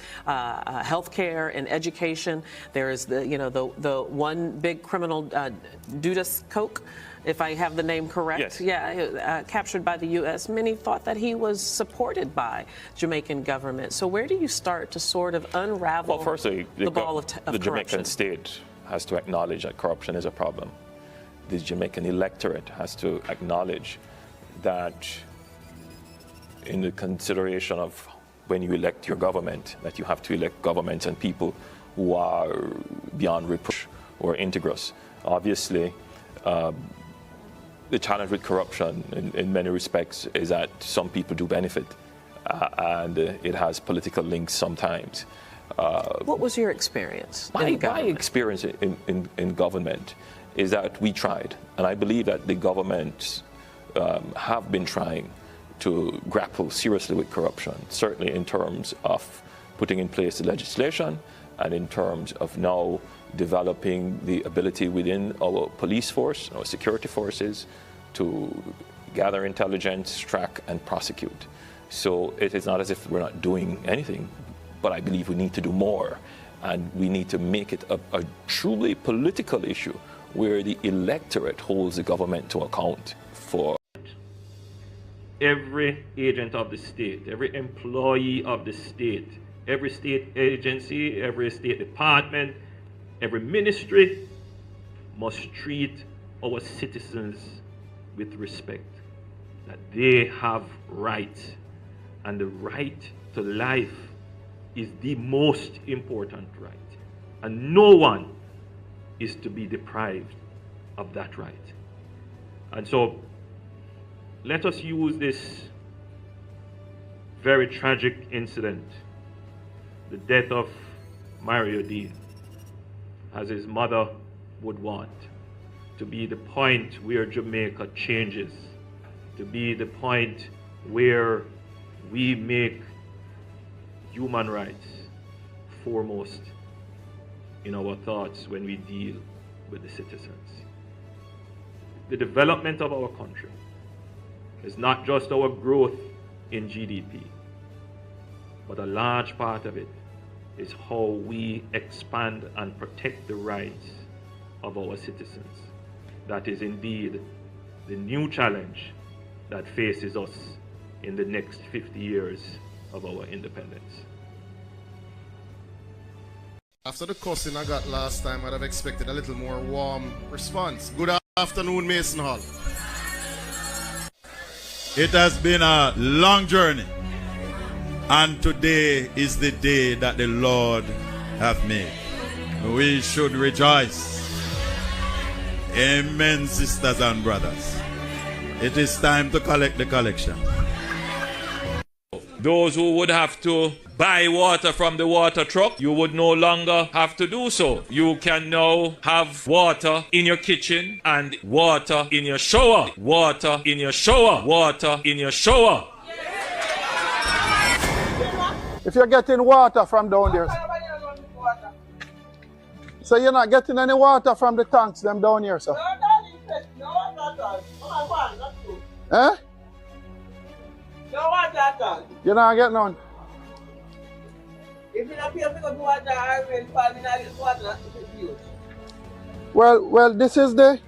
care and education. There is the one big criminal, Judas Koch, if I have the name correct. Yes. Yeah, captured by the U.S. Many thought that he was supported by Jamaican government. So where do you start to sort of unravel Well, firstly, the ball of the Jamaican state has to acknowledge that corruption is a problem. The Jamaican electorate has to acknowledge that in the consideration of when you elect your government, that you have to elect governments and people who are beyond reproach or integrous. Obviously, the challenge with corruption in many respects is that some people do benefit and it has political links sometimes. What was your experience? My experience in government is that we tried, and I believe that the governments have been trying to grapple seriously with corruption, certainly in terms of putting in place the legislation and in terms of now developing the ability within our police force, our security forces, to gather intelligence, track, and prosecute. So it is not as if we're not doing anything, but I believe we need to do more, and we need to make it a truly political issue where the electorate holds the government to account for. Every agent of the state, every employee of the state, every state agency, every state department, every ministry must treat our citizens with respect, that they have rights, and the right to life is the most important right, and no one is to be deprived of that right. And so let us use this very tragic incident, the death of Mario D, as his mother would want, to be the point where Jamaica changes, to be the point where we make human rights foremost in our thoughts when we deal with the citizens. The development of our country is not just our growth in GDP, but a large part of it is how we expand and protect the rights of our citizens. That is indeed the new challenge that faces us in the next 50 years of our independence. After the cussing I got last time, I'd have expected a little more warm response. Good afternoon, Mason Hall. It has been a long journey, and today is the day that the Lord hath made. We should rejoice. Amen, sisters and brothers. It is time to collect the collection. Those who would have to buy water from the water truck, you would no longer have to do so. You can now have water in your kitchen and water in your shower. Water in your shower. Water in your shower. If you're getting water from down there, so you're not getting any water from the tanks them down here, sir? No water at all. Eh? No water at all. You're not getting none? If you don't pay for the water, I will find in water to use. Well, this is the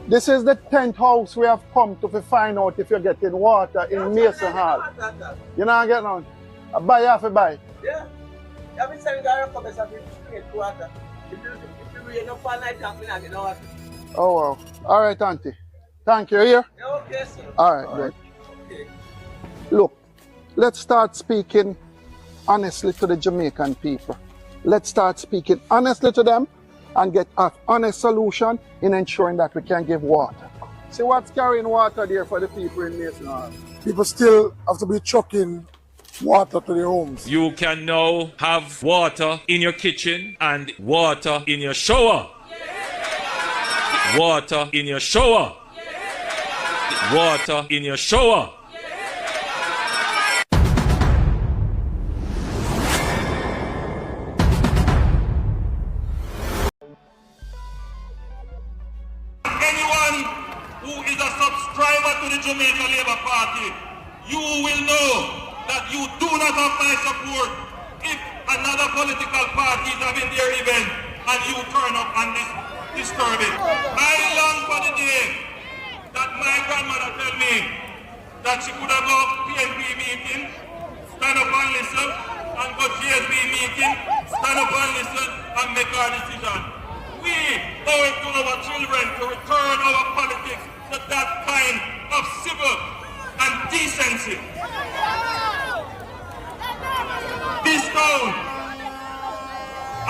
10th house we have come to find out if you're getting water in Mason Hall. You're not getting none? I buy half a buy. Yeah. You have been selling the recommends of straight water. If you rain up all night, I'm not getting water. Oh, wow. All right, Auntie. Thank you. Here? Yeah, okay, sir. All right, good. Look, let's start speaking honestly to the Jamaican people. Let's start speaking honestly to them and get an honest solution in ensuring that we can give water. See what's carrying water there for the people in Mason Hall. People still have to be chucking water to their homes. You can now have water in your kitchen and water in your shower. Water in your shower. Water in your shower. Anyone who is a subscriber to the Jamaica Labour Party, you will know that you do not have my support if another political party is having their event and you turn up and disturb it. I long for the day that my grandmother tell me that she could have go PNP meeting, stand up and listen, and go GSB meeting, stand up and listen, and make our decision. We owe it to our children to return our politics to that kind of civil and decency. This town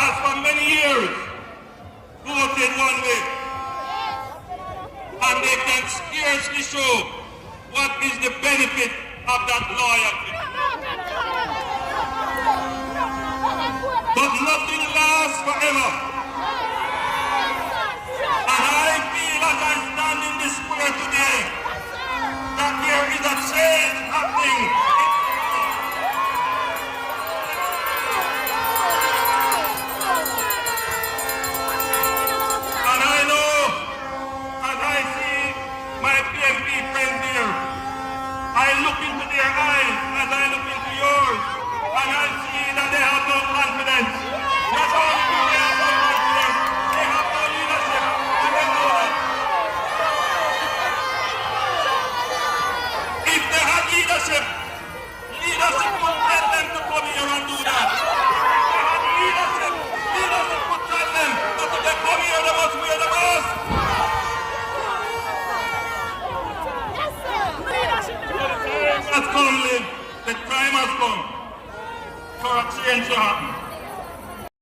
has for many years voted one way, and they can scarcely show what is the benefit of that loyalty. But nothing lasts forever. And I feel as I stand in this square today that there is a change happening. And I know, as I see my PMP friends here, I look into their eyes as I look into yours, and I see that they have no confidence. Not only do they have no confidence, they have no leadership, and they know that. If they had leadership, leadership would tell them to come here and do that. If they had leadership, leadership would tell them that if they come here, they must wear the mask. Has come, Liv. The time has come for a change to happen.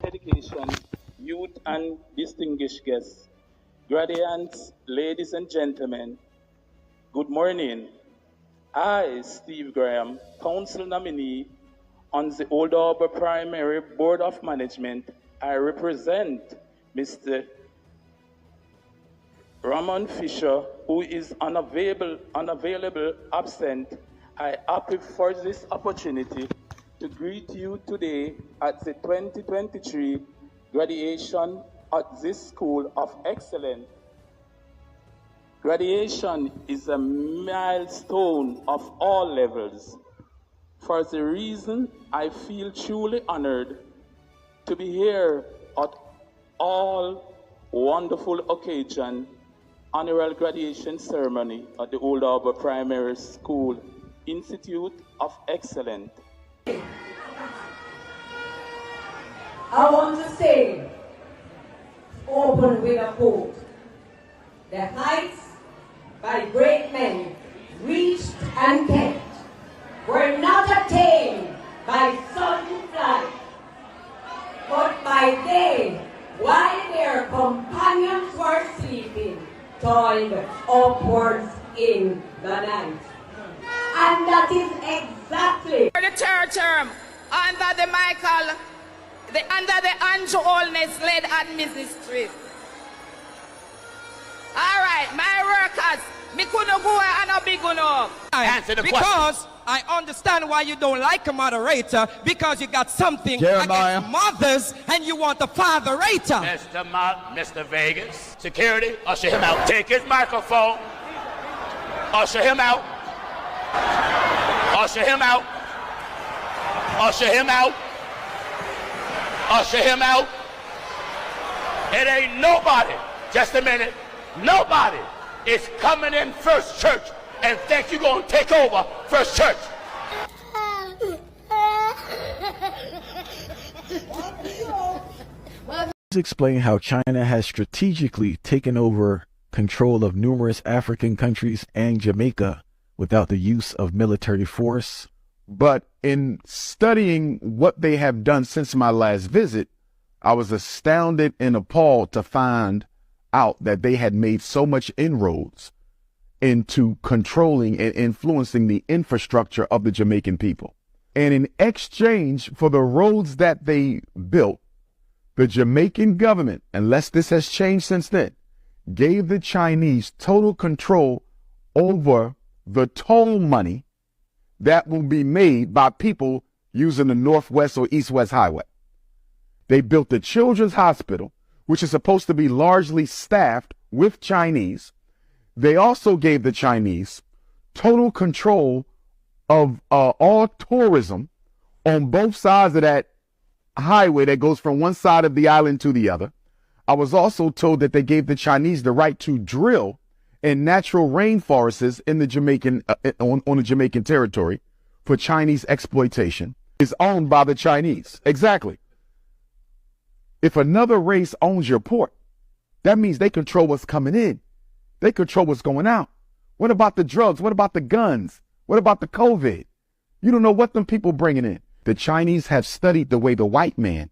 Education, youth and distinguished guests, graduates, ladies and gentlemen, good morning. I, Steve Graham, council nominee on the Old Harbour Primary Board of Management, I represent Mr. Ramon Fisher, who is unavailable, absent. I happy for this opportunity to greet you today at the 2023 graduation at this School of Excellence. Graduation is a milestone of all levels. For the reason I feel truly honored to be here at all wonderful occasion, annual graduation ceremony at the Old Harbour Primary School Institute of Excellence. I want to say, open with a quote. The heights by great men reached and kept were not attained by sudden flight, but by day, while their companions were sleeping, toiled upwards in the night. And that is exactly for the third term under the Andrew Holness led administration. All right, my workers, me couldn't go and a big enough. Answer the question. Because I understand why you don't like a moderator, because you got something Jeremiah. against mothers and you want a fatherator. Mr. Vegas, security, usher him out. Take his microphone. Usher him out. Usher him out. Usher him out. Usher him out. It ain't nobody, just a minute, nobody is coming in First Church and think you're going to take over First Church. Please explain how China has strategically taken over control of numerous African countries and Jamaica without the use of military force. But in studying what they have done since my last visit, I was astounded and appalled to find out that they had made so much inroads into controlling and influencing the infrastructure of the Jamaican people. And in exchange for the roads that they built, the Jamaican government, unless this has changed since then, gave the Chinese total control over the toll money that will be made by people using the Northwest or East-West Highway. They built the Children's Hospital, which is supposed to be largely staffed with Chinese. They also gave the Chinese total control of all tourism on both sides of that highway that goes from one side of the island to the other. I was also told that they gave the Chinese the right to drill in natural rainforests in the Jamaican on the Jamaican territory for Chinese exploitation. Is owned by the Chinese. Exactly. If another race owns your port, that means they control what's coming in. They control what's going out. What about the drugs? What about the guns? What about the COVID? You don't know what them people bringing in. The Chinese have studied the way the white man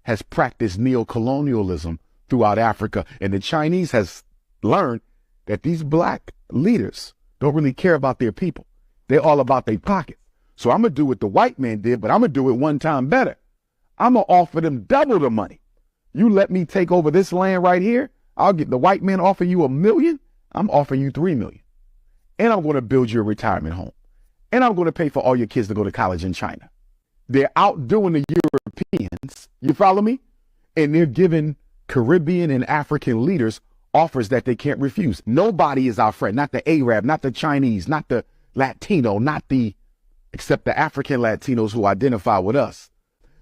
has practiced neocolonialism throughout Africa. And the Chinese has learned that these black leaders don't really care about their people. They're all about their pockets. So I'm going to do what the white man did, but I'm going to do it one time better. I'm going to offer them double the money. You let me take over this land right here. I'll get the white man offer you $1 million. I'm offering you $3 million. And I'm going to build you a retirement home. And I'm going to pay for all your kids to go to college in China. They're outdoing the Europeans. You follow me? And they're giving Caribbean and African leaders offers that they can't refuse. Nobody is our friend. Not the Arab, not the Chinese, not the Latino, except the African Latinos who identify with us.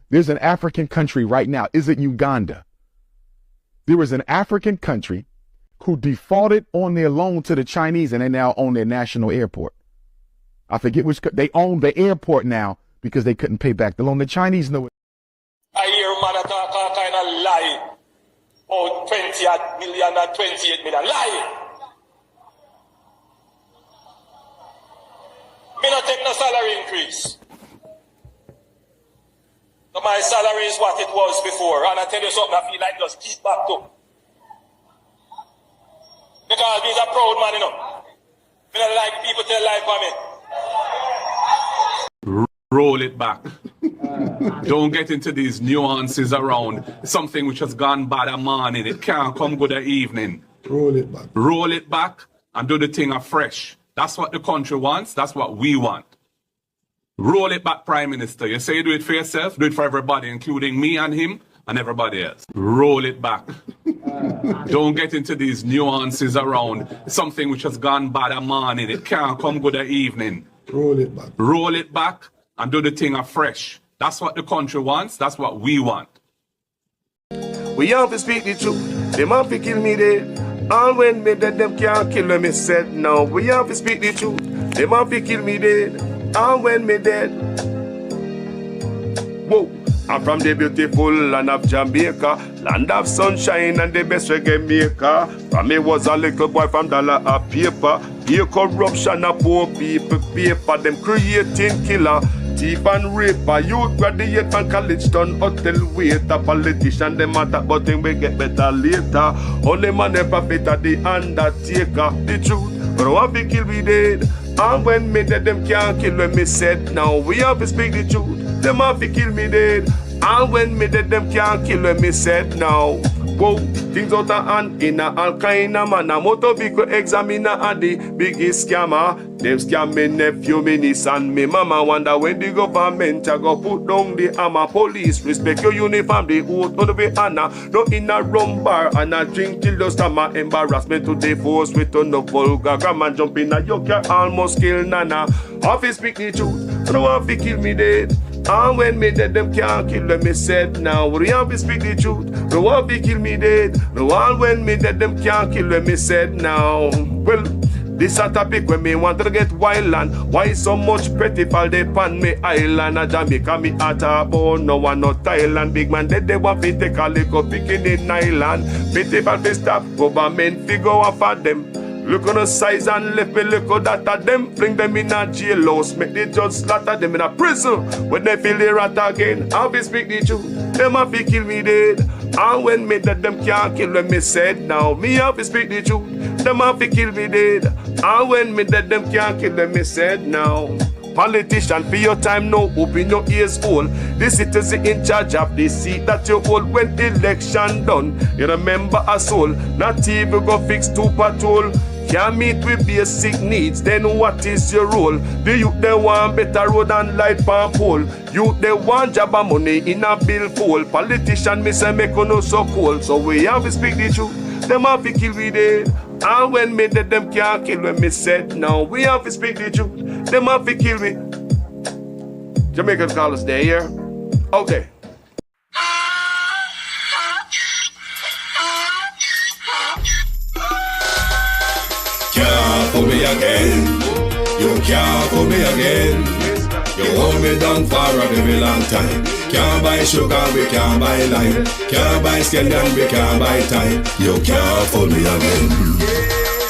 There's an African country right now. Is it Uganda? There is an African country who defaulted on their loan to the Chinese and they now own their national airport. I forget which, they own the airport now because they couldn't pay back the loan. The Chinese know it. I hear man talk all kind of lie. Oh, 20 million and 28 million. Lie. Me not take no salary increase. So my salary is what it was before. And I tell you something, I feel like just keep back to. Because he's a proud man, you know. Me not like people tell life for me. Roll it back. Don't get into these nuances around something which has gone bad a morning. It can't come good a evening. Roll it back. Roll it back and do the thing afresh. That's what the country wants. That's what we want. Roll it back, Prime Minister. You say you do it for yourself, do it for everybody, including me and him and everybody else. Roll it back. Don't get into these nuances around something which has gone bad a morning. It can't come good a evening. Roll it back. Roll it back and do the thing afresh. That's what the country wants. That's what we want. We have to speak the truth. Them have to kill me dead. All when me dead, them can't kill me said. No, we have to speak the truth. Them have to kill me dead. All when me dead. Whoa. I'm from the beautiful land of Jamaica, land of sunshine and the best reggae maker. From me was a little boy from dollar a paper. Here corruption a poor people paper. Them creating killer, thief and raper. Youth graduate from college done hotel waiter. Politician them a talk but them we get better later. Only man a prophet a the undertaker. The truth, but want to kill me dead. And when me dead them can't kill when me said. Now we have to speak the truth. Them have to kill me dead. And when me dead, them can't kill when me said now. Whoa, things out of hand in a all kind of man. A motor vehicle examiner and the biggest scammer. Them scam me nephew, me niece and me mama. Wonder when the government a go put down the hammer. Police respect your uniform, the oath on the honor. No in a rum bar and a drink till the stomach. Embarrassment to the force with on the vulgar grammar. Jump in a yoke, almost kill nana. Office speak the truth, no one fi kill me dead. And when me dead, them can't kill when me said. Now we have to speak the truth. No one fi kill me dead. No one when me dead, them can't kill when me said. Now, well, This a topic when me want to get wild and why so much petty fall they pan me island. A Jamaica me heart a bone, no one no Thailand. Big man dead they want to take a little picking in island. Petty fall fi stop, government fi go after them. Look on the size and left me look at that of them. Bring them in a jailhouse, make the judge slaughter them in a prison. When they feel the rat again, I'll be speak the truth. Them have to kill me dead. And when me dead, them can't kill when me said now. Me have to speak the truth. Them have to kill me dead. And when me dead, them can't kill when me said now. Politician, for your time now, open your ears hole. The citizen in charge of the seat that you hold when election done. You remember a soul, not even go fix two patrol. Can't meet with basic needs, then what is your role? The youth they want better road and light pan pole. Youth they want job and money in a bill pool. Politician me say make no so cold. So we have to speak the truth. Them have to kill we dead. And when me dead them can't kill when me said now. We have to speak the truth. Them have to kill me. Jamaican call us there, yeah? Okay. Can't fool me again. You can't fool me again. You hold me down for a very long time. Can't buy sugar, we can't buy lime. Can't buy scallion, we can't buy time. You can't fool me again.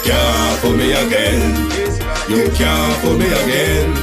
Can't fool me again. You can't fool me again.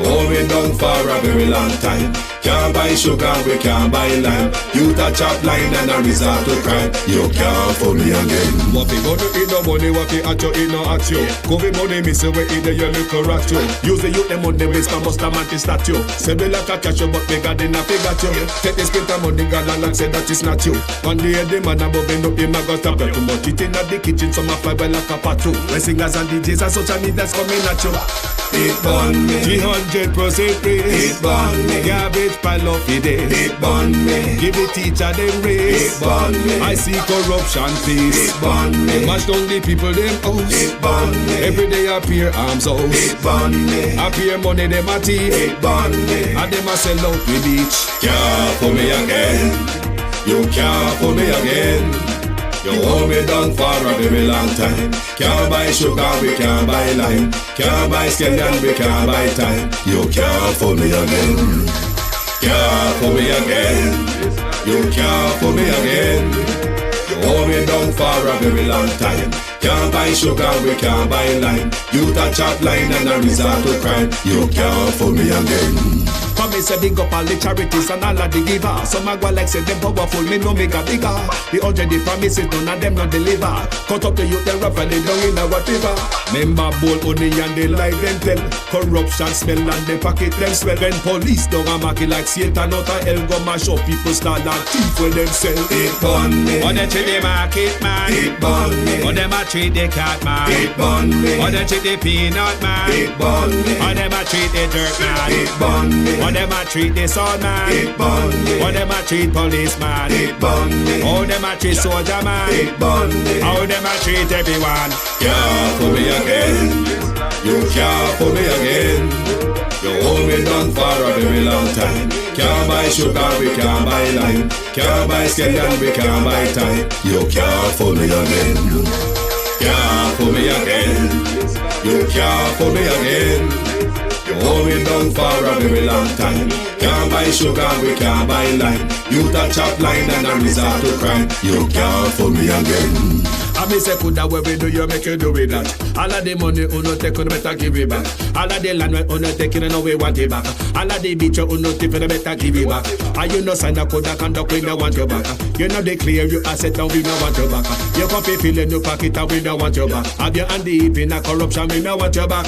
Hold me down for a very long time. Can't buy sugar, we can't buy lime. You touch up line and a resort to crime. You can't fool me again. What we gonna eat no money, what we at you, eat no at you. Covid money, me say we eat the your little rat you. Use the youth, them money, waste my must a man to start you. Say me like a cash, but bigger than a figure you. Take the spit of money, girl, and say that it's not you. One day the man above bend up him, I got to bet too much. It in the kitchen, some fly well like a patu. When singers and DJs and social media's coming at you. It burn me. 300% raise. It burn me. Garbage pile of it days. It burn me. Give the teacher them raise. It burn me. I see corruption face. It burn me. They mash down the people them house. It burn me. Every day appear arms house. It burn me. Appear money them a thief. It burn me. And them a sell out with each. Can't fool me again. You can't fool me again. You hold me down for a very long time. Can't buy sugar, we can't buy lime. Can't buy scallion, we can't buy time. You can't fool me again. Can't fool me again. You can't fool me again. You hold me down for a very long time. Can't buy sugar, we can't buy lime. You touch up line and a resort to crime. You can't fool me again. Come me say big up all the charities and all of the giver. Some a go like say them powerful, me no make a bigger. The 100 the promises, none of them not deliver. Cut up the youth, they rough and they down in a whatever. Member bowl honey and they lie them tell. Corruption smell and they pocket them swell. When police don't a market like Satan out of hell, go mash up people start and thief when them sell. It burn me. Or they treat the market man. It burn me. Or them a treat the cat man. It burn me. Or they treat the peanut man. It burn me. Or them a treat the dirt man. It burn me. Or them a treat the sound man. It burn me. Or them a treat policeman. It burn me. How them a treat soldier man. It burn me. How them a treat everyone. Can't fool me again. You can't fool me again. You hold me down for a very long time. Can't buy sugar, we can't buy lime. Can't buy scallion, we can't buy time. You can't fool me again. Can't fool me again. You can't fool me again. You hold me down for a very long time. Can't buy sugar, we can't buy lime. You touch up line and a resort to crime. You can't fool me again. I me say coulda where we do you make you do with that. All of the money uno take uno better give it back. All of the land when uno take it no we want it back. All of the beach uno tip you better give it back. And you no sign a coulda conduct we no want you back. You know declare you asset and we no want you back. You come fi fill in your pocket and we no want you back. Have your hand deep in a corruption we no want you back.